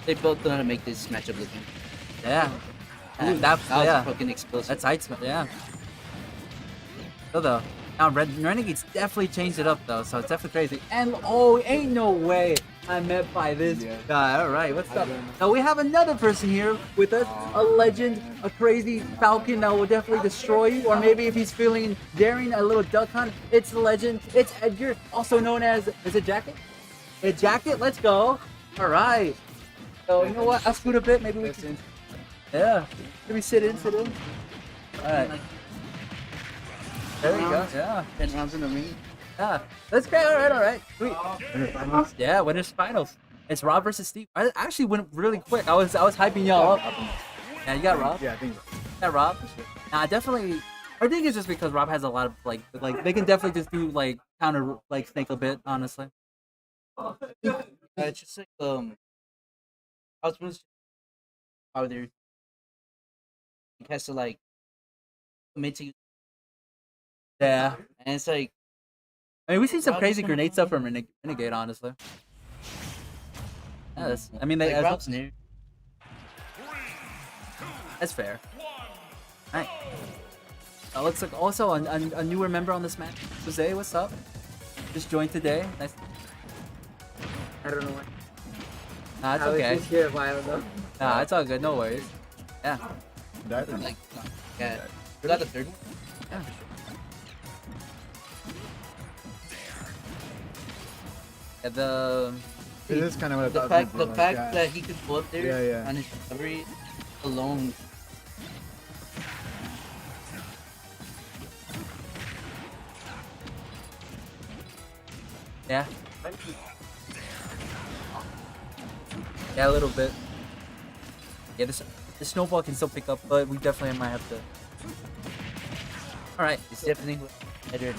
They both know how to make this matchup look good. Yeah. Ooh, that was yeah. fucking explosive. That's heights, yeah. So though, now Renegade's definitely changed it up though, so it's definitely crazy. And oh, ain't no way I'm met by this guy. All right, what's up? Now we have another person here with us, a legend, a crazy falcon that will definitely destroy you, or maybe if he's feeling daring, a little duck hunt. It's the legend. It's Edgar, also known as is it Jacket? A Jacket. Let's go. All right. So you know what? I'll scoot a bit. Maybe we can. Yeah. Maybe sit in. All right. There we go. Yeah. 10 rounds in the ring. Yeah. That's great. All right. Sweet. Yeah. Winners finals. It's Rob versus Steve. I actually went really quick. I was hyping y'all up. Yeah. You got Rob. Yeah, I think so. Yeah, Rob. Nah, definitely. I think it's just because Rob has a lot of like they can definitely just do like counter like Snake a bit. Honestly. It's just like I was supposed to how they're he has to like commit to, Yeah. and it's like I mean, we've seen some crazy grenade stuff from Renegade, honestly. Yeah, that's, I mean, like Rob's new. that's fair. Alright. Looks like also a newer member on this match. Jose, what's up? Just joined today. Nice. I don't know what. Nah, it's I was okay. just here a while ago. Nah, it's all good. No worries. Yeah. That Like yeah. We got the third one. Yeah. Yeah, it is kind of what I The thought. fact it was, yeah. that he could pull up there Yeah, yeah. on his recovery alone. yeah. Yeah, a little bit. Yeah, the snowball can still pick up, but we definitely might have to. All right. It's definitely better.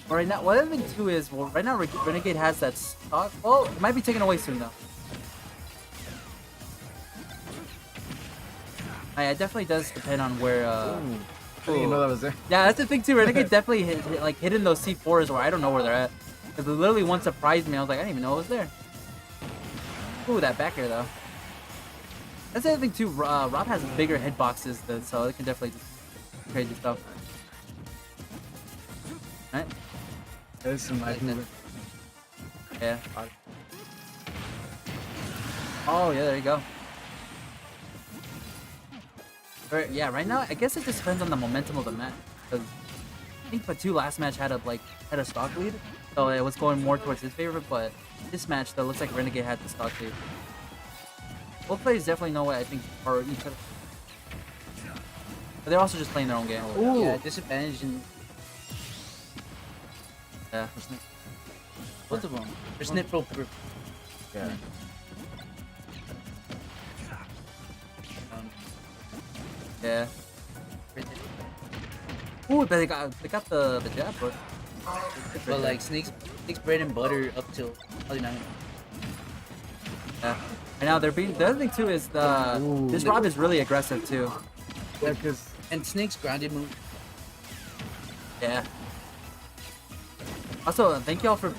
Well, right now, what other thing too is, well, right now Renegade has that stock. Well, it might be taken away soon though. It definitely does depend on where. I didn't even know that was there. Yeah, that's the thing too. Renegade definitely like hitting those C4s where I don't know where they're at. Because it literally once surprised me. I was like, I didn't even know it was there. Ooh, that back air though. That's the other thing too. Rob has bigger hitboxes, so it can definitely do crazy stuff. Right? There's some nice movement. Yeah. Oh yeah, there you go. Yeah, right now I guess it just depends on the momentum of the match. Because I think Patu last match had a stock lead, so it was going more towards his favor. But this match though looks like Renegade had the stock lead. Both players definitely know what I think are each other. But they're also just playing their own game. Ooh. Yeah, disadvantage in Yeah. both of them. There's snip pro. Yeah. Yeah. Ooh, but they got the jab, but But like Snake's bread and butter up till probably 9. yeah. And now they're being the other thing too is this Rob is really aggressive too. Yeah, because And Snake's grounded move. Yeah. Also, thank y'all for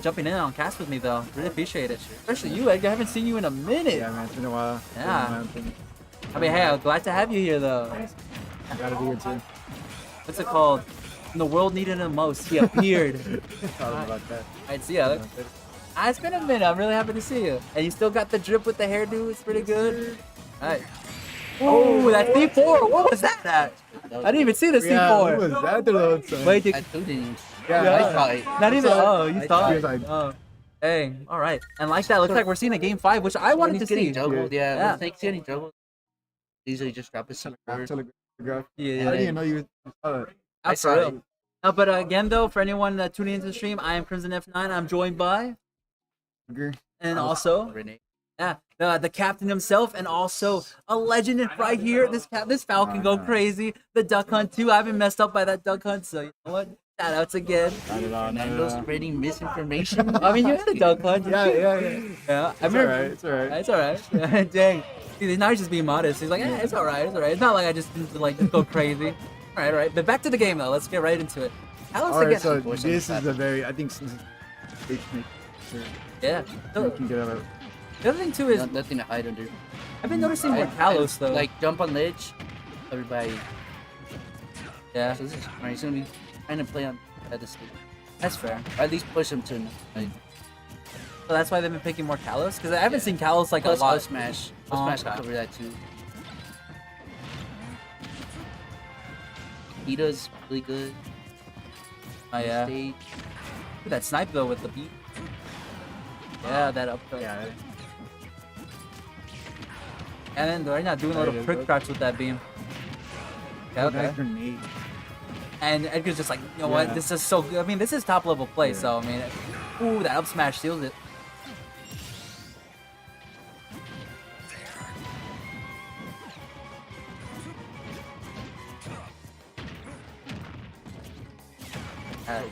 jumping in on cast with me though. Really appreciate it. Especially you, Edgar. I haven't seen you in a minute. yeah, man, it's been a while. Yeah. I mean, hey, I'm glad to have you here, though. Gotta be here too. What's it called? When the world needed him most, he appeared. Sorry about that. I'd see ya. It's been a minute. I'm really happy to see you. And you still got the drip with the hairdo. It's pretty good. Alright. Oh, that C4. What was that at? I didn't even see the Yeah, what C4. was that the whole time? Wait, did, I told you. Yeah. I saw it. not even. saw Oh, you I saw saw it. it. I- Oh. Hey, all right. And like that, looks like we're seeing a game 5, which I wanted When to he's getting see. juggled, Yeah. yeah. When Snake's getting juggled, usually just drop his sword. Telegraph. Yeah. I didn't know you saw that. I saw for it. real. But again, though, for anyone tuning into the stream, I am Crimson F9. I'm joined by, Agree. and also, Renee. yeah, the captain himself, and also a legend right here. This Falcon go crazy. The Duck Hunt too. I've been messed up by that Duck Hunt, so you know what? Shout outs again. Not at all. Not at Nando's all. spreading misinformation. I mean, you had a Duck Hunt. didn't Yeah, you? yeah, yeah. Yeah. I It's remember. alright. It's alright. It's alright. Dang. See, now he's just being modest. He's like, it's alright. It's alright. It's not like I just like just go crazy. All right. But back to the game though. Let's get right into it. Alex Alright, again. so voice on this the is a very, I think, this is big snake. Sure. Yeah. You can get out of The other thing too is Nothing to hide under. I've been noticing more Kalos though. Like jump on ledge, everybody. yeah, So this is alright. He's gonna be trying to play on at the stage. that's fair. Or at least push him to. Like, So that's why they've been picking more Kalos because I haven't Yeah. seen Kalos like plus a lot. up smash. Oh, Up smash okay. can cover that too. He does really good. Oh yeah. Stage. Ooh, that snipe though with the beat. Yeah, that up. Yeah. And then they're not doing a little Right, prick right. crotch with that beam. Yeah, okay. Nice grenade. And Edgar's just like, you know what? Yeah. This is so good. I mean, this is top level play. Yeah. So I mean, ooh, that up smash seals it. Alright.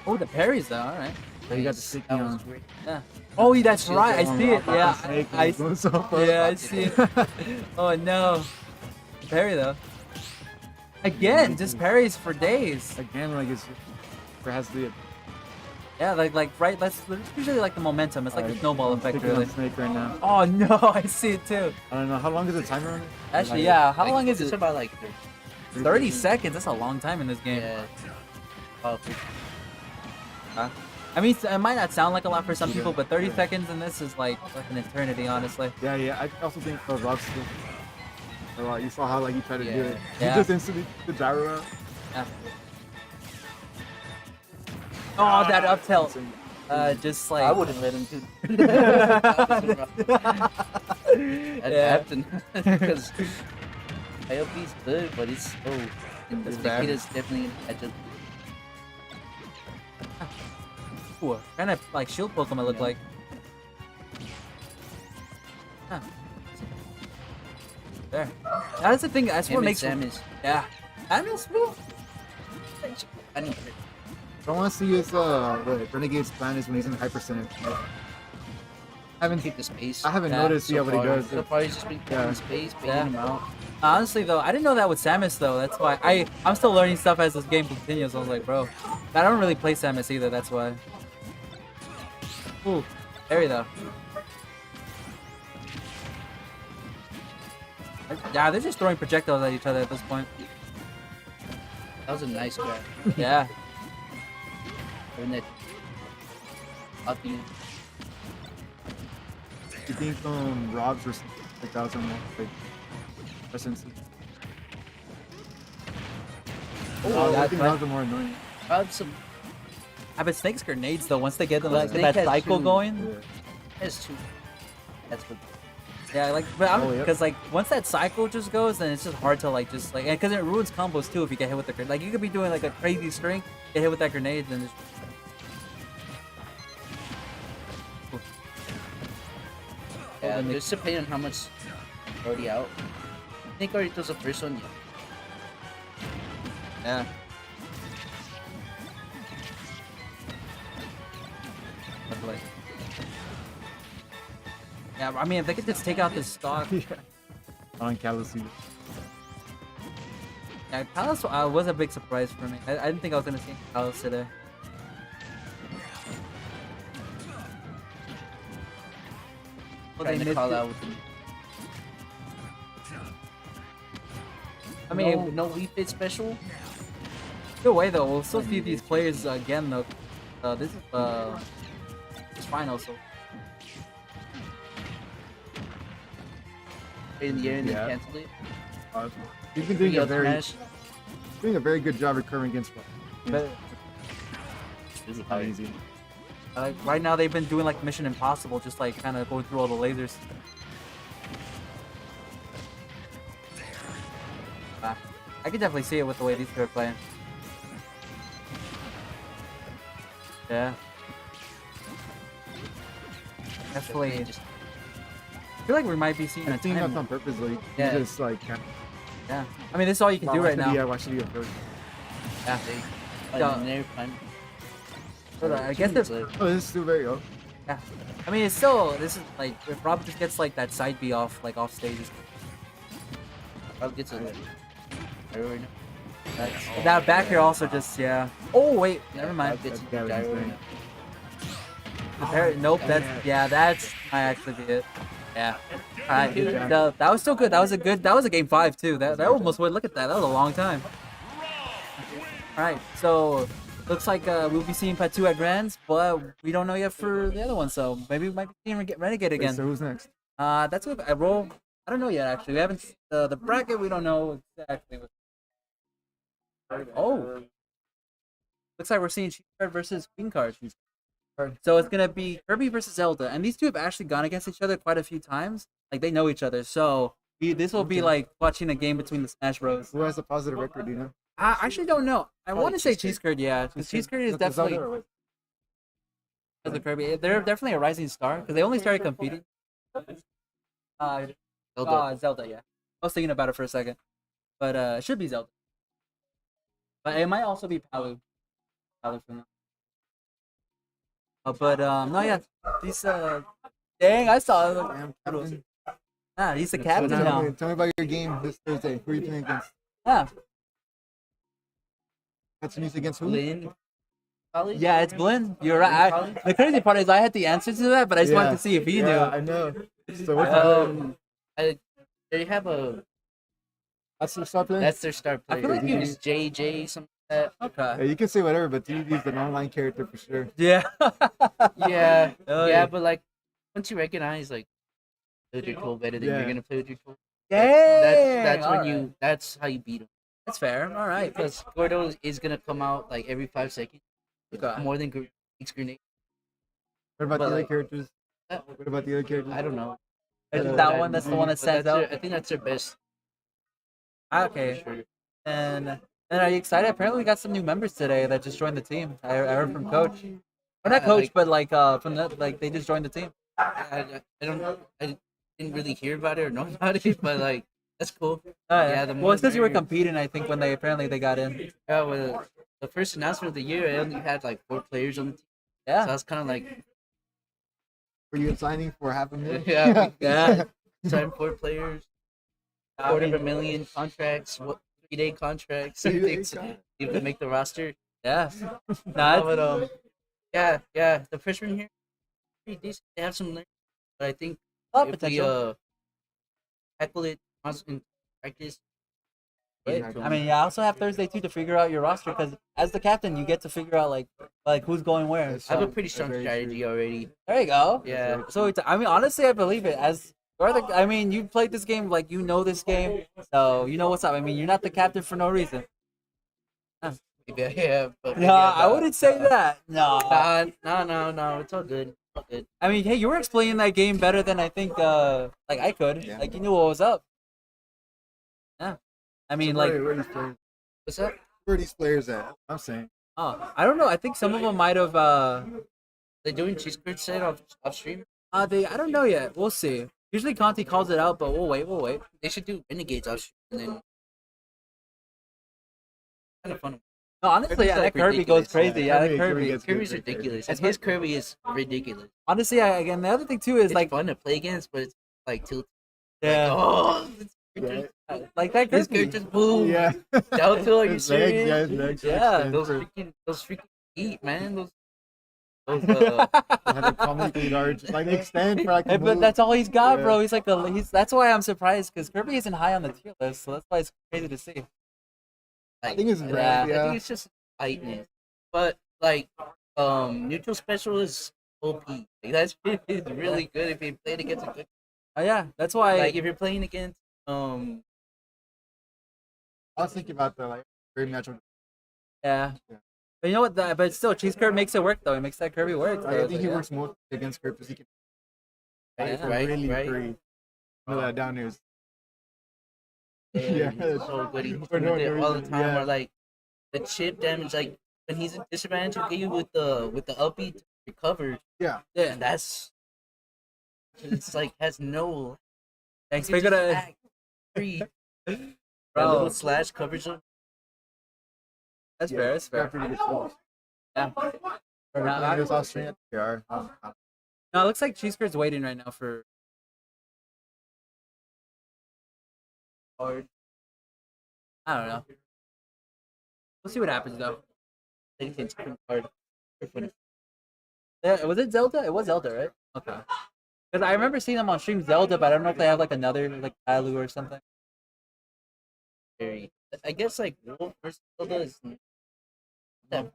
Oh, the parries though. All right. So you got the sticky That was on. great. Yeah. Oh, yeah, that's Shield right. I down, see it. Rock Yeah, the snake, I going so far. yeah, I see it. Oh no. Parry though. Again, just parries for days. Again, like it's, there has to be a Yeah, like right. That's usually like the momentum. It's like the Alright, snowball I'm effect, sticking on really. snake right now. Oh no, I see it too. I don't know how long is the timer on it? Actually, Like, yeah. How Like, long is it's it? about like 30 seconds. That's a long time in this game. yeah. Oh, I mean, it might not sound like a lot for some people, but 30 seconds in this is like an eternity, honestly. Yeah, yeah. I also think for Rob's a lot. You saw how like he tried to do Yeah. it. Yeah. He just instantly the gyro out. Yeah. Oh, that up tilt. Just like I wouldn't let him do that. That Yeah. happened because AOP's good, but it's so. It's The bad. kid is definitely gonna catch up. Ooh, kind of like shield Pokemon look Yeah. like. Huh. There. That's the thing. That's Him what and makes. Sam is. Yeah. I mean, smooth. I need I want to see his what Renegade's plan is when he's in hyper percentage. to keep the space. I haven't Yeah, noticed yet what he does. So far, he's just been Yeah. keeping space, baiting Yeah. him out. Honestly, though, I didn't know that with Samus though. That's why I'm still learning stuff as this game continues. I was like, bro, I don't really play Samus either. That's why. Ooh, parry though. Yeah, they're just throwing projectiles at each other at this point. That was a nice grab. Yeah. Having that up you. You think Rob's or like that was more like percentage? Oh, I that's think right. Rob's are more annoying. Had some. I bet Snake's grenades though. Once they get Well, like, Snake that has cycle two. going. Yeah. That's two. That's what. Yeah, like, but I'm Oh, yep. because like once that cycle just goes, then it's just hard to like just like because it ruins combos too if you get hit with the grenade. Like you could be doing like a crazy string, get hit with that grenade, then just. Yeah, then they- just depending on how much already out. I think already was the first one. Yeah. Definitely. Yeah, I mean, if they could just take out this stock. On Callous. Yeah, Palace was a big surprise for me. I didn't think I was gonna see Palace today. Well, Trying to missed call it. out with the I mean, no Wii Fit special. either way though, we'll still see these players again though. This is final, so In the air and Yeah. then cancel it. He's been doing Yeah, a very smash. good job recovering against but This is easy. right now they've been doing like Mission Impossible, just like kind of going through all the lasers. I can definitely see it with the way these two are playing. Yeah. Definitely. I feel like we might be seeing I a think that's 10. on purpose. Like, Yeah. he just like. Yeah. I mean, this is all you can do right now. Yeah, watch the video first. Yeah. And then time. But, I guess it's. Oh, this is still very old. Yeah. I mean, it's still. This is like if Rob just gets like that side B off, like off stage. I'll get to it. Right now. That back here also just Oh wait, never mind. I'll get to Yeah, the what he's gyro doing. right now. Nope. That's might actually be it. Yeah. Alright. That was still good. That was a game 5 too. That almost would. Look at that. That was a long time. Alright. So looks like we'll be seeing Patu at Grands, but we don't know yet for the other one. So maybe we might be seeing Renegade Wait, again. so who's next? That's what I roll. I don't know yet. Actually, we haven't the bracket. We don't know exactly. Oh, looks like we're seeing Cheese Card versus Queen Card. So it's gonna be Kirby versus Zelda, and these two have actually gone against each other quite a few times. Like they know each other, so this will be like watching a game between the Smash Bros. Who has a positive record? Do you know? I actually don't know. I Probably want to say Cheese Cheese Curd, yeah. Because Cheese Curd is That's Zelda definitely or what? the Kirby. They're definitely a rising star because they only started competing. Zelda, yeah. I was thinking about it for a second, but it should be Zelda. But it might also be Palu. Palu from but no, yeah. These dang, I saw. Damn, captain. He's the captain So now. tell me about your game this Thursday. Who are you playing against? Yeah, That's news against who? Lynn. College? yeah, it's Blinn. You're right. The crazy part is I had the answer to that, but I just wanted to see if he knew. Yeah, I know. So what's They have a. that's the star player? That's their star player. I feel like His you- name is JJ something like Yeah, Okay. you can say whatever, but you use an online character for sure. Yeah. that. Yeah, Oh, yeah, but like once you recognize like play with your tool better than Yeah. you're gonna play with your tool. Dang. That's when alright. you. That's how you beat him. That's fair. All right. Because Gordo is gonna come out like every 5 seconds, Okay. more than each grenade. What about But, the other like, characters? uh, What about the other characters? I don't know. Is Uh, that one? That's the one that But stands that's out. I think that's their best. Okay. For sure. And are you excited? Apparently, we got some new members today that just joined the team. I heard from Coach. Well, not Coach, like- but like from the like they just joined the team. I don't know. I didn't really hear about it or know about it, but like that's cool. Yeah. the Well, more it's because you were merrier. competing. I think when they got in. Yeah, well, the first announcement of the year, I only had like 4 players on the team, so I Yeah. was kind of like, Were you signing for half a million? yeah, Yeah. signed 4 players, $250,000 contracts, 3-day contracts, 3-day things contract. you can make the roster. Yeah. No, Nah, but yeah, the freshmen here, pretty decent. They have some learning, but I think a lot if of we potential. tackle it in practice. Wait, Yeah, I mean, yeah. I also have Thursday too to figure out your roster because as the captain, you get to figure out like who's going where. I have a So, pretty strong very strategy already. there you go. Yeah. So I mean, honestly, I believe it. As you're the, I mean, you played this game like you know this game, so you know what's up. I mean, you're not the captain for no reason. Yeah, but No, I wouldn't say that. No. No. It's all good. It's all good. I mean, hey, you were explaining that game better than I think like I could. Yeah. Like you knew what was up. Yeah. I mean, like where are these players? What's up? Where are these players at? I'm saying. oh, I don't know. I think some of them might have They doing cheese curd set off stream? they I don't know yet. We'll see. Usually Conti calls it out, but we'll wait. They should do renegades off stream and then kind of fun. No, honestly, yeah, that like Kirby goes ridiculous. crazy. Yeah, that Kirby Kirby. gets good Kirby's right there. ridiculous. And his Kirby is ridiculous. Honestly, again, the other thing too is It's like, fun to play against, but it's like tilt. yeah, Oh, Yeah. like that this Kirby. guy just boom. Yeah. Down tilt, are you His legs, serious? yeah, his legs Yeah, extend. Those freaking feet, man. Those Those, They had a common thing guard, like they extend for like. a But move. that's all he's got, Yeah. bro. He's like he's. That's why I'm surprised because Kirby isn't high on the tier list, so that's why it's crazy to see. I think it's I rad, yeah. think it's just lightness. But like, neutral special is OP. Like, that's really good if you played against a good. Oh yeah, that's why. Like if you're playing against I was thinking about the like very natural. yeah. Yeah. But you know what? But still, Cheese Curve makes it work though. He makes that Kirby work. Like, I think he works more against Kirby because he can right, Yeah. right, really right. free. Know that down there is Yeah, Yeah. he's so good. He hits For you no with it all the reason, time. yeah. Or like the chip damage, like when he's in disadvantage, he'll get you with the up beat to recover, yeah. Yeah. and that's it's like has no. Thanks. you We're can just gonna. act free. That Bro, little slash coverage zone. that's Yeah. fair. That's fair. Pretty good tools. Yeah. I was Austrian PR. No, it looks like Cheese Curve's waiting right now for. Or I don't know. We'll see what happens though. I think it's hard. Yeah, was it Zelda? It was Zelda, right? Okay. Because I remember seeing them on stream Zelda, but I don't know if they have like another like Alu or something. Very. I guess like Wolf versus Zelda is not that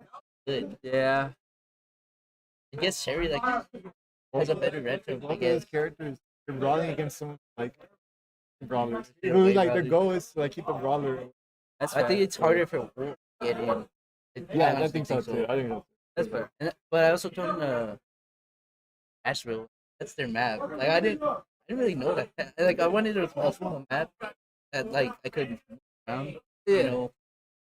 good. Yeah. I guess Sherry like has a better retro. Both I of guess. those characters, they're brawling against someone like brawlers. Yeah, Who way like their brawlers. goal is to like keep a brawler. That's I fair. think it's harder for Wolf to get in. Yeah, I honestly think so too. I think so. That's fair. But I also told him Asheville. That's their map. Like I didn't really know that. Like I wanted a small map that like I could move around, you know,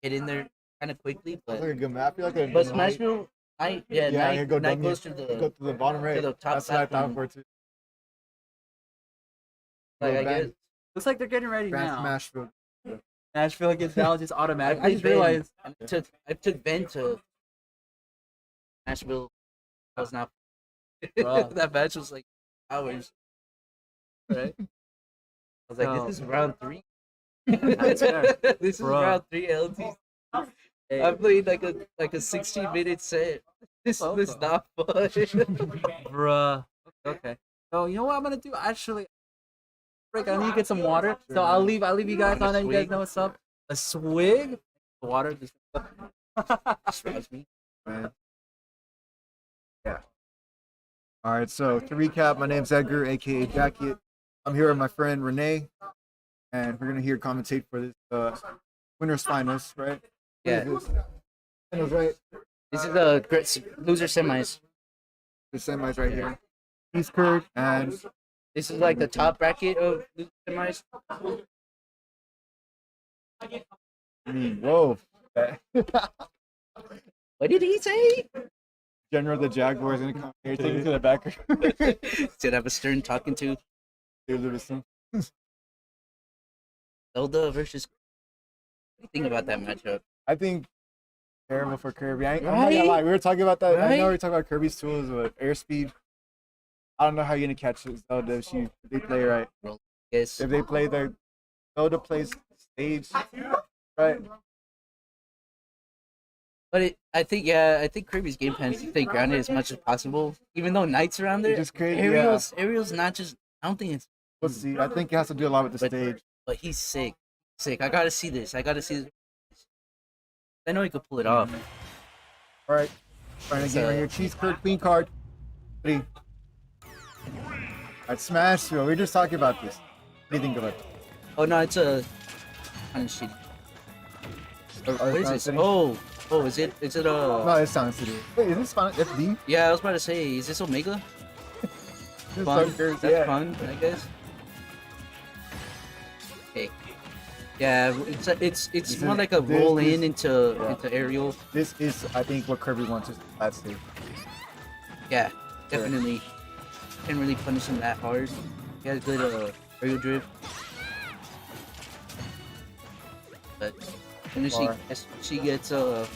get in there kind of quickly. That's But like a good map. I feel like a but good night. Smashville, night Yeah, night, you go night down goes to go the to the bottom right. the top That's what I thought platform. for too. like I Go back. guess. Looks like they're getting ready Grand now. Smashville. Nashville against Dallas just automatically. I just Ben. realized. I took Ben to Nashville. I was not. Bruh. That match was like hours. Right? I was like, No. this is round 3. That's fair. This is Bruh. round 3 LT. Hey, I played like a 16-minute set. This Okay. is not fun. bruh. Okay. So you know what I'm gonna do? Actually, break. I need to get some water. So I'll leave you guys on that. You guys know what's up. A swig. Water. Just... Surprised me. Man. Yeah. All right. So to recap, my name's Edgar, aka Jacket. I'm here with my friend Renee, and we're gonna hear commentate for this winners finals, right? What Yeah. is this? Finals, right? This is the loser semis. The semis right here. He's Kurt, and This is like the top bracket of loser semis. whoa. What did he say? General of the Jaguars gonna come here, take me to the back. Did I have a stern talking to Zelda versus? What do you think about that matchup? I think terrible for Kirby. I'm not gonna lie. We were talking about that. I know Right? we were talking about Kirby's tools, but airspeed. I don't know how you're gonna catch Zelda if they play right. Yes. If they play the Zelda plays stage, right? But I think Kirby's game plan is to stay grounded as much as possible. Even though Knight's around there, Which is crazy, Ariel's not just. I don't think it's. Let's see. I think it has to do a lot with the But- stage. But he's sick. I gotta see this. I know he could pull it off. All right. Trying to get right here. Cheese curd, queen card. 3. Alright, Smash. We were just talking about this. What do you think about it? Oh no, it's a kind of shitty. What is this? City? Oh, is it? Is it No, it's Sound City. Wait, is this Final FD? Yeah, I was about to say, is this Omega? This Fun. suckers, That's yeah. fun, I guess. Okay. Yeah, it's more like a roll in into aerial. This is, I think, what Kirby wants us last stage. Yeah, definitely. Can't really punish him that hard. He has good aerial drift. But when she gets You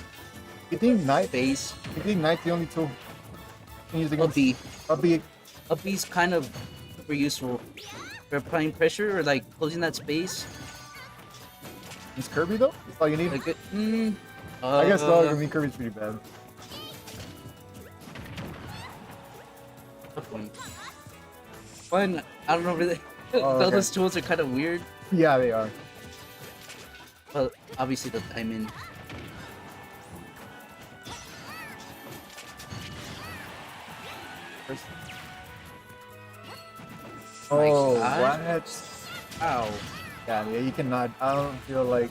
think Knight? base, You think Knight's the only tool? Can use a against B. a B. A B's kind of super useful for applying pressure or like closing that space. Is Kirby though? That's all you need. Like, I guess though, I mean Kirby's pretty bad. Tough one. One, I don't know really. Oh, okay. Those tools are kind of weird, Yeah, they are. but obviously the diamond. Oh, God. what? Ow. Yeah, you cannot. I don't feel like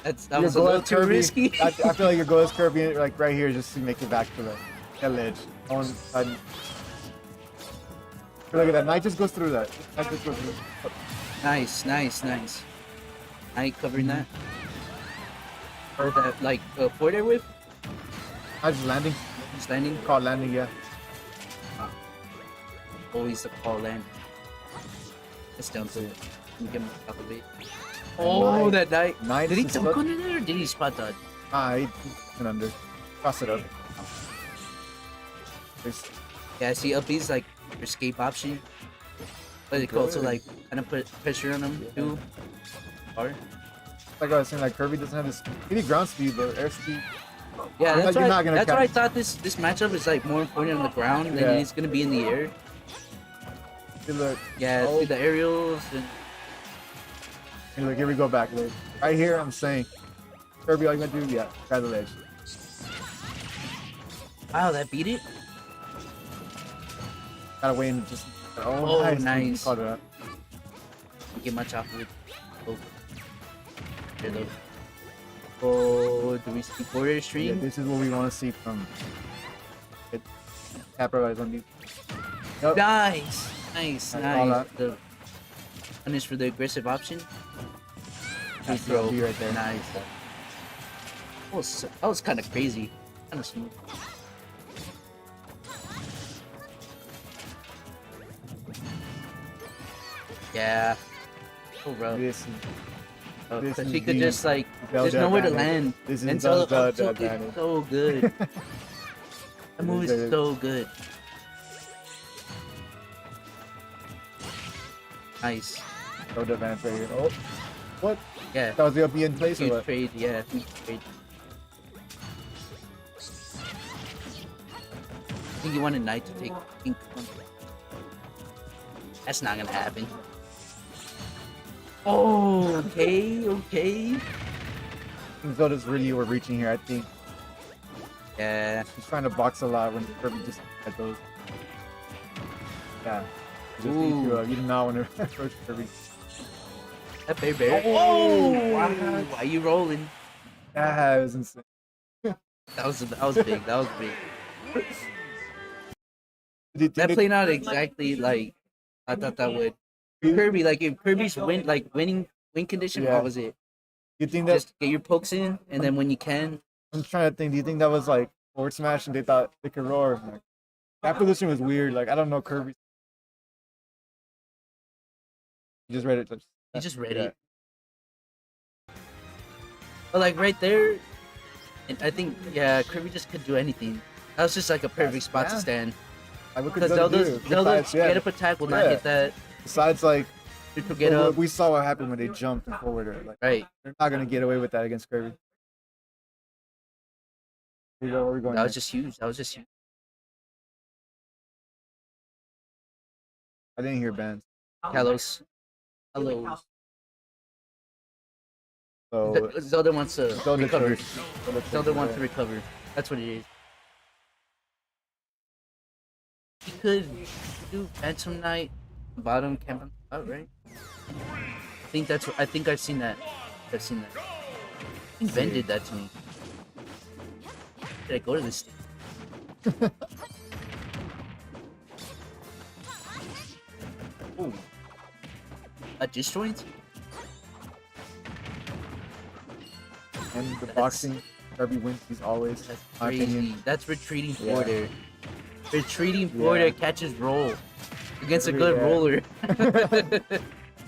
That your was a goal little is too Kirby. risky. I feel like your goal is Kirby, like right here, just to make it back to the ledge. Look at that. Knight just goes through that. Knight just goes through. Nice. I ain't covering that. Or that, like, forward air whip? Knight just landing. Just landing? Called landing, yeah. Always the call land. It's down to it. Let me get my top of it. Oh, that knight. Knight Did he is dunk stuck. under there or did he spot dodge? He went under. Toss it up. There's- Yeah, see, up B's like your escape option. But it could also, like, kind of put pressure on him, too. Hard. Like I was saying, like Kirby doesn't have this. He need ground speed, but air speed. Yeah, You're that's not why, gonna that's why I catch- thought this matchup is, like, more important on the ground than Yeah. it's going to be in the air. Hey, look. Yeah, Oh. see the aerials and... Hey, look. Here we go back. Look. Right here, I'm saying. Kirby, all you gotta do, yeah, try the ledge. Wow, that beat it? Gotta wait and just. Oh, nice. nice. Caught it up. Get much off of it. Oh. Here, look. Oh, do we see border Yeah, stream? this is what we want to see from. Capitalize on these. Yep. Nice! I call Nice. that. The punish for the aggressive option. That's Free throw. the right there. Nice. That was kind of crazy. Kind of smooth. Yeah. Oh, bro. This is this Because is he could the just like, Zelda there's nowhere to advantage. land. This is And the so, Zelda so advantage. it's so good. That movie is so good. Nice. Throw the advantage right here. Oh, what? Yeah. That was the up in place or Huge what? trade, yeah. Huge trade. I think you want a knight to take pink one. That's not gonna happen. Oh, okay. Zelda's really overreaching here. I think Yeah. he's trying to box a lot when Kirby just had those. Yeah. Just need to, you do not want to approach Kirby. That bear. Oh, wow. Why are you rolling? That was insane. That was big. That was big. Did you think That that- played out exactly like I thought that would. Kirby, like if Kirby's winning win condition, Yeah. what was it? you think that? Just get your pokes in, and then when you can, I'm trying to think. Do you think that was like forward smash and they thought they could roar? Like, that position was weird. Like I don't know Kirby. You just read it. he just read Yeah. it. But like right there, and I think Kirby just could do anything. That was just like a perfect spot to Yeah. stand. Like, what could Because Zelda do? Zelda's Besides, yeah. get up attack will not Yeah. hit that. Besides, like Neutral get up. we saw what happened when they jumped forward. Like Right. they're not gonna get away with that against Kirby. Here we go. Where we going? That was next? just huge. That was just huge. I didn't hear bands. Hellos. Hello. So Zelda wants to Zelda recover. chose- Zelda wants yeah. to recover. That's what it is. He could do Phantom Knight, bottom camp out, right? I think that's what I think I've seen that. I've seen that. I think Ben did that to me. Did I go to this? Ooh. A disjoint? And the boxing, Kirby wins. He's always, That's my opinion. crazy. That's retreating Yeah. forward air. Retreating forward air Yeah. catches roll against a Kirby, good yeah. roller.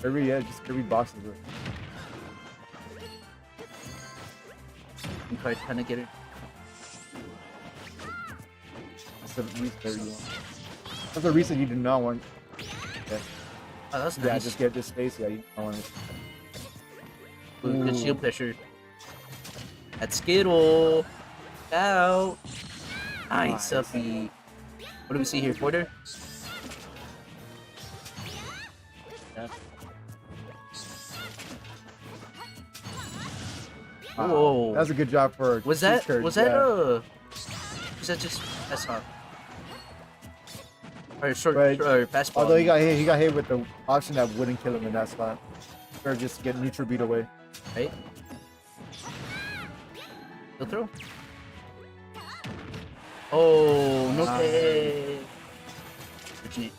Kirby, yeah, just Kirby boxes it. Card trying to get it. That's the reset you want. That's the reason you do not want. Oh, that's Yeah, nice. just get this space. Yeah, you don't want it. Good Ooh. shield pressure. That's Skittle. Out. Nice, Nice. Uppy. What do we see here? Porter? Yeah. Whoa. That's a good job for. Was that Curve, was yeah. that just that's not or short Right. or fastball? Although he got hit with the option that wouldn't kill him in that spot. Or just get neutral beat away. Right? He'll throw. Oh, no way. Fortunate.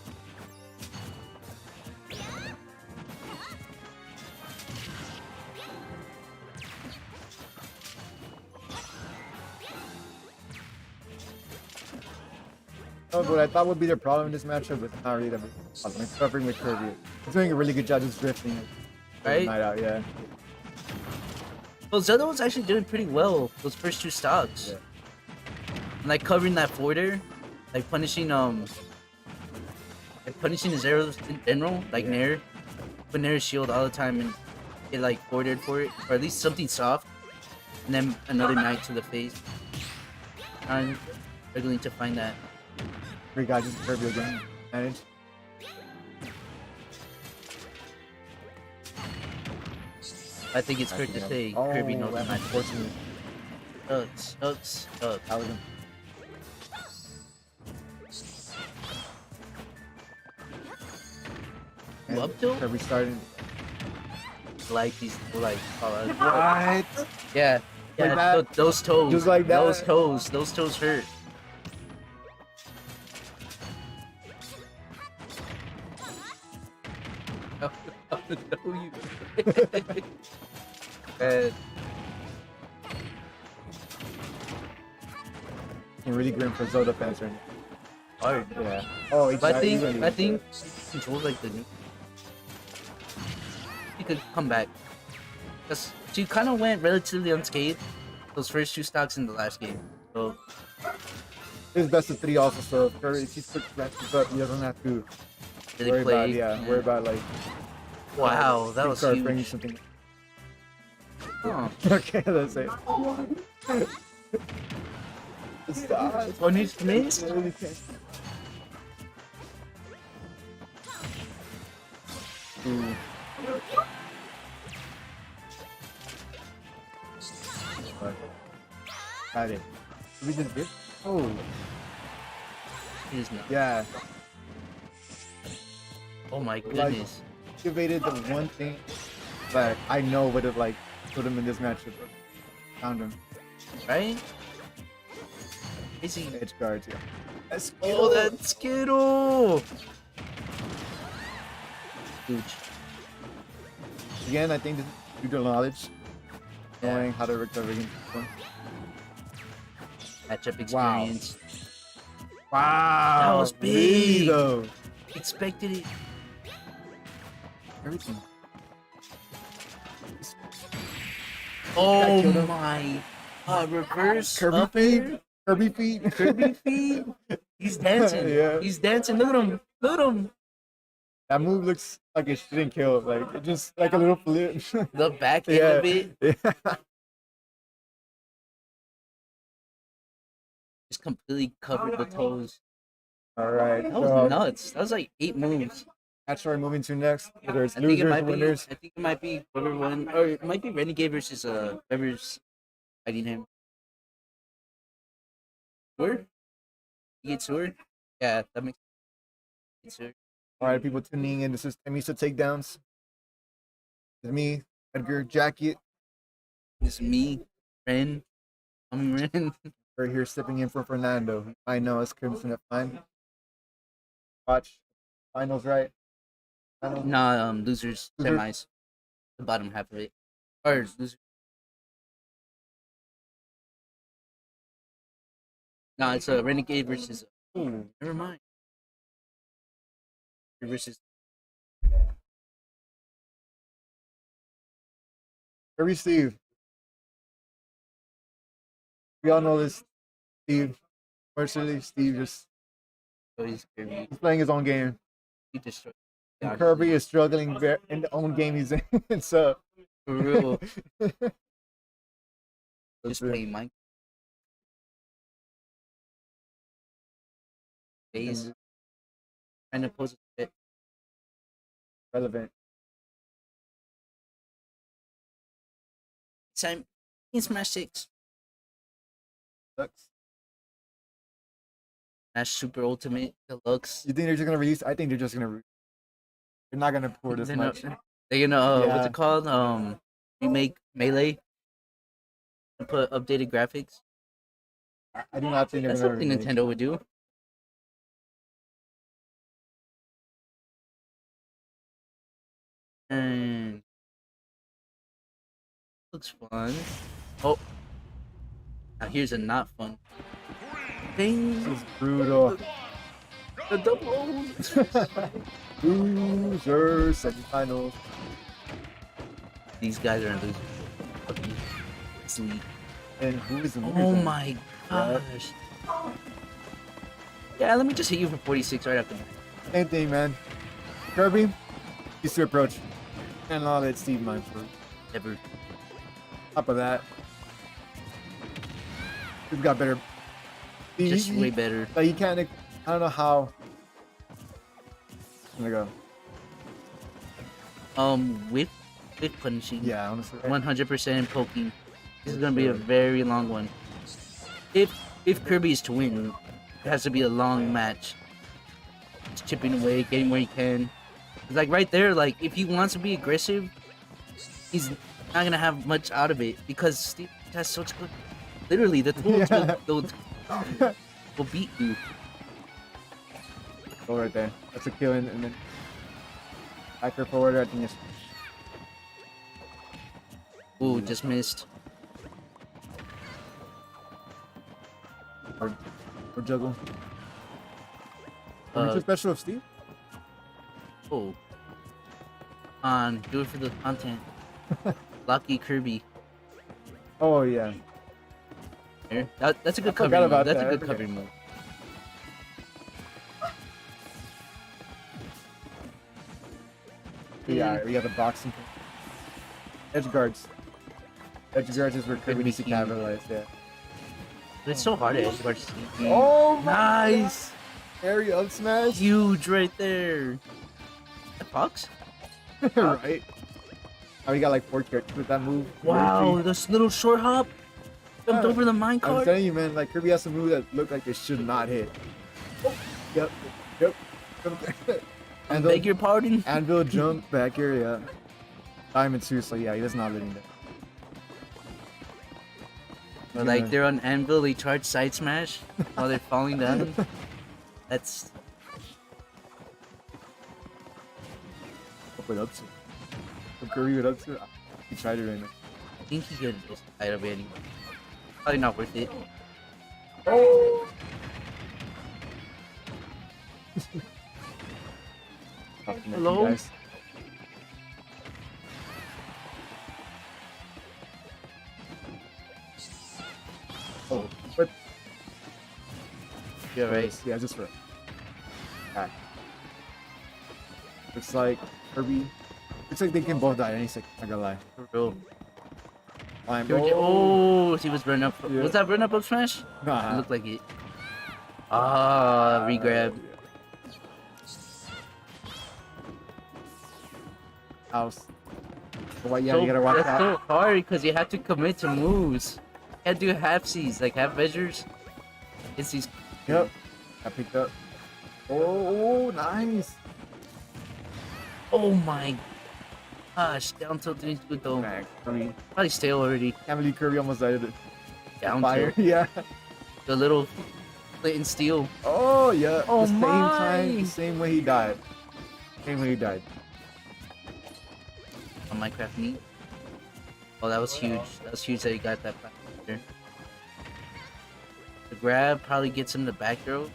Oh, what I thought would be the problem in this matchup, but not really that big problem. Like covering with Kirby. He's doing a really good job just drifting. Right? Night out, yeah. Well, Zelda was actually doing pretty well those first two stocks. Yeah. Like covering that forwarder, like punishing his arrows in general, like Nair. Put Nair's shield all the time and get like forwarded for it, or at least something soft, and then another knight to the face. I'm struggling to find that. Three guys just Kirby again. Manage. I think it's fair to say Oh, Kirby knows the that's match. unfortunate. Sucks. Paladin. Ooh, up tilt? Kirby started. Like these, like, What? yeah, yeah, that? those toes, Just like that? those toes hurt. No, you. Man. Really grim for Zelda fans right now. Hard. Yeah. Oh, But I think exactly. I think controls like the new. He could come back. Cause she kind of went relatively unscathed those first two stocks in the last game. So It's best of 3 also, so if Kirby, if he quick matches up, he doesn't have to really worry play. about, worry about like. Wow, that was start bringing huge. something. Huh. Okay, let's say. Stop. Oh, needs to miss? Got it. We just did. Oh, He's not. yeah. Oh my goodness. Activated the one thing that I know would have like put him in this matchup. Found him. Right? Is he? Edge guards, yeah. That's Oh, that Skittle! Huge. Again, I think this is due to knowledge. Knowing how to recover against them. Matchup Wow. experience. Wow. That was really, big. though. Expected it. Everything. Oh killed him. my. Reverse Kirby up feed. air. Kirby feet. Kirby feed. He's dancing. Yeah. He's dancing. Look at him. Look at him. That move looks like it shouldn't kill. Like it just like a little flip. The back end Yeah. of it. Yeah. Just completely covered the toes. All right. That was nuts. That was like 8 moves. That's where we're moving to next. Whether it's I think it losers, might be. winners. I think it might be whoever won, or it might be Renegade versus whoever's fighting him. Sword? You get sword? Yeah, that makes sense. All right, people tuning in. This is TAMUSA Takedowns. This is me, Edgar Jacket. It's me, Ren. I'm Ren. We're here stepping in for Fernando. I know it's Crimson at fine. Watch. Finals, right? Finals. Nah, losers, Loser. semis. The bottom half of it. Or losers. Nah, it's a Renegade versus. Oh, never mind. Versus. Kirby Steve. We all know this. Steve. Personally, Steve just Oh, he's Kirby. he's playing his own game. He destroyed. And Kirby is struggling in the own game he's in. So For real. That's Just it. playing Minecraft. Days. Trying to pose a bit. Relevant. Time in Smash 6. Sucks. Smash Super Ultimate Deluxe. You think they're just gonna release? I think they're just gonna. They're not gonna pour this They're much. They're gonna what's Yeah. it called? Remake Melee and put updated graphics. I do not think they're That's gonna. something remake. Nintendo would do. And looks fun. Oh, now here's a not fun. Ding. This is brutal. The double. Loser semifinals. These guys are losing. Fucking sleep. And who is the winner? Oh then? my gosh. Yeah, let me just hit you for 46 right after that. Same thing, man. Kirby, used to approach. And I'll let Steve mine for Ever. top of that. We've got better. Just way better. Like, you can't. I don't know how. I'm gonna go. With punishing. Yeah, honestly. 100% poking. This is gonna be a very long one. If Kirby is to win, it has to be a long match. Just chipping away, getting where he can. Like right there, like if he wants to be aggressive, he's not gonna have much out of it because Steve has such good. Literally, the tools will beat you. Go right there. That's a killing, and then backer forward. I think it's Ooh, just missed. or juggle. Reach special of Steve. Oh. On, do it for the content. Lucky Kirby. Oh yeah. Here. That's a good I forgot cover move. about That's that. a I good forgot. cover move. Yeah, we got the boxing. Edge guards. Edge guards is where Kirby needs to key. capitalize. Yeah. But it's so hard to edge guard. Oh Nice! area up smash. Huge right there. The Fox? Right. Oh, you got like 4 characters with that move. Wow, this little short hop. Jumped Yeah. over the mine I'm cart. telling you, man. Like Kirby has a move that look like it should not hit. Yep. Yep. Anvil, Beg your pardon. Anvil jump back area. Diamond too, so yeah, he does not letting that. Or like they're on anvil, they charge side smash while they're falling down. That's What up to? What Kirby what up to? He tried it right now. I think he could just out of it anyway. Probably not worth it. Hello? Guys. Oh, but You're right. yeah, just for. Alright. Looks like Kirby. Looks like they can both die any second. Not gonna lie. For real. Climb. Oh, he was run up. Yeah. Was that run up smash? It Nah. looked like it. Ah, regrab. House. Well, yeah, So- you gotta watch that's out. so hard because you have to commit to moves. You can't do half C's, like half measures. It's these. Yep. I picked up. Oh, nice. Oh my gosh, down tilt is good though. Mac, Kirby. Probably stale already. Can't believe Kirby almost died of the Down fire. tilt. Yeah. The little flint and steel. Oh, yeah. Oh, the same my. time, the same way he died. Same way he died. On Minecraft Meat. Oh, that was huge. That was huge that he got that back there. The grab probably gets him the back throw.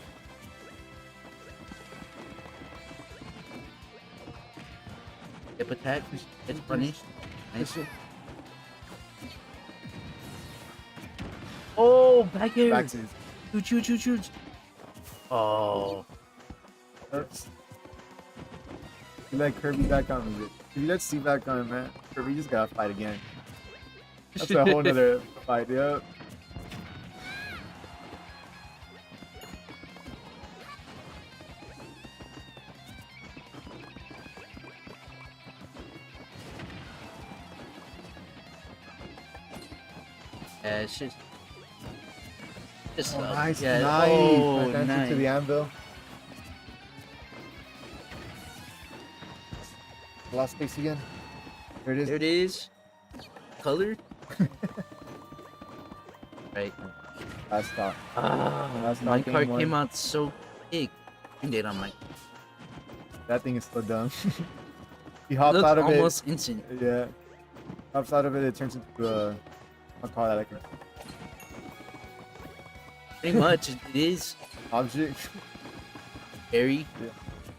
Hip attack gets punished. Nice. Oh, back air. Back to his. Shoot, shoot, shoot, shoot. Oh. Oops. You let Kirby back on me. If you let Steve back on, man, Kirby just gotta fight again. That's a whole nother fight, yep. Yeah, it's just Oh, nice, yeah. nice. Oh, Nice answer nice. to the anvil. Last space again. There it is. There it is. Color. Right. Last stop. Last My stop. Game card one. came out so big. You did on my. That thing is so dumb. He hops Looked out of almost instant. it. Yeah. Hops out of it. It turns into a. I'll call that like an Pretty much, it is object. very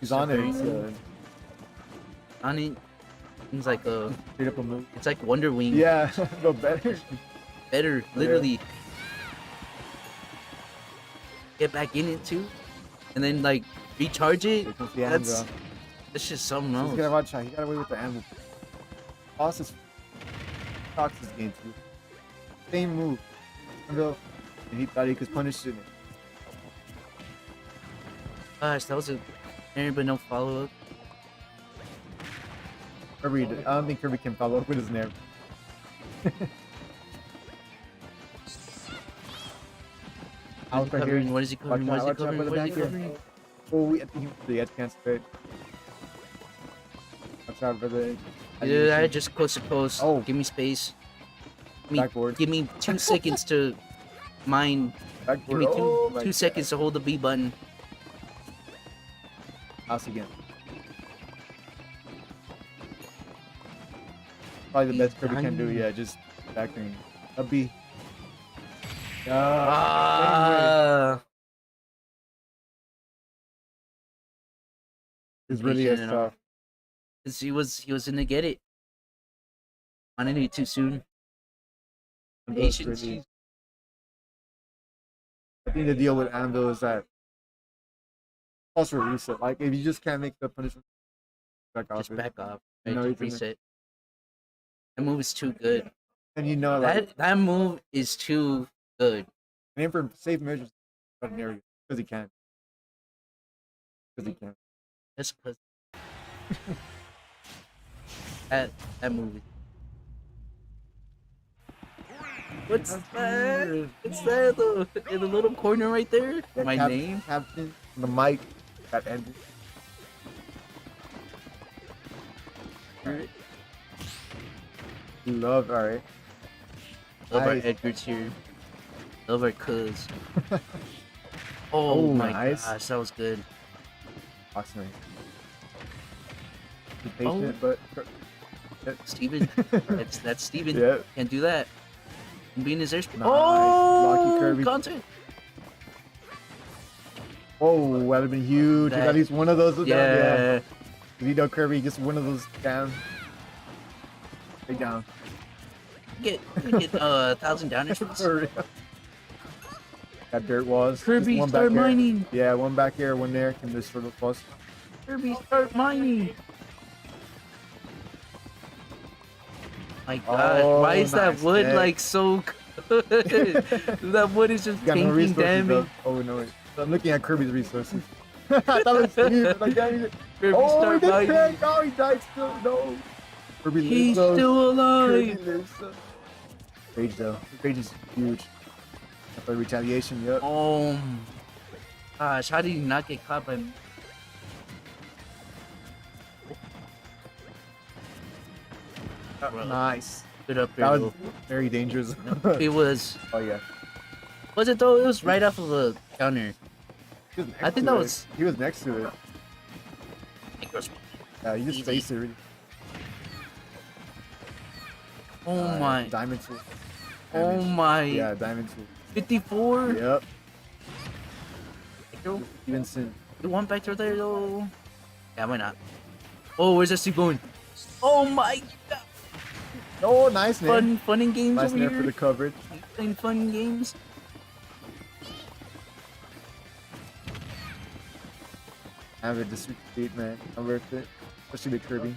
He's on it. Very It's on it. It's like a, straight up a move. it's like Wonder Wing. Yeah, no better. Better, literally. Get back in it too, and then like recharge it. Here comes the That's anvil. that's just something He's else. gonna watch out. He got away with the anvil. Boss is talks this game too. Same move. Anvil, and he thought he could punish it. Gosh, that was a but no follow up. Kirby, I don't think Kirby can follow up with his nair. What is he Out right covering? here. What is he covering? What is he Watch out covering? for the What is he back here. covering? Oh, I think he had chance to it. Watch out for the. Yeah, I just coast to coast. Oh. Give me space. Backboard. Give me 2 seconds to mine. Give Backboard. me Oh, two my two seconds to hold the B button. House again. Probably the best Kirby can do. Yeah, just backing a B. Ah. It's really a Patient enough. tough. 'Cause he was gonna get it. I didn't do it too soon. Anvil's Patience. really- I think the deal with Anvil is that also reset. Like if you just can't make the punishment back off Just it, back off. You Right, know, just you can- reset. That move is too good. and you know like That move is too good. aim for safe measures but an area because he can. Because he can. Just cause that move. What's that? What's that though? In the little corner right there? That My name? Captain, the mic, that ended. Love, alright. Love our Nice. Edgar's here. Love our cuz. Oh, Oh, my nice. gosh, that was good. Awesome. Be patient, Oh. but Steven. That's Steven. yeah. Can't do that. I'm being his airspeed. Nice. Oh, Lucky Kirby. content. Oh, that'd have been huge. If That- at least one of those was down. Yeah. Yeah. If you know Kirby gets one of those down. Stay down. Get 1,000 downers for this. For real. Got dirt walls. Just Kirby, one start back here. mining. Yeah, one back here, one there. Can just sort of plus. Kirby, start mining. My God, Oh, why is that nice wood hit. like so good? That wood is just Got no tanking resources damage. though. Oh no, wait. I'm looking at Kirby's resources. I thought it was Steve. Like, yeah, Kirby, oh, he start did mining. crack. Oh, he died still. No. Kirby He's lives though. still Kirby alive. lives though. Rage though. Rage is huge. After retaliation, yep. Oh, gosh, how did you not get caught by? Bro, Nice. good up That here. was very dangerous. It was. Oh yeah. Was it though? It was right off of a counter. He was next I think to that it. was- He was next to it. Yeah, you just Easy. faced it. Really. Oh my. Diamond tool. Oh Damage. my. Yeah, diamond tool. 54. Yep. You Vincent. want back to there though? Yeah, why not? Oh, where's that Steve going? Oh my God. Oh, nice man. Fun and games Nice over man here. for the coverage. Playing fun games. Have it this beat, man. Not worth it. Especially with Kirby.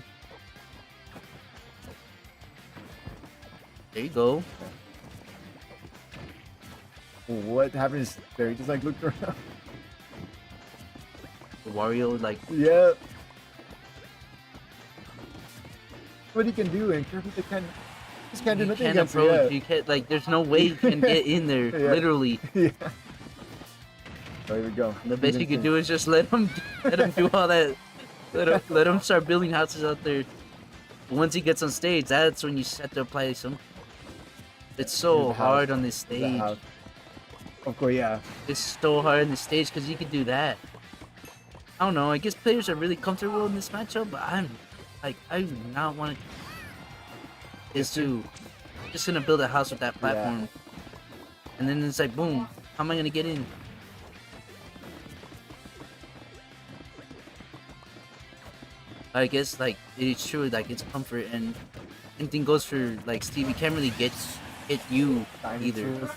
There you go. What happened there? He just like looked around. Wario like Yep. What he can do, and Kirby can just can't do You nothing can't against approach. it. You can't like. There's no way you can get in there. Yeah. Literally, Yeah. Oh, here we go. the best you can do is just let him do all that. Let him start building houses out there. Once he gets on stage, that's when you have to apply some. It's so The house. hard on this The stage. house. Of course, yeah. It's so hard on the stage because you can do that. I don't know. I guess players are really comfortable in this matchup, but I do not want to. Is to just gonna build a house with that platform, and then it's like boom. How am I gonna get in? I guess like it's true. Like it's comfort, and anything goes for like Steve. You can't really get you either.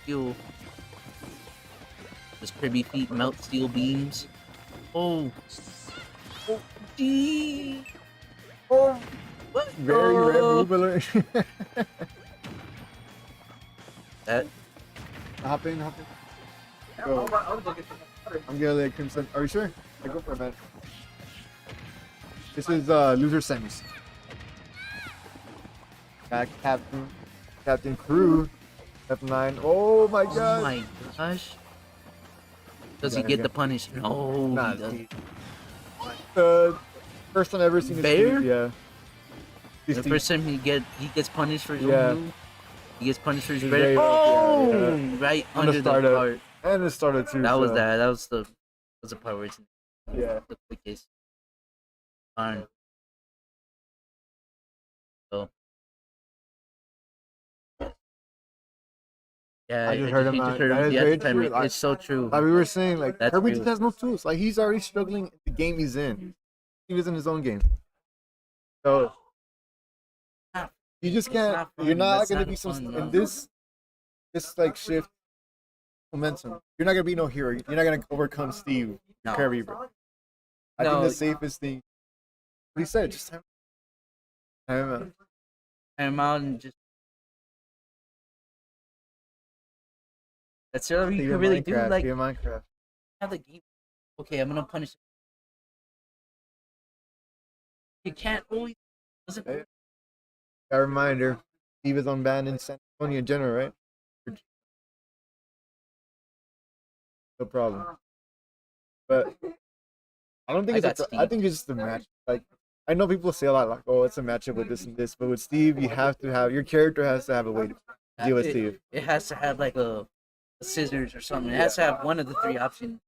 Steel. His cribby feet melt steel beams. Oh. Oh, gee. Oh, What? very Oh. rare move alert. That. Hop in. Go. I'm gonna let Crimson. Are you sure? I go for a man. This is loser semis. Back Captain Crew. F9. Oh my Oh god. my gosh. Does he Yeah, get yeah. the punish? No. Nah, he doesn't. First time I've ever seen this Bear? Steve, yeah. This The Steve- first time he gets punished for his Yeah. own move. He gets punished for his His bear. very- Oh, yeah. right On the under the startup. part. and it started too. That was so, that. That was the part where it's Yeah. the quickest. Darn. So. Yeah, I just heard him you out. just heard That him. is You have very to time true. it. It's so true. Like we were saying, like That's Kirby true. just has no tools. Like he's already struggling in the game he's in. He was in his own game. So you just can't. not fun. You're not That's gonna not be some fun, in no. this like shift momentum. You're not gonna be no hero. You're not gonna overcome Steve No. Kirby, bro. I No. think the safest thing. What he said, just time him out. I'm out and just. That's all you Steve can in really do. Minecraft, Like Steve in Minecraft. have the game. Okay, I'm gonna punish. You can't always. Doesn't Hey. A reminder, Steve is on ban in San Antonio in general, right? No problem. But I don't think I it's. got I Steve. think it's just a match. Like I know people say a lot, like, "Oh, it's a matchup with this and this," but with Steve, you have to have your character has to have a way to deal with Steve. It has to have like a scissors or something. It has to have one of the three options.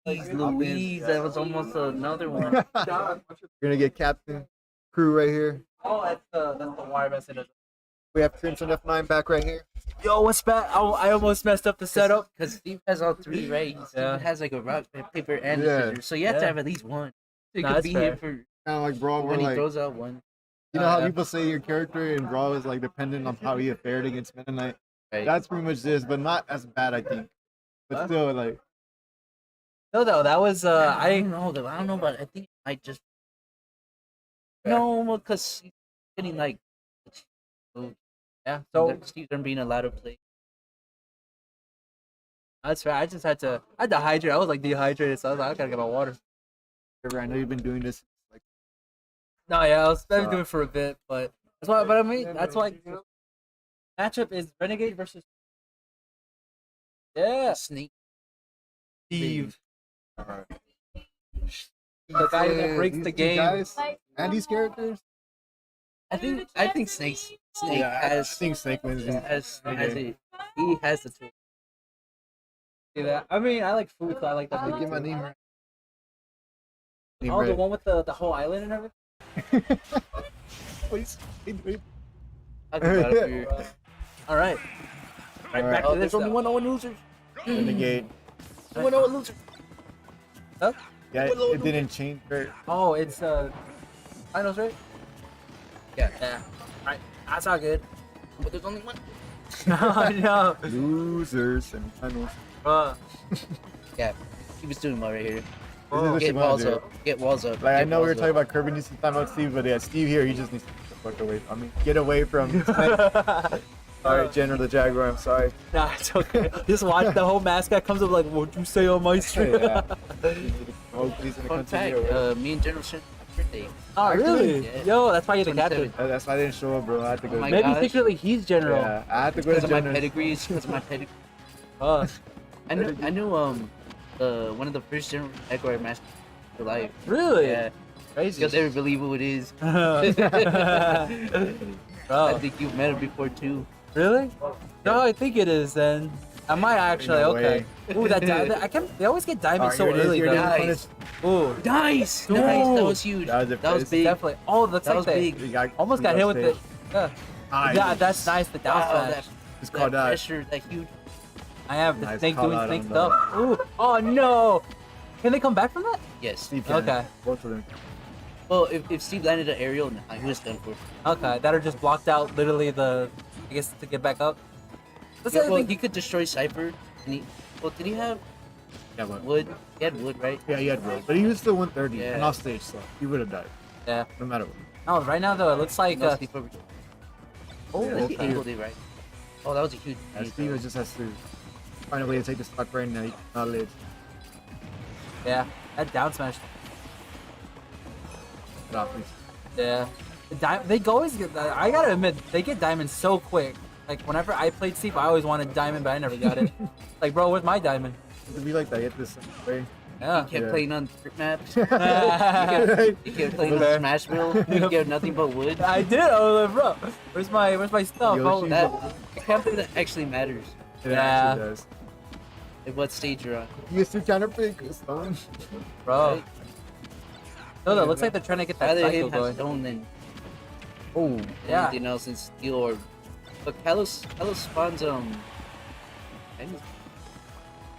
Jeez Louise, that was almost another one. You're gonna get Captain Crew right here. Oh, that's the wire message. We have Crimson F9 back right here. Yo, what's bad? I almost messed up the setup. Because Steve has all three, right? Steve Yeah. has like a rock, paper, and Yeah. a scissors. So you have to Yeah. have at least one. So you Nah, could that's be fair. here for Kind of like Brawl, where when he like throws out one. you know how yeah. people say your character in Brawl is like dependent on how he fared against Meta Knight. Right? That's pretty much this, but not as bad, I think. But still, like No, that was I don't know though. I don't know, but I think I just no, because he's getting like yeah. so So Steve's being allowed to play. that's fair. I had to hydrate. I was like dehydrated, so I was like, I gotta get my water. I know you've been doing this. Like No, yeah, I've been So- doing it for a bit, but that's why. But I mean, that's why matchup is Renegade versus Snake. Steve, alright. the guy that Yeah, breaks these the two game. guys and these characters. I think Snake Yeah, I has think Snake wins. has Okay. it. He has the tool. See that? I mean, I like food, so I like that. Get movie my too. name right. Name Oh, the right. one with the whole island and everything. Please. Talk about it for your- All right, right Alright. back Oh, to there's this. only Though. one loser. Renegade. Only one loser. Yeah, it didn't change. Very, Oh, it's finals, right? Yeah. Yeah. Right, that's all good. But there's only one. No, losers and finals. Yeah. He was doing well right here. This is what Get you wanna walls do. up. Get walls up. Like I get know we were walls talking up. about Kirby needs to time out Steve, but yeah, Steve here, he just needs to get the fuck away. I mean, get away from. Sorry, General the Jaguar. I'm sorry. Nah, it's okay. Just watch the whole mascot comes up like, "What'd you say on my stream?" Yeah. Oh, he's gonna Fun fact, continue. me and General Shin birthday. Oh, really? Yeah. Yo, that's why you're the captain. 27. That's why I didn't show up, bro. I had to go. Oh my Maybe gosh. secretly he's general. Yeah, I had to go Because to of my general. pedigree. Because of my pedigree. Oh, I knew one of the first general Ecuador masters for life. really? Yeah. Crazy. You'll never believe who it is. Bro, I think you've met him before too. really? No, I think it is then. I might actually. No Okay. Ooh, I can't. They always get diamonds so early though. Nice. Ooh, Nice. Dude. Nice. That was huge. That was That was impressive. big. definitely. Oh, looks That like was they big. almost got hit with it. Yeah. Yeah, that's nice. The down Wow, smash. that, It's that called that. pressure, that huge. I have the Nice snake call doing out snake on stuff. Ooh. Oh no. Can they come back from that? Yes. Steve can. Okay. Both of them. Well, if Steve landed an aerial, nah, he was done for. Okay, that are just blocked out. Literally I guess to get back up. That's the Yeah, other well, thing. he could destroy Cypher. And he, well, did he have Yeah, but wood? He had wood, right? yeah, he had roll, but he was still 130 Yeah. and off stage, so he would have died Yeah. no matter what. No, right now though, it looks like. No, Steve over- Oh, Yeah, he okay. angled it right. Oh, that was a huge. Yeah, lead, Steve though. just has to find a way to take the stock right now. He cannot live. yeah, that down smash. Get off me. Yeah. They always get. I gotta admit, they get diamonds so quick. Like whenever I played Steve, I always wanted diamond, but I never got it. Like, bro, where's my diamond? To be like that, get this way. Yeah. He kept Yeah. playing on brick maps. Right? He kept playing on Okay. Smashville. He kept nothing but wood. I did. I was like, bro, where's my stuff? Oh, Yoshi. That I can't believe that actually matters. It Yeah. actually does. At what stage you're on. You used to counterpick stone. bro. Right? No, that looks like they're trying to get that Rather cycle him have going. stone than Oh, Yeah. anything else in steel or. But Kalos spawns I think it's-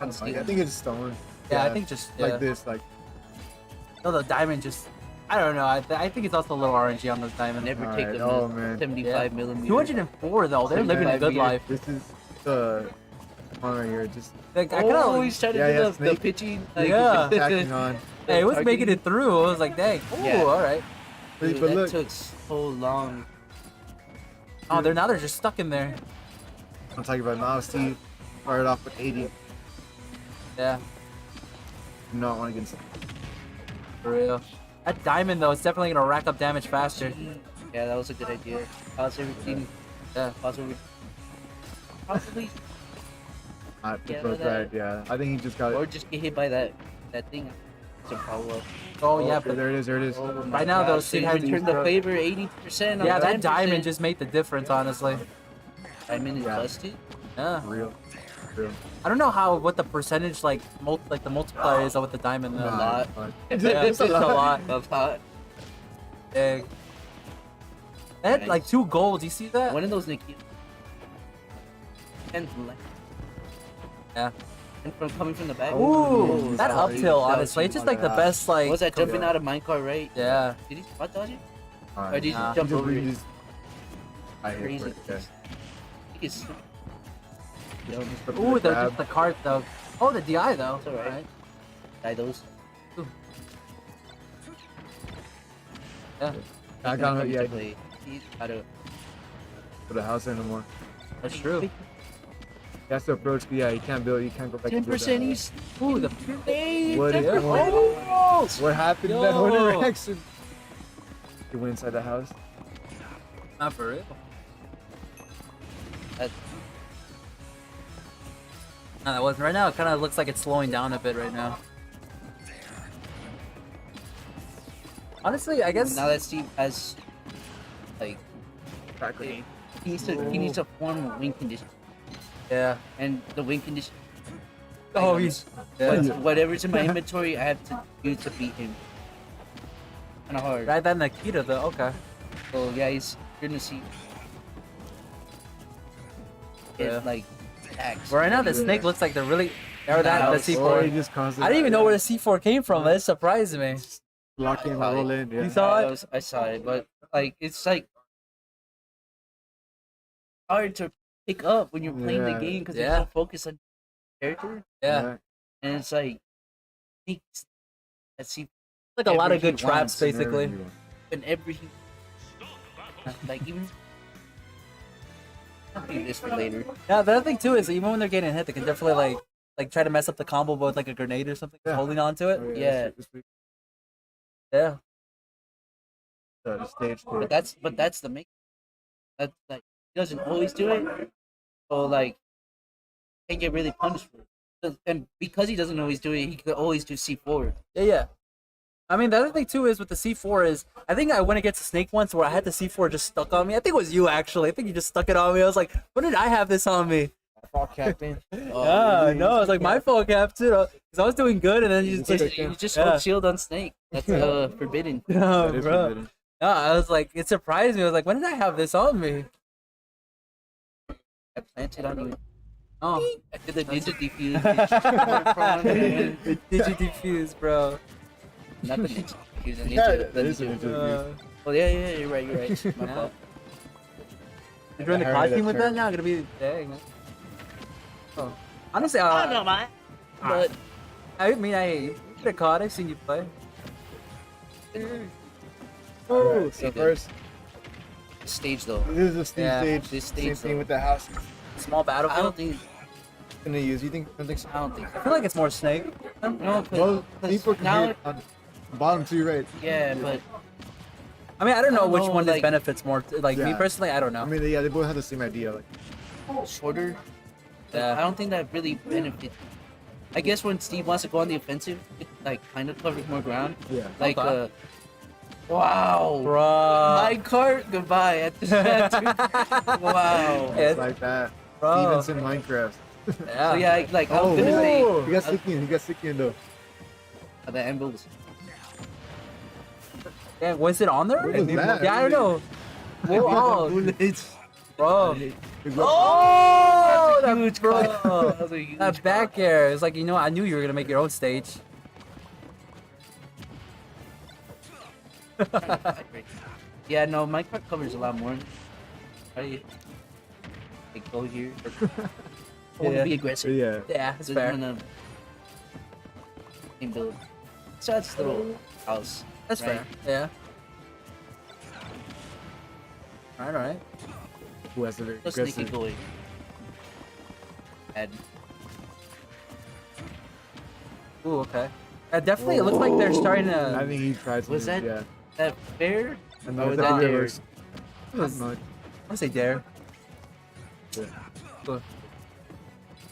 on I steel. think it's stone. Yeah, I think just yeah. like this, like No, the diamond just. I don't know. I think it's also a little RNG on those diamonds. Never All take right, them. oh, man. 75 millimeters. 204 though. They're living a good 75 life. this is the one right here. Just Like, I Oh, kinda, he's trying to Yeah, do yeah, the snake. pitching. Yeah. attacking on. hey, it was targeting. making it through. I was like, dang. Ooh, Yeah. all right. But Dude, that look, took so long. Oh, they're just stuck in there. I'm talking about now. Steve fired off with 80. Yeah, Do not want to get. for real. That diamond though, it's definitely gonna rack up damage faster. Yeah, that was a good idea. Pause everything. Yeah. Pause everything. Possibly, Yeah, Right, that- yeah. I think he just got or it. just get hit by that thing. To follow up. Oh yeah, Okay, but there it is. There it is. Oh my Right now, though, gosh, Steve they has returned these- the favor 80%. yeah, that 10%. diamond just made the difference, honestly. Diamond is Yeah. busted. Yeah. Real. Real. I don't know what the percentage like the multiplier is with the diamond though. A lot. Yeah, it's a lot. A lot. Big. They had like Nice. 2 golds. You see that? One of those Nikki. And left. Yeah. And from coming from the back. Ooh, that up huge. tilt, That was honestly, it's huge. just like the best like. What was that jumping Yeah. out of minecart, right? Yeah. Did he spot dodge it? All Or did he Nah. just jump over it? I hate Crazy. it. Yeah. He gets- Ooh, just the cart though. Oh, the DI though. It's alright. Die those. Yeah, I got him. Yeah, Play. He's gotta. for the house anymore. that's true. That's the approach. Yeah, you can't build. You can't go back. and build 10% that. he's. Ooh, the What is Yeah. Almost! What happened in that Yo. whole interaction? You went inside the house. not for real. That- No, that wasn't. Right now, it kind of looks like it's slowing down a bit right now. Honestly, I guess. Now that Steve has, like, Crackling. he needs to form a win condition, Yeah. and the win condition. Oh, items, he's. Yeah. whatever's in my inventory, I have to do to beat him. Kind of hard. Right, that Nikita though. Okay. So yeah, you're gonna see. Get, Yeah. like attacks. But right now, the snake looks like they're really. Or that Nah, the it's- Or he C4. just caused I didn't even know where the C4 came from. That surprised me. lock in, roll in. Yeah. You saw Yeah, it? I saw it, but like it's like hard to pick up when you're playing the Yeah. game because Yeah. you're so focused on character, Yeah. and it's like let's see Like a lot of Every good he traps, wants, basically. whenever he like even. I'll leave this for later. Yeah, the other thing too is even when they're getting hit, they can definitely like try to mess up the combo with like a grenade or something, Yeah. holding on to it. Oh, Yeah. this week. Yeah. the stage for it. But that's the main. That's like he doesn't always do it, so like he can get really punished for it. And because he doesn't always do it, he could always do C4. Yeah, yeah. I mean, the other thing too is with the C4 is I think I went against a snake once where I had the C4 just stuck on me. I think it was you actually. I think you just stuck it on me. I was like, when did I have this on me? Fall captain. Yeah, no, it was like my fault, Captain. Because I was doing good, and then you just You just yeah. hold shield on Snake. That's forbidden. No, That is bro. forbidden. No, I was like, it surprised me. I was like, when did I have this on me? I planted on you. Oh, I did the ninja defuse. did you defuse, bro? Not the ninja defuse. The Yeah, ninja. that is a The ninja ninja. defuse. Oh yeah, you're right. You're right. My Yeah. fault. You're doing the I heard costume that with term. that now? Gonna be dang. Oh, honestly, I don't know, man. But I mean, you did a COD. I've seen you play. Alright, so Okay, good. first, stage though. this is a Steve Yeah, stage. this Same stage, thing though. with the house. Small I battlefield. don't think. Gonna use. You think? I think so. I don't think. I feel like it's more Snake. No, Well, cause people can now. hear it on the bottom to your right. Yeah, but I mean, I don't know which know, one this like- benefits more. Like me Yeah. personally, I don't know. I mean, yeah, they both have the same idea. Like, shorter. Yeah. I don't think that really benefits. I guess when Steve wants to go on the offensive, it like kind of covers more ground. yeah. Like, Okay. wow, Bro. my cart, goodbye. Wow. Yeah, It's like that. bro. Stevenson Minecraft. Yeah. So yeah, like I was Oh, gonna say he got sticky in. He got sticky in though. the emblems. Yeah, was it on there? What was that? Yeah, I don't know. Whoa, Bullets. bro. Big love. Oh, that Huge bro. cart. That was a huge That back air. It's like, you know, I knew you were gonna make your own stage. cart. Yeah, no, my cart covers a lot more. I like go here. I want to Yeah. be aggressive. Yeah. Yeah, that's So fair. I'm gonna team build. So that's little house. That's right? fair. Yeah. Alright. Who has a very Just make it aggressive? go away. And Ooh, okay. Definitely, it looks like they're starting I to. think he tried to. Was that- Yeah. that fair? And Or that was that that reverse. Not much. I want to say dare. Yeah. Cool.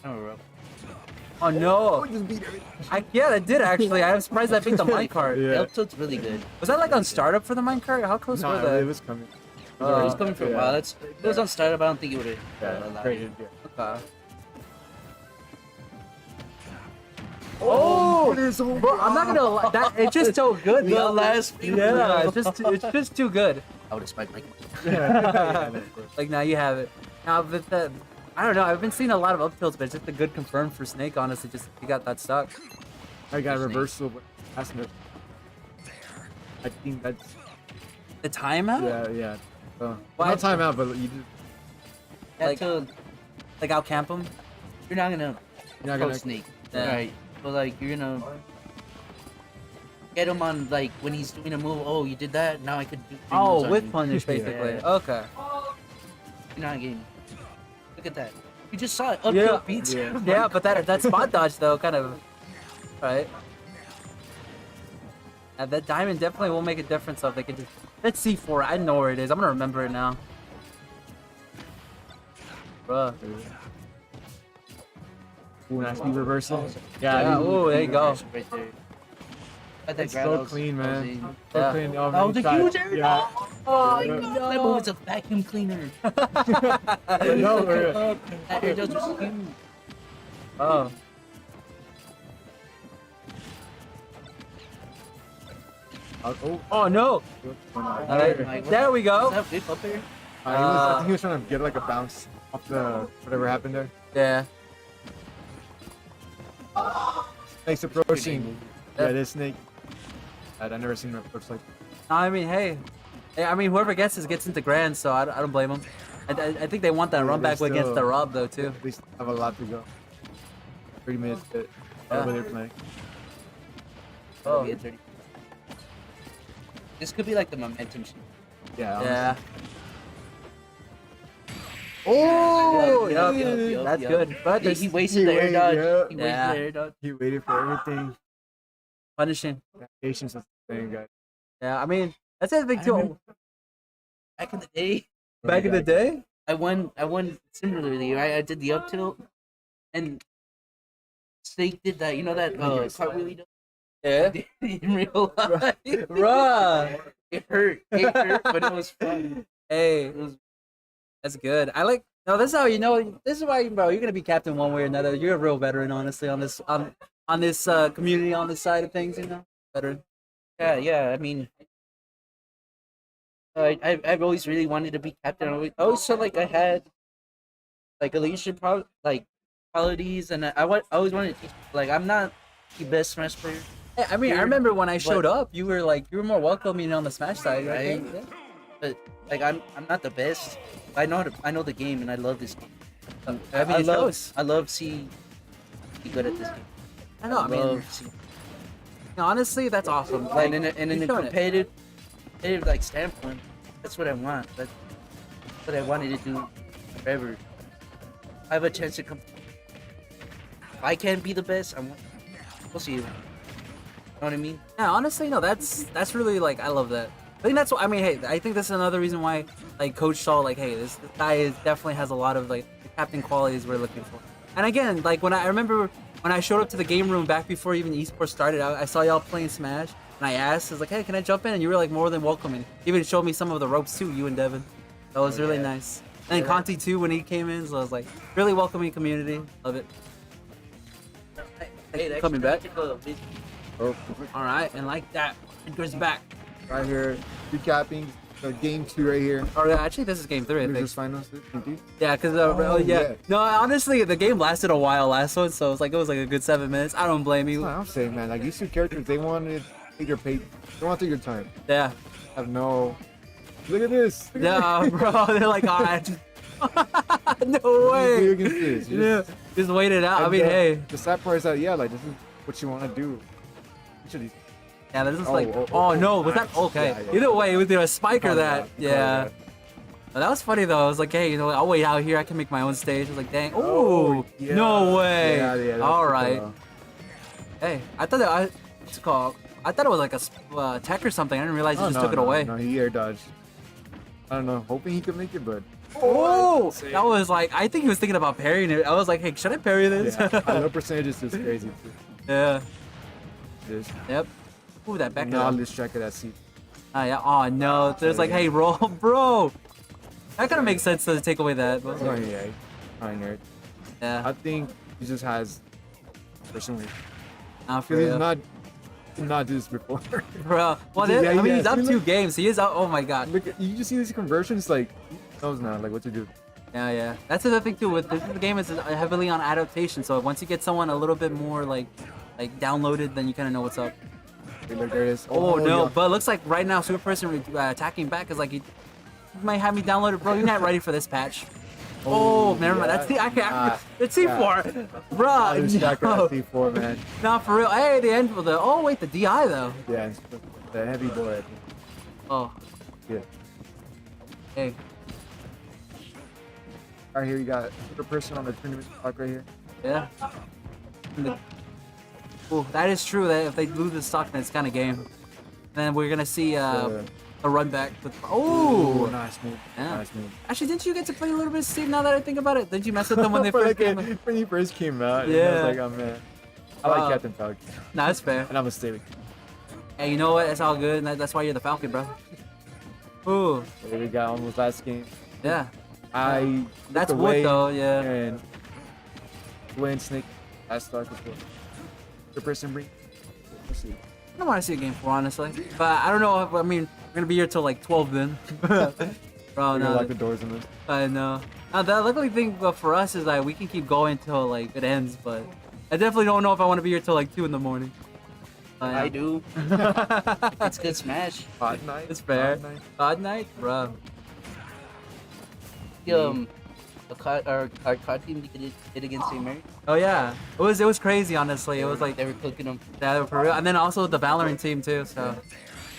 I don't know. Oh no! Just beat everything. Yeah, I did actually. I'm surprised I beat the minecart. The Yeah. up tilt's really good. Was that like on startup for the minecart? How close No, were it they? was coming. It was Oh, coming for a yeah. while. That's if it was on startup. I don't think it would have Yeah. allowed Great. it. Yeah. okay. Oh, bro, I'm not gonna lie. That it's just so good. The last Yeah, it's just too good. I would have spiked like Like now you have it. Now with the, I don't know. I've been seeing a lot of up tilts, but it's just a good confirm for Snake. Honestly, just he got that stuck. I got a reversal, but that's no. I think that's The timeout? yeah. Why- Not timeout, but you just, Like- like Like out camp him. you're not gonna you're not pro gonna. sneak, Yeah. right? But like you're gonna get him on like when he's doing a move. Oh, you did that. Now I could do. three Oh, moves on with you. punish basically. Yeah. Okay. You're not getting. Look at that. You just saw it. Up Yeah. tilt beats. Yeah. Yeah, but that spot dodge though, kind of, right? That diamond definitely will make a difference. So if they can just let's C4. I know where it is. I'm gonna remember it now. Bruh. Ooh, nice speed reversal. Yeah. Oh, there you go. Right there. Got that It's grab, so that was- clean, that was man. in. So Yeah. clean. That was a shot. huge air. Yeah. Oh, Yeah. no. That move is a vacuum cleaner. No, That air dodge was huge. Oh. Oh no! Alright, Like, what- there we Is go. that whip up there? I think he was trying to get like a bounce off the whatever happened there. Yeah. Snake's approaching. Yeah. Yeah, this snake. I've never seen him approach like. I mean, hey, I mean, whoever gets this gets into grand, so I don't blame them. I think they want that Yeah, run back they against still- the Rob though too. At least have a lot to go. 30 minutes. Yeah. Where they're playing. That'll Oh. be a 30. This could be like the momentum shit. Yeah. Yeah. Oh, Yup, yeah, yup, yup, that's yup. good. But He there's wasted the air waited, dodge. yeah. He wasted Yeah. the air dodge. He waited for everything. punishing. Yeah, patience is the thing, guys. Yeah, I mean, That's the thing I too. remember back in the day, Back in the day. I won similarly, right? I did the up tilt, and Snake did that. You know that cartwheel he does? Yeah. Did it in real life. Bruh. It hurt. It hurt, but it was fun. Hey, It was that's good. I like. No, this is how you know. This is why, bro. You're gonna be captain one way or another. You're a real veteran, honestly, on this community, on this side of things. You know, veteran. yeah. I mean, I've always really wanted to be captain. I always felt like I had like a leadership like qualities, and I always wanted to teach. Like I'm not the best Smash player, Hey, I mean, I Here, remember when I showed but- up, you were more welcoming on the Smash side, right? Right. but like I'm not the best. I know the game, and I love this game. I mean, it shows. I love see be good at this game. I know. I mean, love see, honestly, that's awesome. Like, and in you've a shown it. competitive like standpoint, that's what I want. That's what I wanted to do forever. I have a chance to come. If I can't be the best, we'll see. You know what I mean? Yeah, honestly, no, that's really like I love that. I think that's what I mean. Hey, I think that's another reason why like Coach saw like, hey, this guy definitely has a lot of like the captain qualities we're looking for. And again, like I remember when I showed up to the game room back before even esports started, I saw y'all playing Smash, and I asked, I was like, hey, can I jump in? And you were like more than welcoming. Even showed me some of the ropes too, you and Devin. That was really nice. And then Conti too when he came in, so I was like, really welcoming community. Love it. Hey, Coming back. Oh, All right, and like that, it goes back. right here, recapping game 2 right here. Or actually, this is game 3, I think. Losers finals. Yeah, because yeah. yeah. No, honestly, the game lasted a while last one, so it was like a good 7 minutes. I don't blame you. I'm saying, man, like these two characters, they wanted to take their pay. They want to take their time. Yeah. Have no. Look at this. Look at Yeah, bro. They're like, all right. No this. Do way. against this. Yeah. Just wait it out. I And, mean, hey. The sad part is that like this is what you want to do. Each of these. Yeah, this is Oh, like. oh, Oh, oh, no, was that okay? Yeah, yeah. Either way, it was either a spike or Call that. that. Yeah. But that was funny though. I was like, hey, I'll wait out here. I can make my own stage. I was like, dang. Ooh. yeah. No way. Yeah, that's All the right. call. Hey, I thought that what's it called? I thought it was like a tech or something. I didn't realize he Oh, just no, took it no, away. No, he air dodged. I don't know. Hoping he could make it, but Oh, that was like I think he was thinking about parrying it. I was like, hey, should I parry this? yeah, I know percentages is crazy too. Yeah. Just Yep. Ooh, that back. now lose track of that seat. Yeah. Oh no. There's like, hey, roll, bro. That kind of makes sense to take away that. But, Oh yeah, fine nerd. yeah. I think he just has personally. Nah, for Because he's real. not do this before. Bro. Well, Yeah, I mean, yeah, he's up see, 2 look. games. He is up. Oh my god. Look, you just see these conversions, like he knows now, like what to do. Yeah, yeah. That's the other thing too. With this game is heavily on adaptation. So once you get someone a little bit more like downloaded, then you kind of know what's up. Okay, look, there it is. Oh, no, yeah. but it looks like right now Super Person attacking back is like he might have me downloaded, bro. You're not ready for this patch. Oh, never mind. yeah. That's Ah, it's C4, I lose bro. track No. of that C4, man. Not for real. Hey, the end for the. Oh wait, the DI though. Yeah, it's the heavy boy. I think. Oh, Yeah. hey. Right here, you got super person on the tournament clock right here. Yeah. Ooh, that is true. That if they lose the stock, then it's kind of game. Then we're gonna see a run back. Oh, nice move. Yeah. Nice move. actually, didn't you get to play a little bit of Steve? Now that I think about it, didn't you mess with them when they For first like came? when he first came out, and I Yeah. was like, oh man, I Wow. like Captain Falcon, Nah, that's fair. and I'm a Staley. Hey, you know what? It's all good. And that's why you're the Falcon, bro. Ooh, There we got almost last game. yeah. I That's looked wood away though. Yeah. and Dwayne Snake last start before the person bring. Let's see. I don't want to see a game 4, honestly. But I don't know. I mean, we're gonna be here till like 12 then. Bro, We're gonna no. lock the doors in this. I know. Now, the luckily thing for us is that we can keep going till like it ends. But I definitely don't know if I want to be here till like 2 in the morning. I do. It's good Smash. Hot night. It's fair. Hot night. God night, bro. Our card team did against St. Mary. Oh yeah, it was crazy. Honestly, it was like They were cooking them. yeah, they were for real. And then also the Valorant team too. So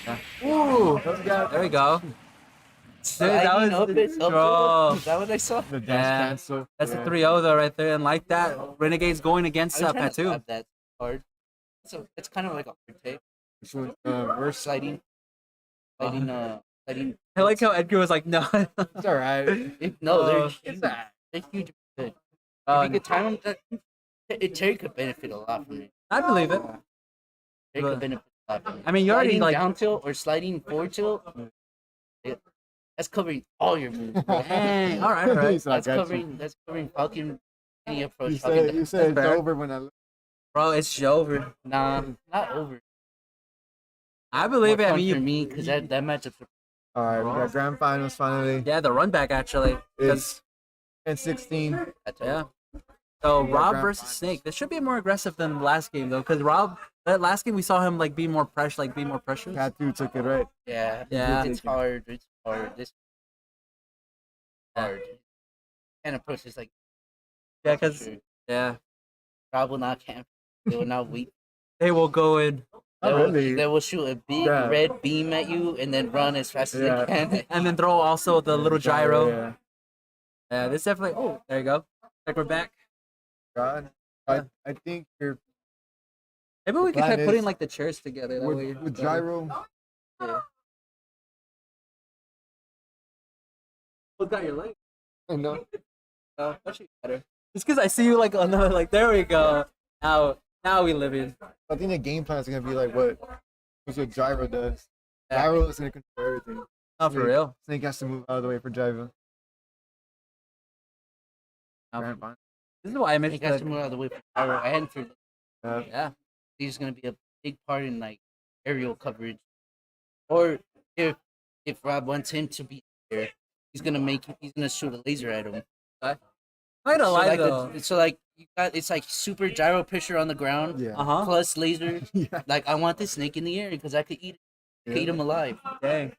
yeah. Ooh, there we go. Dude, that was bro. Is that what I saw? The dash Yeah. cancel. That's yeah. the 3-0 though right there, and like that, Renegade's going against I was trying to Patu. slap that card. So it's kind of like a hard take. Which one? Worst. Sliding. sliding. I like how Edgar was like, no. It's all right. No, they're Oh, huge. They're huge. Good. Oh, If you could time them, Terry could benefit a lot from it. I believe it. Terry But- could benefit a lot from it. I mean, you already Sliding like. down tilt or sliding forward tilt. That's covering all your moves, bro. Dang. All right, all right. He's like, That's "Got you." covering Falcon. Any approach. You Falcon. said it's fair. over when I. Bro, it's over. Nah, not over. I believe it. I More mean, fun for you. me because that matchup. All right, we got grand finals finally. Yeah, the run back actually. 'Cause- It's 10-16. Yeah. So Yeah, Rob grand versus finals. Snake. This should be more aggressive than last game though, because Rob. That last game we saw him like be more pressure, like be more pressure. Tattoo took it right. Yeah, Yeah. It's hard. It's hard. This Yeah. hard. And approach is like Yeah, because yeah, Rob will not camp. They will not weep. they will go in Not really. They will shoot a big Yeah. red beam at you and then run as fast as Yeah. they can. and then throw also the little gyro. Yeah. Yeah, this definitely. Oh, there you go. Like we're back. God. I think you're Maybe we could plan try putting is- like the chairs together. That way with gyro. Look got your leg. I know. That should be better. Just because I see you like on the like. There we go. Now we live in. I think the game plan is gonna be like what gyro does. Yeah. Gyro is gonna control everything. Not for real. Snake has to move out of the way for gyro. Not Grand for- final. This is why I He mentioned has that. to move out of the way for power and for Yeah. he's gonna be a big part in like aerial coverage. Or if Rob wants him to be there, he's gonna shoot a laser at him. I don't lie like though. so like you got it's like super gyro pressure on the ground Yeah. Uh huh. plus laser. Yeah. Like I want this snake in the air because I could eat it, eat him alive. Dang.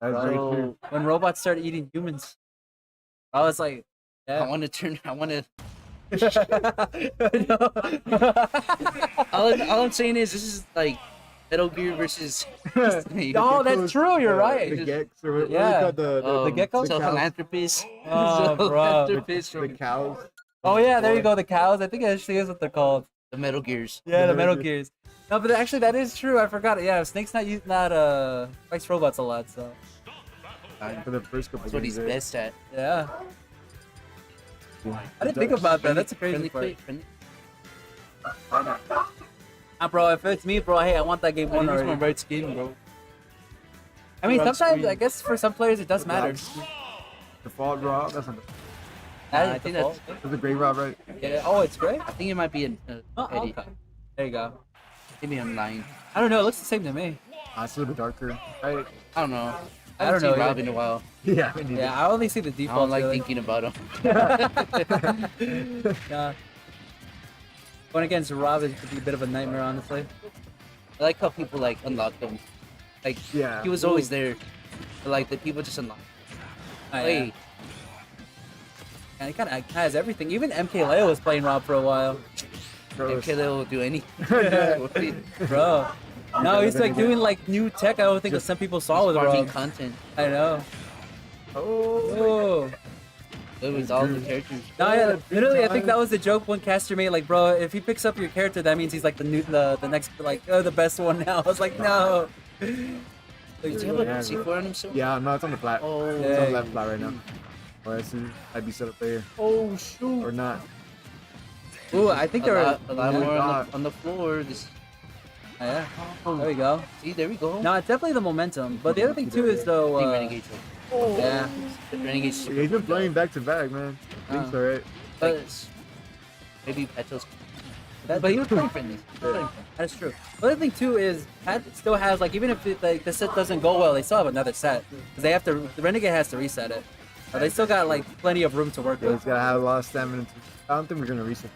That's very true. So when robots started eating humans, I was like, I yeah. want to turn. I want to. I know. All I'm saying is this is like Metal Gear versus. Snake. Oh, that's true. You're The right. gecks or what Yeah. they call the geckos? So cows. philanthropist. Oh, bro. Philanthropist The from cows. Oh yeah, there you go. The cows. I think it actually is what they're called. the Metal Gears. Yeah, the Metal Metal Gears. No, but actually that is true. I forgot it. Yeah, Snake's not fights robots a lot. So For the first couple That's what games he's there. best at. yeah. I didn't think about that. That's a crazy Friendly part. play, friendly. Bro, if it's me, bro, hey, I want that game one already. red skin, bro. I mean, red sometimes screen. I guess for some players it does matter. Default Rob. That's not I think that's. that's a great Rob, right? Yeah. Oh, it's great. I think it might be an Oh, edit. okay. There you go. Maybe I'm lying. I don't know. It looks the same to me. It's a little bit darker. Right? I don't know. I haven't don't know seen Rob either. in a while. Yeah. Yeah, I only see the I default. don't like really. thinking about him. Yeah. Going against Rob is could be a bit of a nightmare, honestly. I like how people like unlock them. Like Yeah. he was always there, but like the people just unlock. Oh, yeah. Hey, And he kind of has everything. Even MKLeo was playing Rob for a while. Gross. MKLeo will do anything. Bro. No, he's like doing like new tech I don't think that some people saw with Farming Rob. content. I know. Oh. It was all the characters. No, yeah, literally, I think that was the joke one caster made. Like, bro, if he picks up your character, that means he's like the next, like, the best one now. I was like, no. Does he have a C4 on himself? Yeah, no, it's on the flat. Oh, It's on Yeah. the left flat right now. Or I see I'd be set up there. Oh shoot. Or not. Ooh, I think a they're. lot Oh, more God. on the floor. This, Yeah. There we go. see, there we go. No, it's definitely the momentum. But the other thing too is though. I think Renegade choke. Yeah. The Renegade choke. Yeah, he's been playing back to back, man. I think so, right? But Maybe Petos. but he was playing friendly. That's true. The other thing too is Pat still has like even if like the set doesn't go well, they still have another set because they have to. The Renegade has to reset it. But they still got like plenty of room to work Yeah, with. he's gotta have a lot of stamina. I don't think we're gonna reset.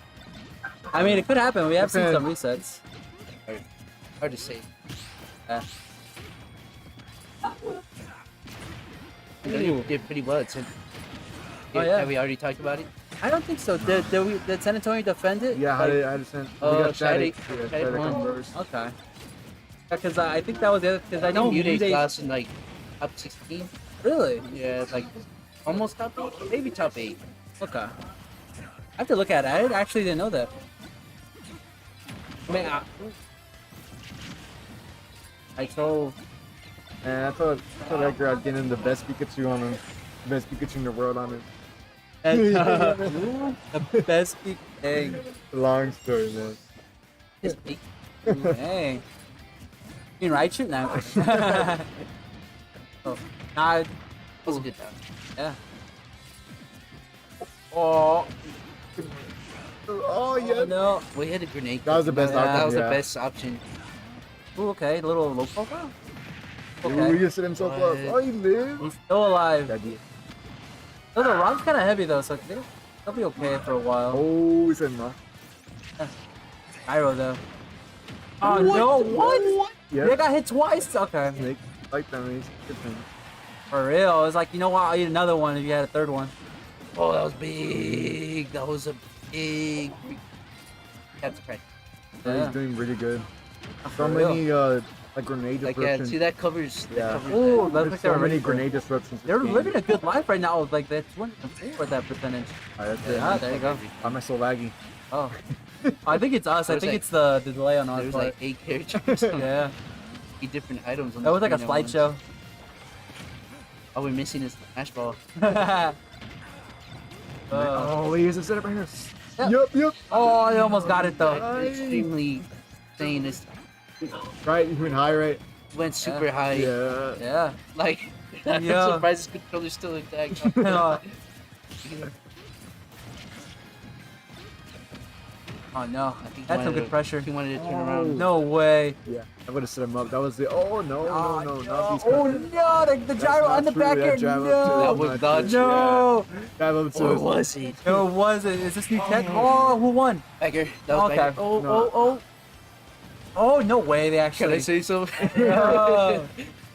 I mean, it could happen. We have seen some Depends. resets. Hard to say. Yeah. They did pretty well. Since, Oh, yeah. Have we already talked about it? I don't think so. Did San Antonio defend it? Yeah, Like, I just sent. Oh, we got Static. Static. Yeah, Static Static won. on first. Okay. Because I think that was the other. Because I know Mutate's Mutate. lost in like top 16. Really? Yeah, like almost top 8, maybe top 8. Okay. I have to look at it. I actually didn't know that. I mean, I told. And I thought Edgar I'd get in the best Pikachu on him. The best Pikachu in the world on him. The best peak. Dang. Long story, man. His peak. Dang. You mean Raichu now? Oh, nah, That was a good time. yeah. Oh. Oh, yeah. No. We had a grenade. That was the best Yeah. option. That was the yeah. best option. Ooh, okay, a little low profile. Ooh, Okay. he just set himself up. What? Oh, he lives. He's still alive. That dude. So the rock's kind of heavy though, so they'll be okay for a while. Oh, he said no. Gyro though. Oh no! What? Yeah. They got hit twice. Okay. Snake. Like that, man. He's a good thing. For real, it's like, you know what? I'll eat another one if you had a third one. Oh, that was big. That was a big. That's right. So Yeah. he's doing really good. So For real. many like grenade Like disruptions. see that covers. Yeah. That covers Ooh, that. that's There's like they're so many ready for it. grenade disruptions. this They're game. living a good life right now. Like they're 24 with that percentage. Alright, that's it. Yeah, there you go. Why am I so laggy? Oh, I think it's us. I There's think like- it's the delay on our There's part. like 8 characters. Yeah, 8 different items. On that the was like a screen at slideshow. once. All we're missing is the smash ball. Oh, he has a setup right here. Yeah. Yep. Oh, I almost got it though. Extremely insane. This Right, you went high, right? went super high. Yeah. Yeah. Like, I'm Yeah. surprised his controller's still intact. Oh no, I think he that's some wanted good to- pressure. He wanted to turn around. No way. Yeah. I would have set him up. That was the. Oh no, no, not these. Oh no, the gyro on the not true, back that end. gyro No. That was dodge. No. Dive up to Or us. was it? No, it wasn't. Is this new tech? Oh, who won? Bagger. That was Okay. Bagger. Oh, No. oh, Oh, no way. They oh. actually. Can I say so? Oh.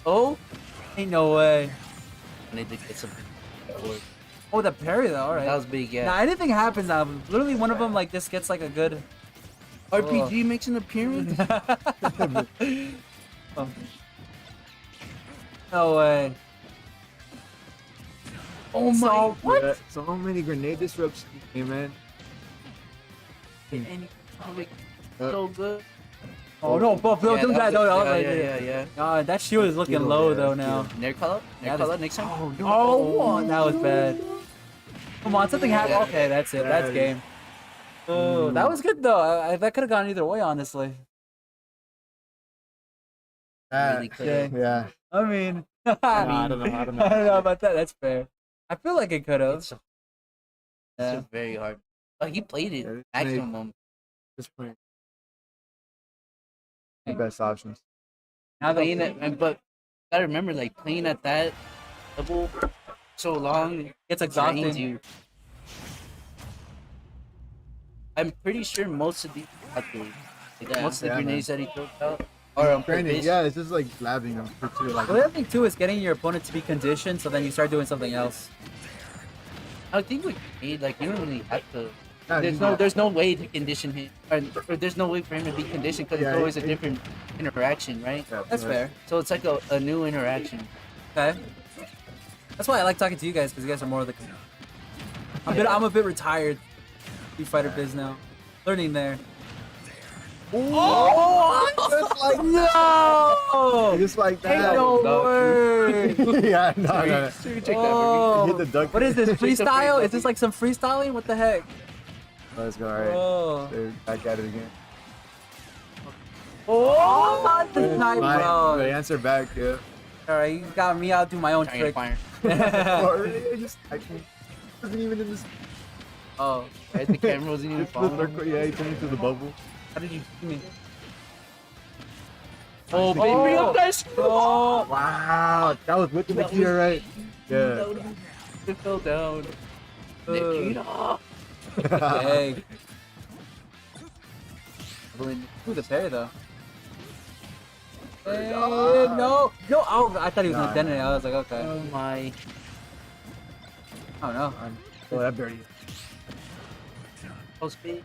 Oh. Ain't no way. I need to get some. Oh, the parry though. All right. That was big, yeah. Now anything happens now. Literally, one of them like this gets like a good. RPG makes an appearance. Oh. No way. Oh my! So, what? Yeah, so many grenade disruptions, hey, man. And he probably Uh, so good. Oh no, Buff, don't do that. was No, it. no, Yeah. God, that shield is looking Shield, low yeah, though shield. now. Nair call up. Nair That call is- up next time. Oh, that was bad. Come on, something happened. Yeah. Okay, that's it. That's That is- game. Oh, that was good though. That could have gone either way, honestly. Really clear. Yeah. I mean, I don't know. I don't know about that. That's fair. I feel like it could have. It's Yeah. just very hard. Like he played it Yeah, it's maximum. This point. The best options. Now that Playing it, but gotta remember, like playing at that level so long it's drains exhausting. you. I'm pretty sure most of these have to, like, most of the Yeah, man. grenades that he throws out are on Granted, purpose. yeah, it's just like labbing them for two. Like, The other thing too is getting your opponent to be conditioned, so then you start doing something else. I think with grenade, like you don't really have to. yeah, There's no way to condition him, or there's no way for him to be conditioned because Yeah, it's always a it- different interaction, right? yeah, That's right. fair. So it's like a new interaction. Okay. That's why I like talking to you guys because you guys are more of the. I'm a bit retired. Street Fighter biz now. Learning there. Oh! Just like No! Just like Ain't that. no Not way! Yeah, no. Oh. Hit the duck. What is this? Just a Freestyle? free Is this like some freestyling? What the heck? Let's go. All right. Oh! Dude, back at it again. Oh! Not the snipe, My, the bro. answer back. Yeah. Alright, you got me. I'll do my own Trying to trick. fire. Or it just actually wasn't even in this. Oh, Right, the camera wasn't even The following. circle, yeah, he turned into the bubble. how did you see me? Oh, baby, Oh. up nice. Oh! Wow, that was with the That Nikita, right? Yeah. It fell down. Uh. Nikita. Dang. Ooh, the parry though. Hey, no! No! Oh, I thought he was Nah, gonna detonate. I was like, okay. Oh my. Oh no. Oh, that dirty. Oh, speed.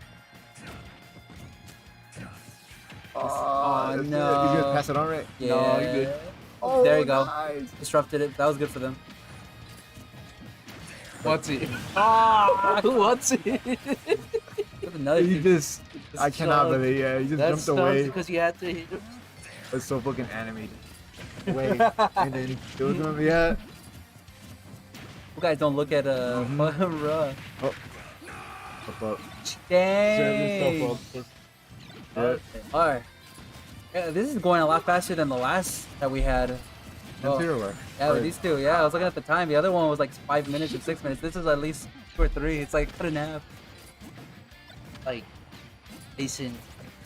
Oh, no. You gonna pass it on, right? Yeah. No, you're good. Oh, There you go. Nice. Disrupted it. That was good for them. What's it? Ah, who wants it? There's another You thing. just, I cannot sucks. believe, yeah, you just That jumped sucks away. because you had to hit him. It's so fucking animated. Wait, and then kills him. Yeah. You guys don't look at Ruh. Up, up. Dang. Yeah. Alright. Yeah, this is going a lot faster than the last that we had. Them two or what? Yeah, Or- with these two. Yeah, I was looking at the time. The other one was like 5 minutes and 6 minutes. This is at least 2 or 3. It's like cut in half. Like facing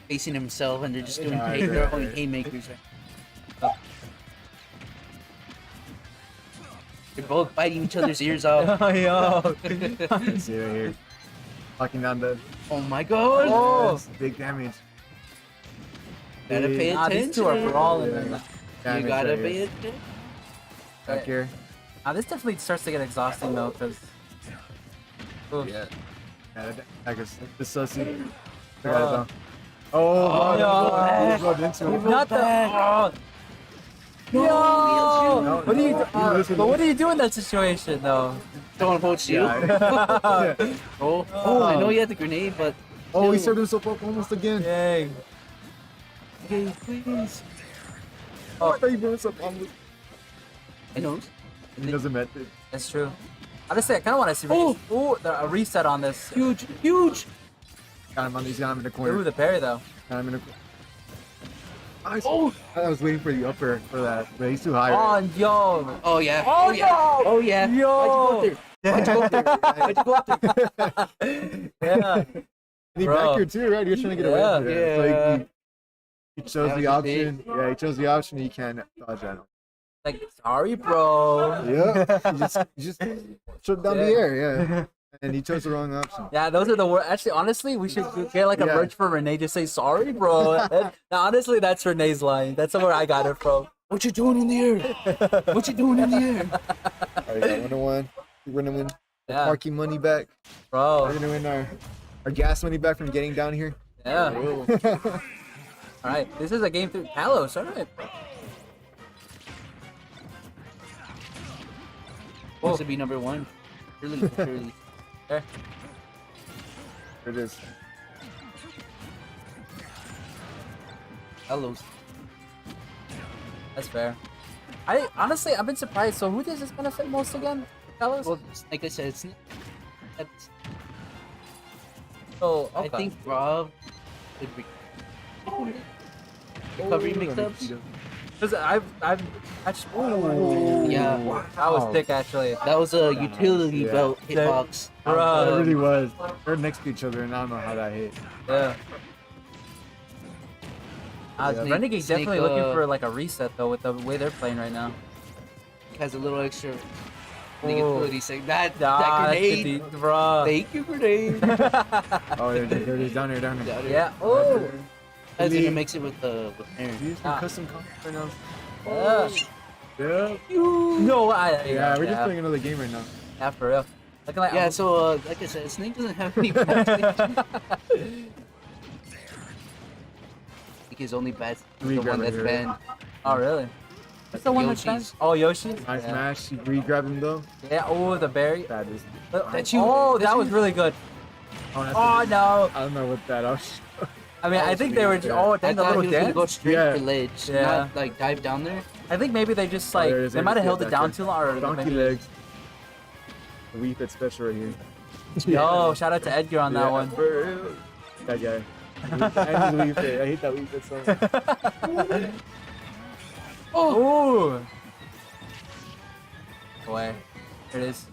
himself, and they're just doing Right, they're right, only right. haymakers. Right? They're both biting each other's ears off. Oh, yo. Let's see right here. Locking down the Oh my god! Oh. big damage. Gotta pay Nah, attention. these two are brawling. Man. You Damage gotta right pay here. attention. Back here. This definitely starts to get exhausting though, because. Yeah. Yeah, that goes. This sussy. Oh. Oh, no. he rubbed into it. Not the. Oh. Yo! No, What do you? no. But what do you do in that situation though? Don't poach you. Yeah. Oh, I know you had the grenade, but Oh, he served himself up almost again. Dang. okay, please. Oh, I thought he brought himself almost. I know. He doesn't met it. That's true. Honestly, I kind of want to see a reset on this. Huge, huge. Got him on. He's got him in the Ooh, corner. the parry though. Got him in the corner. I was waiting for the upper for that, but he's too high. Oh, Right? yo. Oh yeah. Oh, yeah. no. Oh yeah. Yo. Why'd you go there? Why'd you go up there? Yeah. And he Bro. back here too, right? He was trying to get away from it. Yeah. So he chose That the was a option. Yeah, he chose the option. He can't dodge that. Like, sorry, bro. Yeah, he just shut down the Yeah. air. Yeah, and he chose the wrong option. Yeah, those are the words. Actually, honestly, we should get like a Yeah. merch for Renee. Just say sorry, bro. Now, honestly, that's Renee's line. That's where I got it from. What you doing in the air? What you doing in the air? All right, got 101. We're gonna win Yeah, parking money back. We're bro. gonna win our gas money back from getting down here. Yeah. All right, this is a game through Talos. All right. Supposed to be number 1. Really, really. There. There it is. Hello. That's fair. I've been surprised. So who does this benefit most again? Talos. Well, like I said, that's, So okay. I think Rob would be recovery mix-ups. Because I've actually. Ooh. Yeah. That was thick actually. That was a utility Yeah. belt hitbox. It Bro. really was. They're next to each other, and I don't know how that hit. Yeah. Snake- Renegade's Snake, definitely looking for like a reset though with the way they're playing right now. Has a little extra Oh. negativity saying that Ah, that's grenade. good, bro. Thank you, grenade. Oh, there it is. Down there, down there. Yeah. Oh. That's gonna mix it with the Aaron. These Ah. custom comments right now. Yeah. Yeah. No, Yeah, we're just playing another game right now. Yeah, for real. Looking like Yeah, so like I said, Snake doesn't have any bad stage. I think his only bad is the Regrab one right that's here. banned. Oh, really? What's the one that's Yoshi's. banned? Oh, Yoshi. Nice Yeah. smash. You re-grab him though. Yeah. Oh, the berry. That is. That's you. Oh, That's that was you. really good. Oh, that's Oh no. I don't know what that was. I mean, That I was think they were. really good. Oh, I dang, the thought little he was gonna go dance. straight Yeah. for ledge, Yeah. not like dive down there. I think maybe they just Oh, like there it is, they there might it have is. held Yeah, it down back too long. Or Donkey maybe. legs. The Wii Fit special right here. Yo, shout out to Edgar on that Yeah, one. for real. That guy. And his Wii Fit. I hate that Wii Fit so much. Oh. Away. Here it is.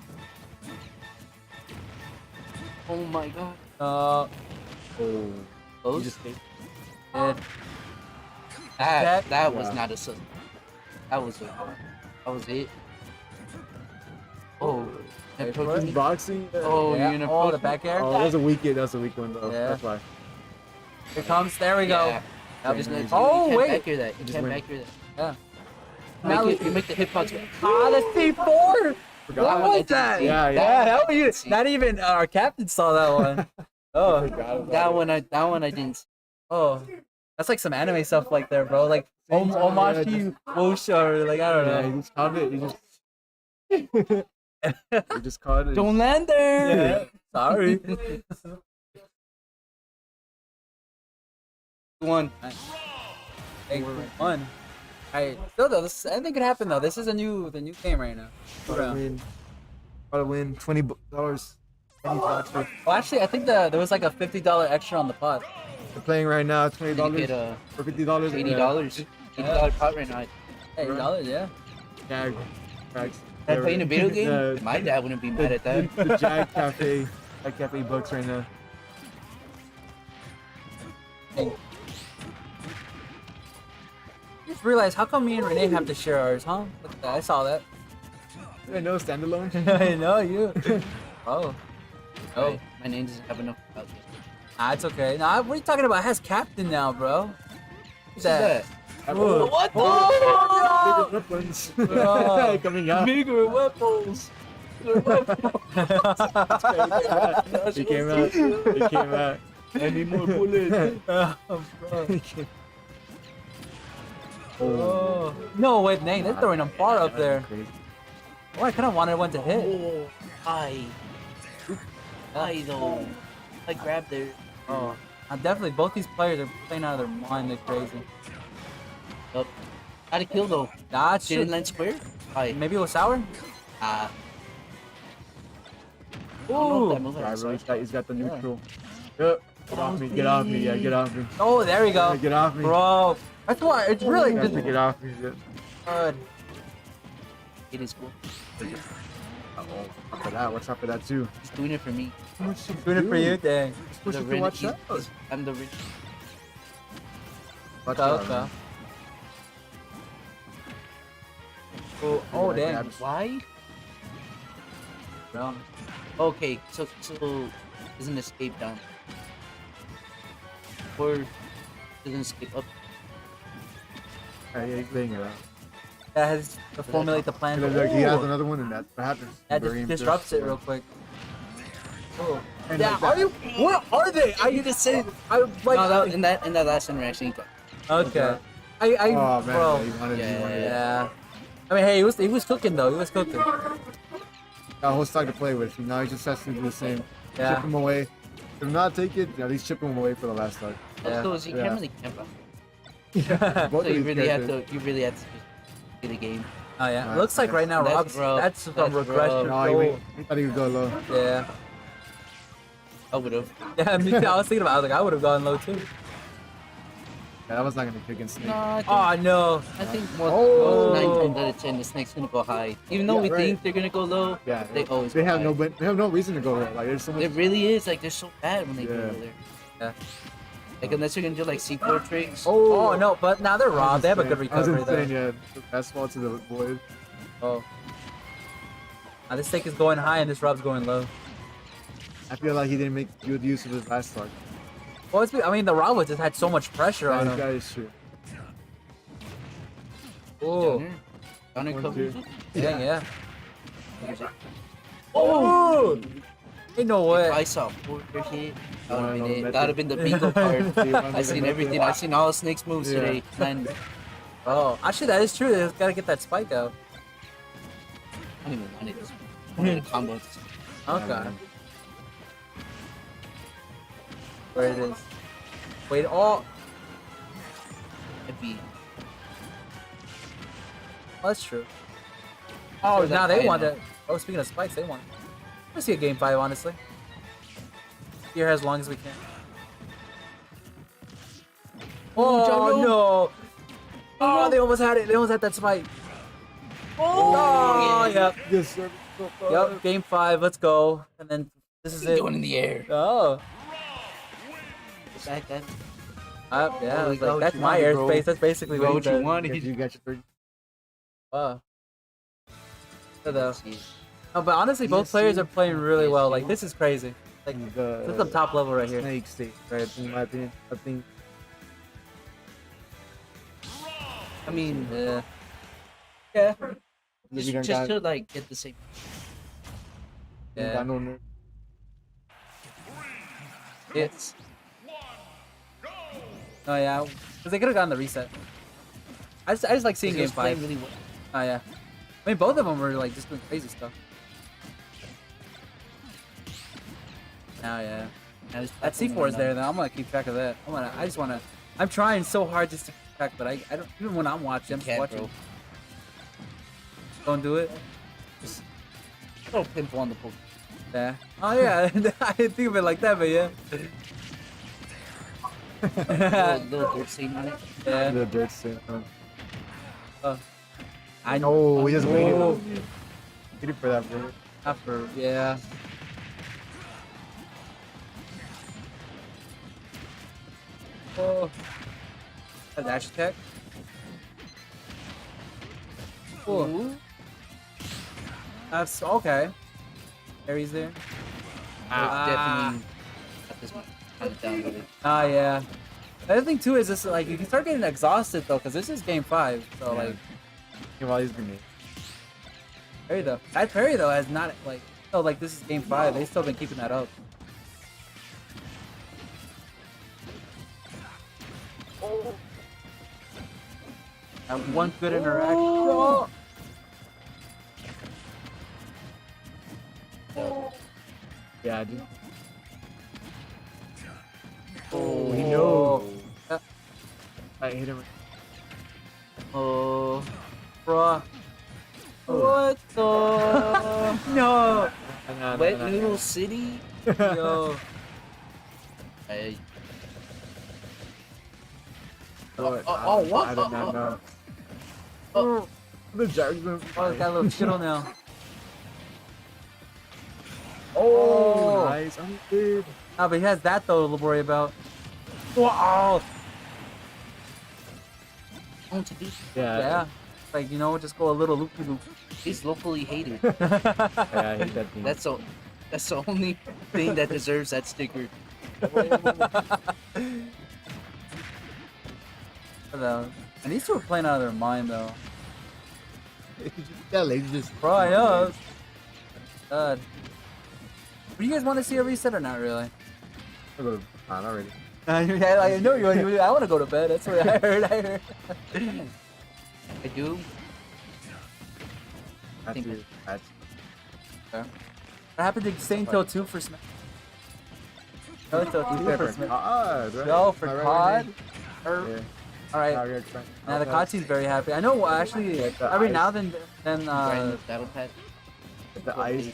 Oh my god. Oh. Close? You just hate. It. That was Yeah. not a sub. That was it. Oh. Wait for it. Boxing. Oh, Yeah. you're gonna Oh, put the back air. Oh, that was a weak hit. That's a weak one though. Yeah. That's why. Here comes. There we go. Yeah. Yep. Just let Oh, you can't wait. back here that. You Just can't win. back here that. Yeah. You make the hitbox. Ah, the C4. Forgot. What one I was didn't that? see. Yeah, Yeah, that I was didn't see. not even our captain saw that one. Oh, Forgot about That it. one I didn't see. oh, that's like some anime stuff like there, bro. Like Same time, yeah, Omachi Wosha, or like I don't Yeah, know. he just caught it. He just caught it. Don't land there. Yeah, sorry. One. Hey, fun. Alright, still though, this anything could happen though. This is the new game right now. About to win $20. Any transfer. Well, actually, I think there was like a $50 extra on the pot. We're playing right now. You $20 get or $50. $80. $80 pot right now. $80, yeah. Jag. Jags. Am I playing a video game? The, My dad wouldn't be mad at that. the Jag Cafe. Jag Cafe bucks right now. Just realized how come me and Renee have to share ours, huh? Look at that, I saw that. I know standalone. I know you. Oh. Oh, my name doesn't have enough out yet. Ah, it's okay. Nah, what are you talking about? It has captain now, bro. What's that? Whoa. What the? Bigger weapons. Oh. Coming out. Bigger weapons. He came out. He came out. I need more bullets. Oh, bro. Oh. No way, dang, they're throwing them far up there. Oh, I kind of wanted one to hit. Oh, I though. I grabbed there. Oh, definitely both these players are playing out of their mind. They're crazy. Up. Got a kill though. That's Didn't true. land square. I. Maybe it was sour. I don't know Ooh. if that move Yeah, has bro, he's got the neutral. Yep. Get off me. Get off me. Yeah, get off me. Oh, there we go. Yeah, get off me. Bro, that's why it's really You just have to get off me. Yeah. good. It is cool. Watch that. Watch out for that too. He's doing it for me. Doing it for you, dang. You're supposed The to rich- watch he's- out. he's- I'm the rich. Watch Okay, out, okay. man. Oh, Yeah, dang. grabs. Why? Bro. Okay, so doesn't escape down. Or doesn't escape up. Yeah, he's laying it out. That has to formulate the plan. Look, look, he has Ooh. another one, and that's what happens. That Bury him disrupts too. it real quick. Oh. And Yeah, like that. are you? What are they? I just said. I like. No, in that last interaction, he got. Okay. Oh man, bro. yeah, he wanted Yeah, he wanted it. Yeah. I mean, hey, he was cooking though. He was cooking. Got a whole side to play with. Now he just has to do the same. Yeah. Chip him away. If not take it, at least chip him away for the last side. Yeah. So you Yeah. can't really camp out. Both So of you these really have characters. to. You really have to play the game. Oh yeah. Right. Looks like right now That's Rob's. rough. That's some That's regression. rough. No, Oh, he thought he would go low. yeah. I would have. Yeah, me too. I was thinking about. I was like, I would have gone low too. Yeah, that was not gonna kick in Snake. No, I think, Oh no. I think more Oh. 9 times out of 10, the snake's gonna go high. Even though Yeah, we right. think they're gonna go low, Yeah, they always they go have high. they have no reason to go there. Like there's so much. It really is like they're so bad when they go Yeah. over there. Yeah. Like unless you're gonna do like C4 tricks. Oh no, but now they're robbed. They have a good I was recovery insane, though. yeah. Fastball to the void. Oh. Now this stake is going high and this Rob's going low. I feel like he didn't make good use of his last start. Well, I mean, the Rob just had so much pressure on him. That is true. Oh, Down and cover. dang, yeah. Oh, ain't no If I way. saw a quarter hit, that would have No, been it. method. That would have been the bingo card. See, I seen everything. I seen all the Snake's moves Yeah. today. And Oh, actually, that is true. They gotta get that spike out. I don't even want it. I wanted a combo. Okay. Where it is. Wait, oh, It'd be that's true. Oh, So now that's they high want enough. to. Oh, speaking of spikes, they want. Let's see a game 5, honestly. Here as long as we can. Oh no! Oh, they almost had it. They almost had that spike. Oh, yep. Yes, sir. Yep, game 5, let's go. And then this is it. going in the air. Oh. Back that. Yeah, I was Got like, what that's you my wanted, bro. airspace. That's basically Got what what he you said. wanted. You got your 30. Wow. So though. See. No, but honestly, both players are playing really well. Like, this is crazy. Like, this is the top level right here. Snake state, right? In my opinion, I think. I mean, Yeah. Yeah. Maybe you don't just got, to like get the same. you don't Yeah. got no nerve. It's. Oh yeah, because they could have gotten the reset. I just like seeing He game was playing 5. really well. Oh yeah. I mean, both of them were like just doing crazy stuff. Now yeah. Now he's That C4 is there, though. I'm gonna keep track of that. I just wanna. I'm trying so hard just to keep fact, but I don't even when I'm watching, I'm just Can't, watching. bro. Don't do it. Throw pimple on the poke. Yeah. Oh yeah, I didn't think of it like that, but yeah. Little dirt stain on it. Yeah. The dirt stain. I Oh, he just waited. Oh, Waited for that, bro. after yeah. Oh. A dash attack. Oh. That's okay. Harry's there. Definitely got this one kind of down with it. Ah, yeah. The other thing too is this like you can start getting exhausted though, because this is game 5. So like Well, he's grenade. Perry though. That Perry though has not like so like this is game 5. They still been keeping that up. That one good interaction. Oh. Yeah, dude. Oh, he knows. I hit him. Oh, bruh. What the? No. Wet Noodle City? Yo. Hey. What? what? I did not know. Oh, The Jackson. oh, it's got a little shittle now. Oh, nice. I'm good. Ah, but he has that though to worry about. Wow. Yeah. Yeah. Like, you know, just go a little loop loop. He's locally hated. Yeah, I hate that thing. That's the only thing that deserves that sticker. And these two are playing out of their mind though. Yeah, like just. Bro, I know. God. Do you guys want to see a reset or not really? Not already. I know you. I want to go to bed. That's what I heard. I do. That's think- it. That's What happened to Saint Hill 2 for Smash? No, Hill 2 for Smash. COD, right? No, for Am I COD. Yeah. Alright. Now we're trying- Now the COD team's very happy. I know. Actually, every now and then. Brand new battle pad. The ice.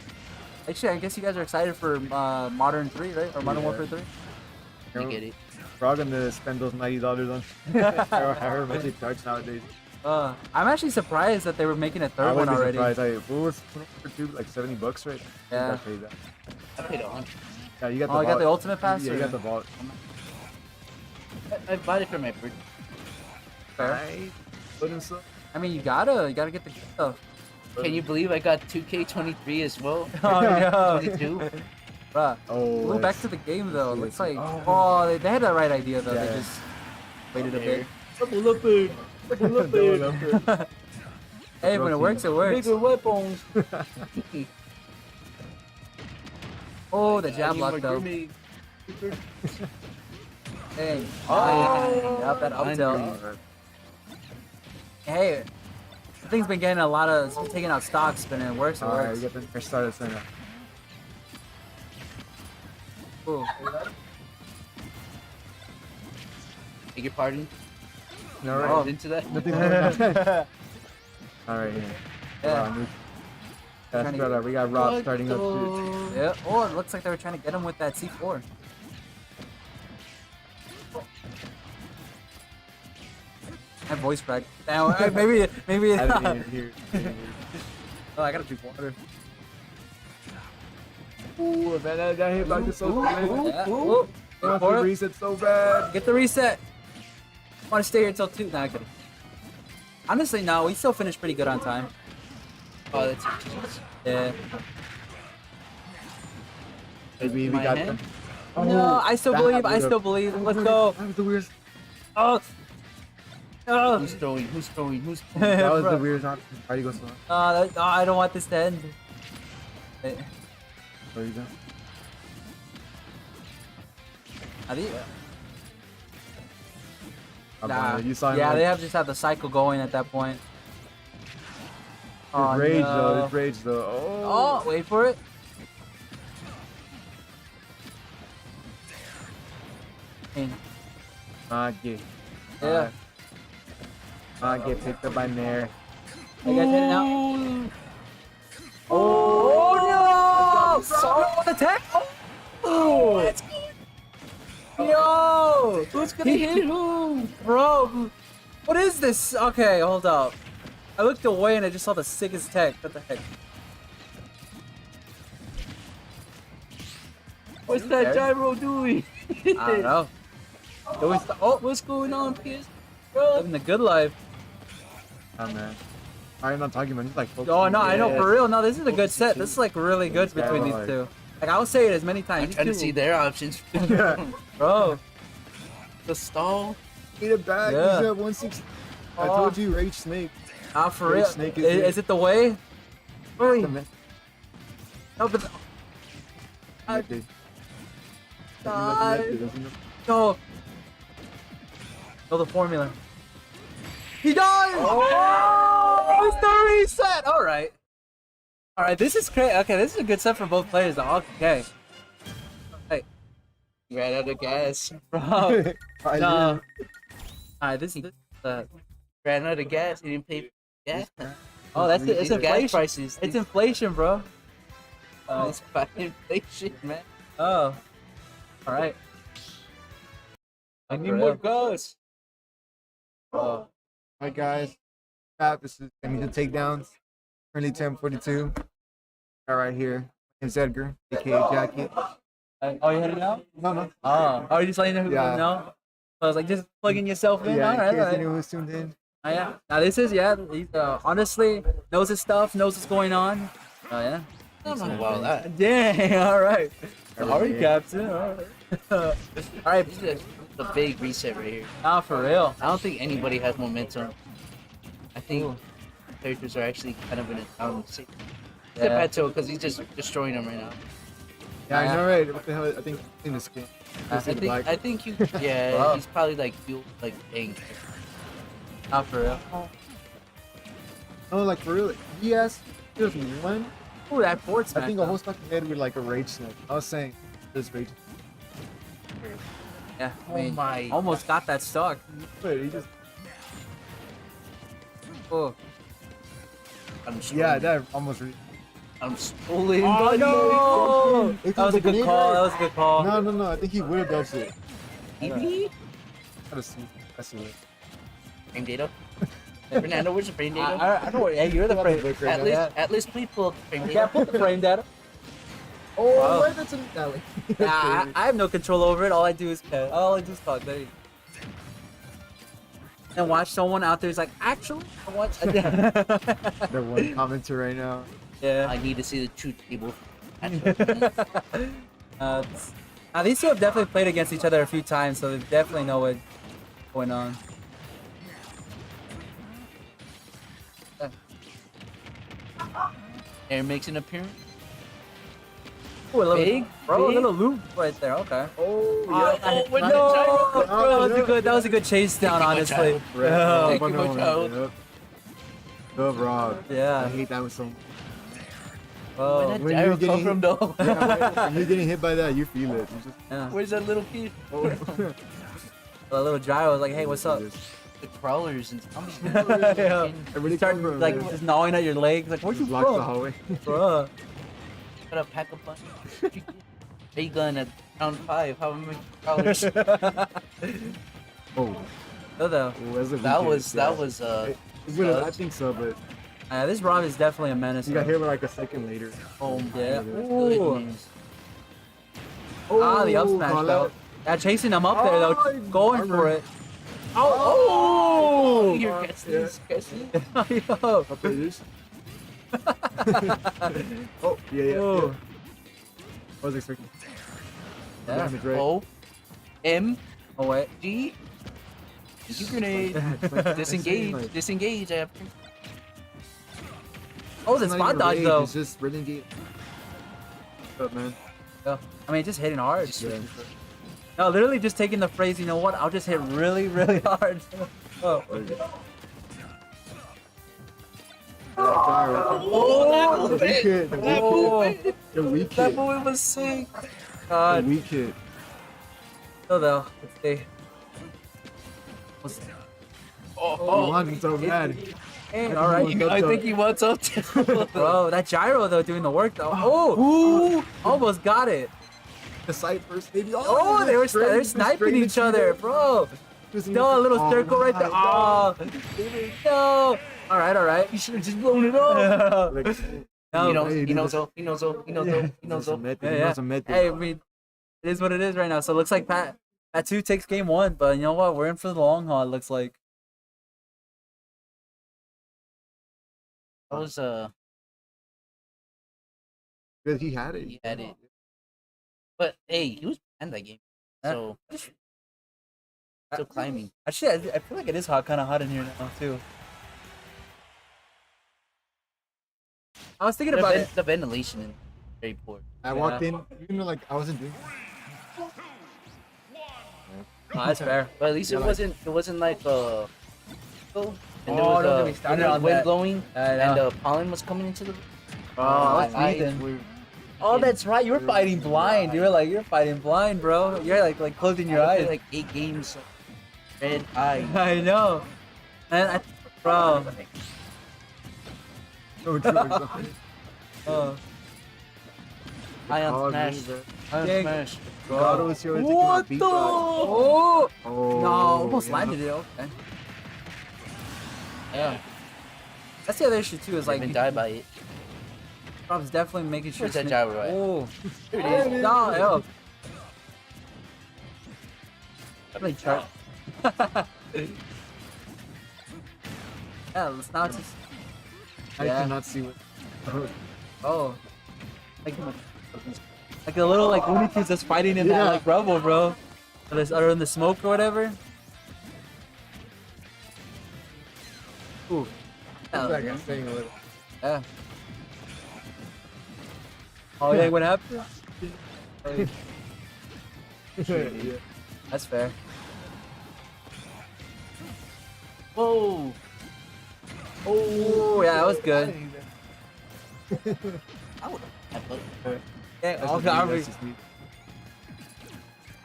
Actually, I guess you guys are excited for Modern 3, right? Or Modern Yeah. Warfare 3. I get it. We're all gonna spend those $90 on however much they charge nowadays. I'm actually surprised that they were making a I third one wouldn't be already. surprised. What was for two? Like $70, right? Yeah. I paid that. I paid 100. Yeah, you got the Oh, you got vault. the ultimate pass? Yeah, or- you got the vault. I bought it for my birthday. Fair. Nice. Putting some. I mean, you gotta get the good stuff. Can you believe I got 2K23 as well? Oh no, 22? bruh. Oh. Well, back that's- to the game though. see, Looks let's like see. they had the right idea though. Yeah. They just waited a bit. Double up it. Double up it. Hey, when it works, it works. Bigger weapons. Oh, the I jab need lock my though. grenade. Hey, Oh. up that up tilt. Unreal. Hey, the thing's been getting a lot of taking out stocks, but it works. It Alright, works. you got the first started saying that. Ooh. Beg your pardon? No, Oh. right? Into that? Nothing going on. Alright, yeah. Yeah. That's Trying to better. We got Rob What starting up the- too. Yeah. Oh, it looks like they were trying to get him with that C4. That voice crack. Now, maybe. I didn't even hear. Oh, I gotta drink water. Ooh, man, that hitbox is so good. Yeah. Ooh. Ooh. I want to reset so bad. Get the reset. I want to stay here until 2. Nah, I'm kidding. Honestly, no, we still finished pretty good on time. Oh, that's Jesus. Yeah. Maybe we My got hand? them. No, I still that believe. I was a- still believe. Let's go. That was the weirdest. Oh. Oh. Who's throwing? Who's throwing? Who's That was Bro. the weirdest option. Why do you go so long? No, I don't want this to end. Eh, Where you go? I think- Oh, Nah. boy, you saw him. Yeah, like, they have just have the cycle going at that point. his rage no. though. His rage though. Oh, wait for it. Hey, Ah, yeah. yeah. Get picked up by Nair. You guys hit it now? Oh no! Sorry, what attack? Oh! Yo! Who's gonna hit who? Bro, what is this? Okay, hold up. I looked away and I just saw the sickest tech. What the heck? What's that gyro doing? I don't know. Doing What's going on, PS? living the good life. Oh man. I'm not talking about just like focusing. Oh no, I know Yeah. for real. No, this is a good set. This is like really good between these two. Like I'll say it as many times. I'm trying to see their options. Bro. The stall. Get it back. Yeah. He's at 160. I told you, Rage Snake. Ah, for Great real. snake is Is it the way? Really? The No, but method. God. Method, isn't it? No. Know the formula. He does! Oh! It's the reset! Alright. Alright, this is great. Okay, this is a good set for both players though. Okay. Hey, Ran out of gas. bro. I No. Alright, this is Ran out of gas. He didn't pay for gas. oh, that's it. It's These gas inflation. prices. It's inflation, bro. It's fucking inflation, man. Oh. Alright. I need more gas. Oh. Hi guys. This is TAMUSA Takedowns. Currently 10:42. All right here. My name's Edgar, aka Jacket. Oh, you headed out? No. Oh, you just letting them Yeah. know? I was like, just plugging yourself in. Yeah, Alright, in case alright. anyone was tuned in. Oh, yeah. Now this is he's honestly knows his stuff, knows what's going on. Oh yeah. I don't know about that. Dang. All right. Sorry, Yeah. Captain. All right. All right. This is a big reset right here. Nah, for real. I don't think anybody has momentum. I think characters are actually kind of in a down state. Except Yeah. Pato, because he's just destroying them right now. Yeah, I know, right? What the hell? I think in this game. I think you, yeah, Wow. he's probably like feel like dang. Nah, for real. Oh, like for real. Yes. Just one. Ooh, that forward I smash. think almost fucking head with like a Rage Snake. I was saying this Rage. Yeah. I Oh mean, my. almost got that stock. Wait, he just. Oh. I'm Yeah, that almost. I'm stolen. Oh no! It That was a could've good been call. it. That was a good call. No. I think he would have dodged it. Maybe? Gotta see. That's it. Frame data. Fernando, where's the frame data? I know. Hey, you're the frame. At least please pull up the frame You data. can't put the frame data. Oh, Wow. wait, that's a alley. Nah, I have no control over it. All I do is talk. There you go. And watch someone out there is like, actually, I watch. The one commenter right now. Yeah. I need to see the truth table. Now these two have definitely played against each other a few times, so they definitely know what's going on. Air makes an appearance. Ooh, a little, Big, bro, a big. little loop right there. Okay. Oh, When the No, gyro- that was a good chase down, honestly. child. Yeah. Thank you, my child. Love Rob. I Yeah. hate that one so much. Oh, Where'd that when gyro you're come getting- from, though? Yeah, when you're getting hit by that, you feel it. You just, yeah. Where's that little kid? The little gyro was like, "Hey, what's up?" The crawlers and zombies. Yeah. Everybody Start come from, like man. just gnawing at your legs. Like, where'd you Just blocks the from? hallway. Bro. Gotta pack a punch. Ray gun at round 5. How many crawlers? Oh, No, though. that's a That weekend, was yeah. I think so, but This Rob is definitely a menace. you got hit like a second later. oh my Yeah. goodness. The up smash call though. out. Yeah, chasing him up there though, Oh, going armor. for it. Oh, you're guessing, guessing. Yo. Up it is. Oh, yeah. Oh. I was expecting. Yeah. Damage, right? O M Oh wait. G. You grenade. Disengage. Disengage after. Oh, the It's not spot even dodge rage, though. It's just renegade. What's up, man? I mean, just hitting hard. Yeah. No, literally just taking the phrase. You know what? I'll just hit really, really hard. Oh. Oh, The weak hit. The weak hit. Oh. The weak that hit. boy was sick. The God. weak hit. So though, let's see. What's He wants it so bad. Hey, all right. I think he wants up to. Bro, that gyro though doing the work though. Oh, almost got it. The side first, maybe. Oh, they're sniping each other, bro. No, a little circle right there. Oh, no. All right. He should have just blown it up. No, He knows. hey, He knows. dude, He knows. He knows. He knows. Hey, I mean, it is what it is right now. So it looks like Pat 2 takes game 1, but you know what? We're in for the long haul. It looks like. That was Because he had it. He had it. But hey, he was behind that game, so still climbing. Actually, I feel like it is kind of hot in here now too. I was thinking about it. The ventilation is very poor. I walked in, even though like I wasn't doing. Oh, that's fair. But at least it wasn't. It wasn't like and there Oh, was don't get me started there was on wind that. blowing I and know. pollen was coming into the. Oh, my that's eyes breathing. were. Oh, that's right. You were fighting blind. You're fighting blind, bro. You're like closing your I played eyes. like 8 games. Red eye. I know. And bro. No drugs. Oh. Eye on Oh, smash. really, Eye on Dang. smash. God was here thinking What about the? beat guy. Oh. Oh, No, almost yeah. landed it. Okay. Yeah. That's the other issue too. Is Like like been died by it. Rob's definitely making sure. Where's that gyro at? Oh. Here it is. No, yo. Really chart. Yeah, let's now just. I Yeah. cannot see what. Oh. Like a little like Looney Tunes that's fighting in that Yeah. like rubble, bro. Or in the smoke or whatever. Ooh. Like I'm saying a little. Yeah. Oh yeah, what happened? Yeah. That's fair. Whoa. Oh yeah, that was good. I would have put. Yeah, That's okay, just me, I'll that's just me.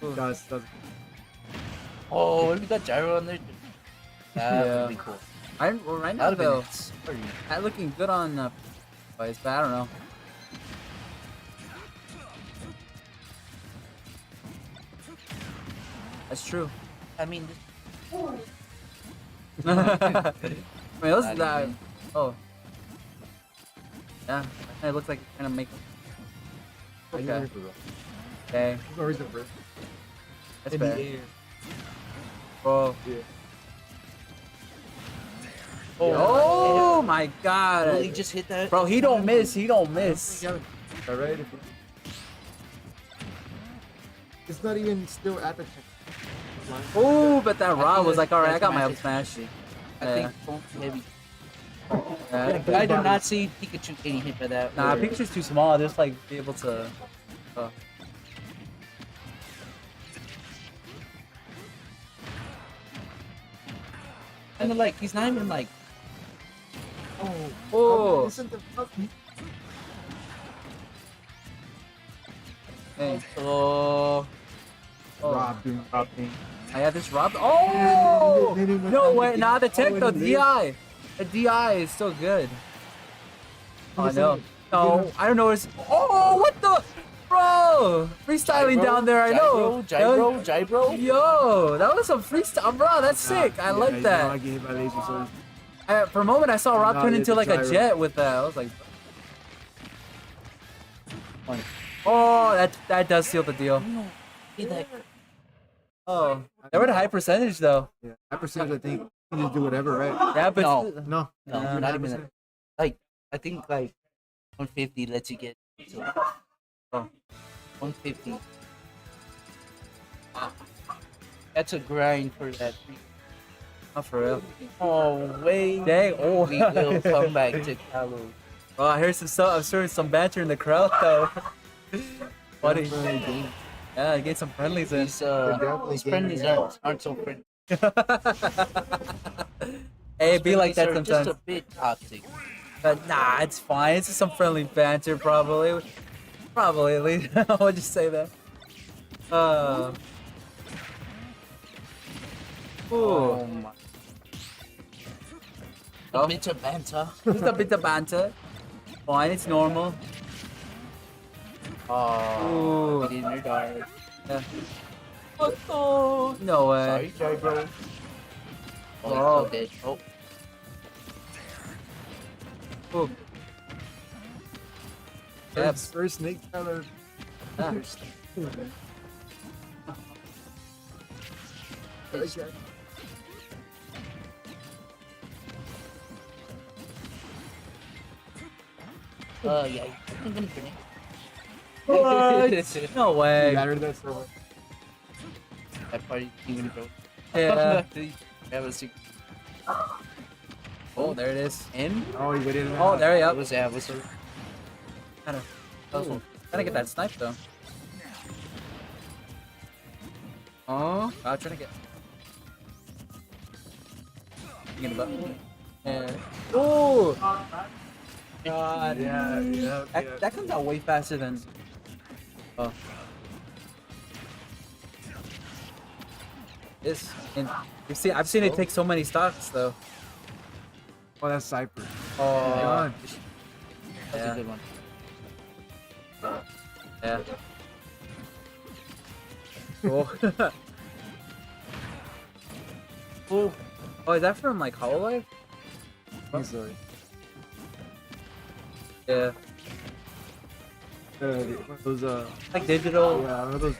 That's Oh, if you got gyro on there, that Yeah. would be cool. well, right now That would though, have been. not looking good on fights, but I don't know. That's true. I mean, I mean, those Not that. even. Oh. Yeah, it looks like it's gonna make. Okay. Okay. no reason for it. That's In fair. the air. Oh. Yeah. Oh my God. Will he just hit that? Bro, he don't miss. He don't miss. Alright. It's not even still at the check. Oh, but that I Rob think was like, all right, I got my up that's smash. I Yeah. think so heavy. Yeah. I did not see Pikachu getting hit by that. Nah, or- Pikachu's too small. Just like be able to. kind of like he's not even like. Oh. Isn't the fuck? Hey. Oh. Rob doing nothing. I have this Rob. Oh! They didn't No even- way. Nah, the tech though. Oh, The DI. The DI is still good. Oh no. No, I don't know. Oh, what the? Bro! Freestyling down there. I know. Gyro. Yo, that was some freestyle, bro. That's sick. I like I that. get hit by laser swords. For a moment, I saw Rob Nah, turn it's into a like a gyro. jet with that. I was like, oh, that does seal the deal. Hit that. Oh, they were at a high percentage though. Yeah, that percentage I think you can just do whatever, right? Yeah, but No. No, No, not even that. Like I think like 150 lets you get. To, Oh. 150. That's a grind for that. Not for real. Oh wait. Dang. Oh. We will come back to Kalu. Oh, I heard I'm hearing some banter in the crowd though. Funny. Yeah, get some friendlies in. These friendlies aren't so friendly. Hey, it be like that Friendlies are sometimes. Just a bit toxic. But nah, it's fine. It's just some friendly banter, probably. Probably, at least. I would just say that. Ooh. Oh my. Oh. Bit of banter. Just a bit of banter. Fine, it's normal. Oh, get in your guard. Yeah. What the? No way. Sorry, bro. Oh, Oh. it's okay. Oh, Ooh. Yeah. First snake color. Ah. yeah. I'm gonna finish. What? No way. Gather that so That party even broke. Yeah. That was secret. Oh, there it is. In. Oh, you waited. Oh, there you It go. was yeah, it was Kind of. Gotta get that snipe though. Oh, I'm trying to get. Thinking about. Yeah. Oh. God. Yeah. That comes out way faster than. Oh. This and you see, I've seen it take so many stocks though. Oh, that's Cypher. Oh. Gone. That's Yeah. a good one. Yeah. Oh. Oh. Oh, is that from like Hololive? I'm sorry. Yeah. Those Like digital. yeah, I know those.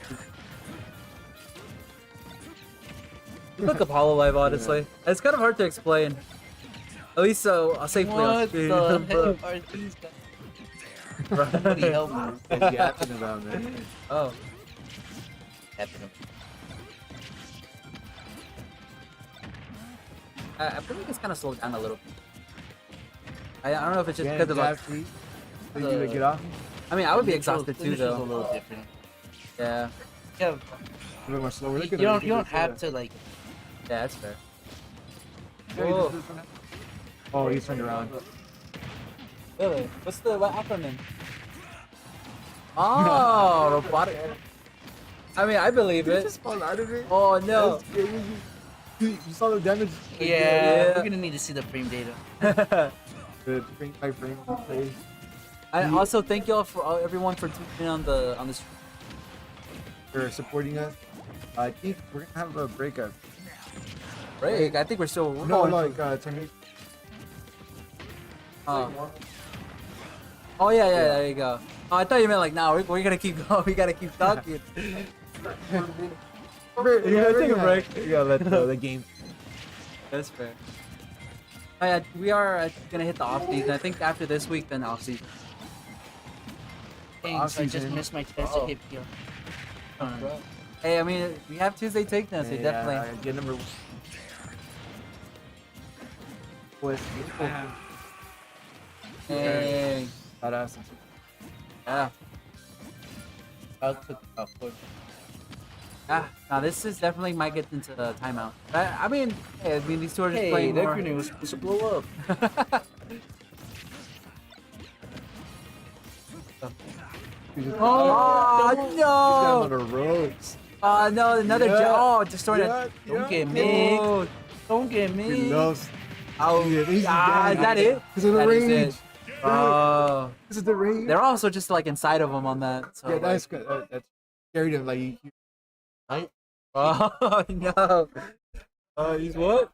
Look up Hololive, honestly. It's kind of hard to explain. At least so safely on What screen. the but- heck are these guys? Somebody help me. What's yapping about, man? Oh. Happened. I feel like it's kind of slowed down a little bit. I don't know if it's just Yeah, because of like, jab free. So you gonna get off? I mean, I would be Neutral- exhausted too, neutral's a though. little different. Yeah. Yeah, A little more slower. Look you at don't that. you don't have to like. Yeah, that's fair. Yeah, you Whoa. just- Oh, he's turned around. Really? What acronym? Oh, robotic. I mean, I believe You it. just fall out of it. Oh no. That's scary. You saw the damage. Yeah, Yeah. we're gonna need to see the frame data. The frame by frame play. I also thank y'all for everyone for tuning in on the stream. For supporting us. I think we're gonna have a breakup. Break. I think we're still. No, like tournament. Oh yeah, there you go. Oh, I thought you meant like, now we're gonna keep going. We gotta keep talking. You gotta take a break. You gotta let the game. That's fair. Oh, yeah, we are gonna hit the off season. I think after this week, then off season. Dang, so I just Off-season. missed my chance to hit here. Hey, I mean, we have Tuesday takedowns, so definitely. Get number. Pues, Hey, badass. yeah. I'll cook up for Now this is definitely might get into the timeout. But, I mean, hey, these two are just Hey, playing that more. grenade was supposed to blow up. Oh Down no! on the ropes. Oh no! Another Yeah. oh, destroyed it. Don't get me. Oh, Don't get He me. loves. oh, Yeah, he's is that it? Because of the That is range. it. Oh, This is the range. they're also just like inside of them on that. So Yeah, like- that's good. That's scared him. Like, Oh no! He's what?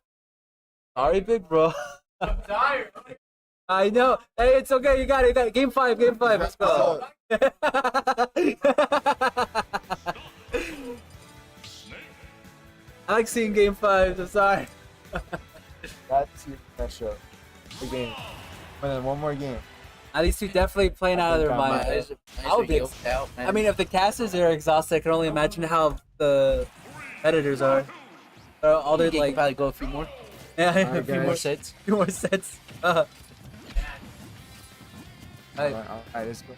Sorry, big bro. I'm tired. I know. Hey, it's okay. You got it. You got it. Game 5. Game 5. Let's go. I like seeing Game 5. I'm sorry. that's your pressure. The game. And then one more game. At least you definitely playing out of their I mind. think I would be I mean, if the casters are exhausted, I can only imagine how the editors are. All they their like, probably go a few more. yeah, a Alright, few more guys. sets. few more sets. Hey, Alright, let's go.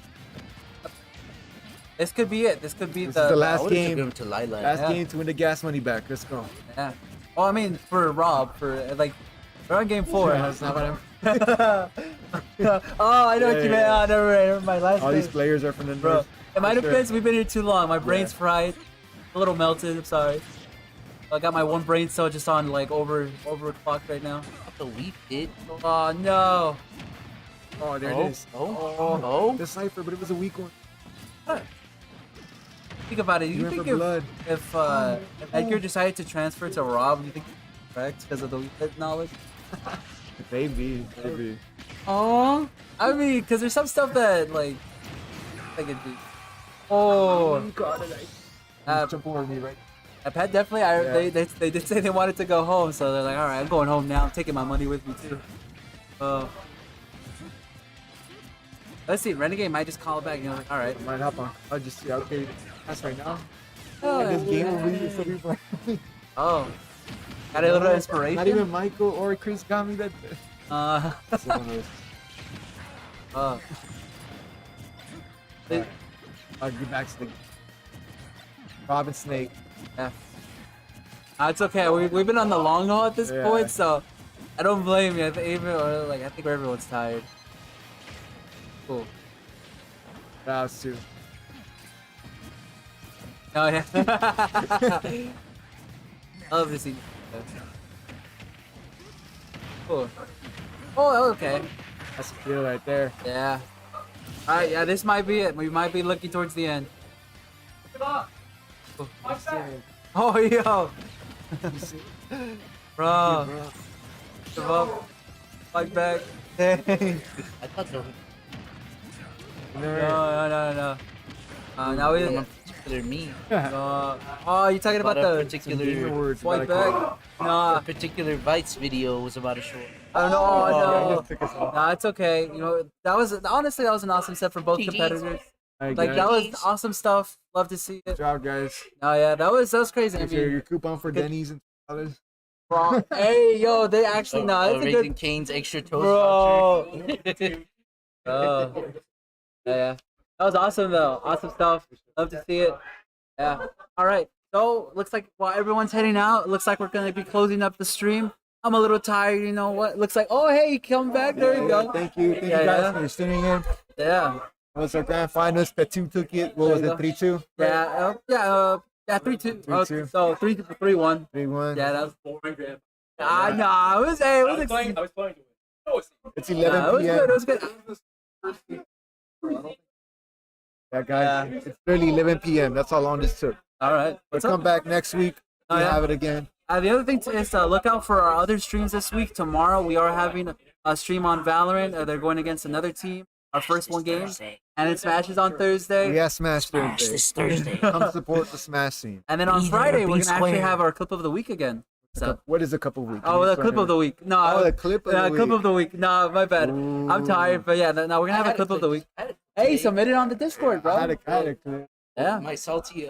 this could be it. This could be This the is the last I would've game. given it to Lila. Last Yeah. game to win the gas money back. Let's go. Yeah. Well, I mean, for Rob, for like, we're on game 4. That's not what I'm. Oh, I know what you meant. Yeah. Oh, never mind. My last All these name. players are from the Bro, north. in my For sure. defense, we've been here too long. My brain's fried, a little melted. I'm sorry. I got my one brain cell just on like over clock right now. So we did. Oh no. Oh, there Oh, it is. oh. The cipher, but it was a weak one. Think about it. You You went think for blood. if Edgar decided to transfer to Rob, you think he's correct because of the weakness knowledge? Maybe. Oh, I mean, because there's some stuff that like I could do. Oh, Jump over me, right? Pat definitely. They did say they wanted to go home, so they're like, all right, I'm going home now. I'm taking my money with me too. Let's see. Renegade might just call it back. You know, like, all right. Might hop on. I'll just see. Okay, that's right now. Oh, This game will be so people. oh. Got a little inspiration. Not even Michael or Chris got me that. It's one of those. I'll get back to the Robin Snake. Yeah. It's okay. We've been on the long haul at this Yeah. point, so I don't blame you. I think I think everyone's tired. Cool. That was too. Oh yeah. I love to see. Cool. Oh, okay. That's a kill right there. Yeah. All right. Yeah, this might be it. We might be looking towards the end. Oh, yo. Bro. Give up. Fight back. Dang. I thought so. No. Now we. From a particular me. Oh, you talking about a the particular words. swipe back? a Nah. particular Vice video was about to show. I don't know. Oh, No. Nah, it's okay. You know, that was honestly an awesome set for both GGs. competitors. Alright, Like guys. that was awesome stuff. Love to see Good it. job, guys. Oh yeah, that was crazy. I Here's your mean, coupon for good- Denny's and $2. bro, hey yo, they actually it's a Raising good Cane's extra toast bro. voucher. Oh, yeah, that was awesome though. Awesome stuff. Love to see it. Yeah. All right. So looks like while everyone's heading out, it looks like we're gonna be closing up the stream. I'm a little tired. You know what? Looks like oh hey, come back. There you go. Thank you. Thank Yeah, you guys yeah. for tuning in. Yeah. It was our grand finals. Petu took it. What was There you it? 3-2? Yeah. Yeah. 3-2. 3-2. So 3-1. 3-1. Yeah. That was. Nah. It was. Hey, it was. I was playing to win. It's 11 It was p.m. good. It was good. Yeah, guys. It's literally 11 p.m. That's how long this took. All right. But What's come up? back next week. Oh, We'll yeah. have it again. The other thing is look out for our other streams this week. Tomorrow we are having a stream on Valorant. They're going against another team. Our first one game, and it smashes on Thursday. We have Smash Thursday. This Thursday. Come support the Smash scene. And then on Either Friday be we're gonna actually square. have our clip of the week again. So What is a couple weeks? oh, the clip of the week. No, Oh, the clip of the clip week. of the week. No, my bad. I'm Ooh. tired, but yeah, no, we're gonna have a clip of the week. Hey, submit it on the Discord, I had bro. a clip. Yeah. My salty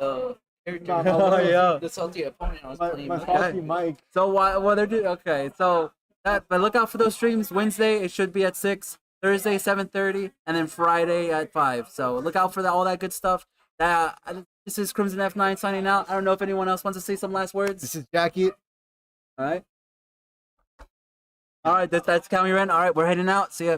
character. Oh yeah. The salty opponent I was playing. My with. salty mic. So what they're doing? Okay, so but look out for those streams. Wednesday it should be at 6. Thursday 7:30, and then Friday at 5. So look out for all that good stuff. This is Crimson F9 signing out. I don't know if anyone else wants to say some last words. This is Jackie. All right. All right, that's Kami Ren. All right, we're heading out. See ya.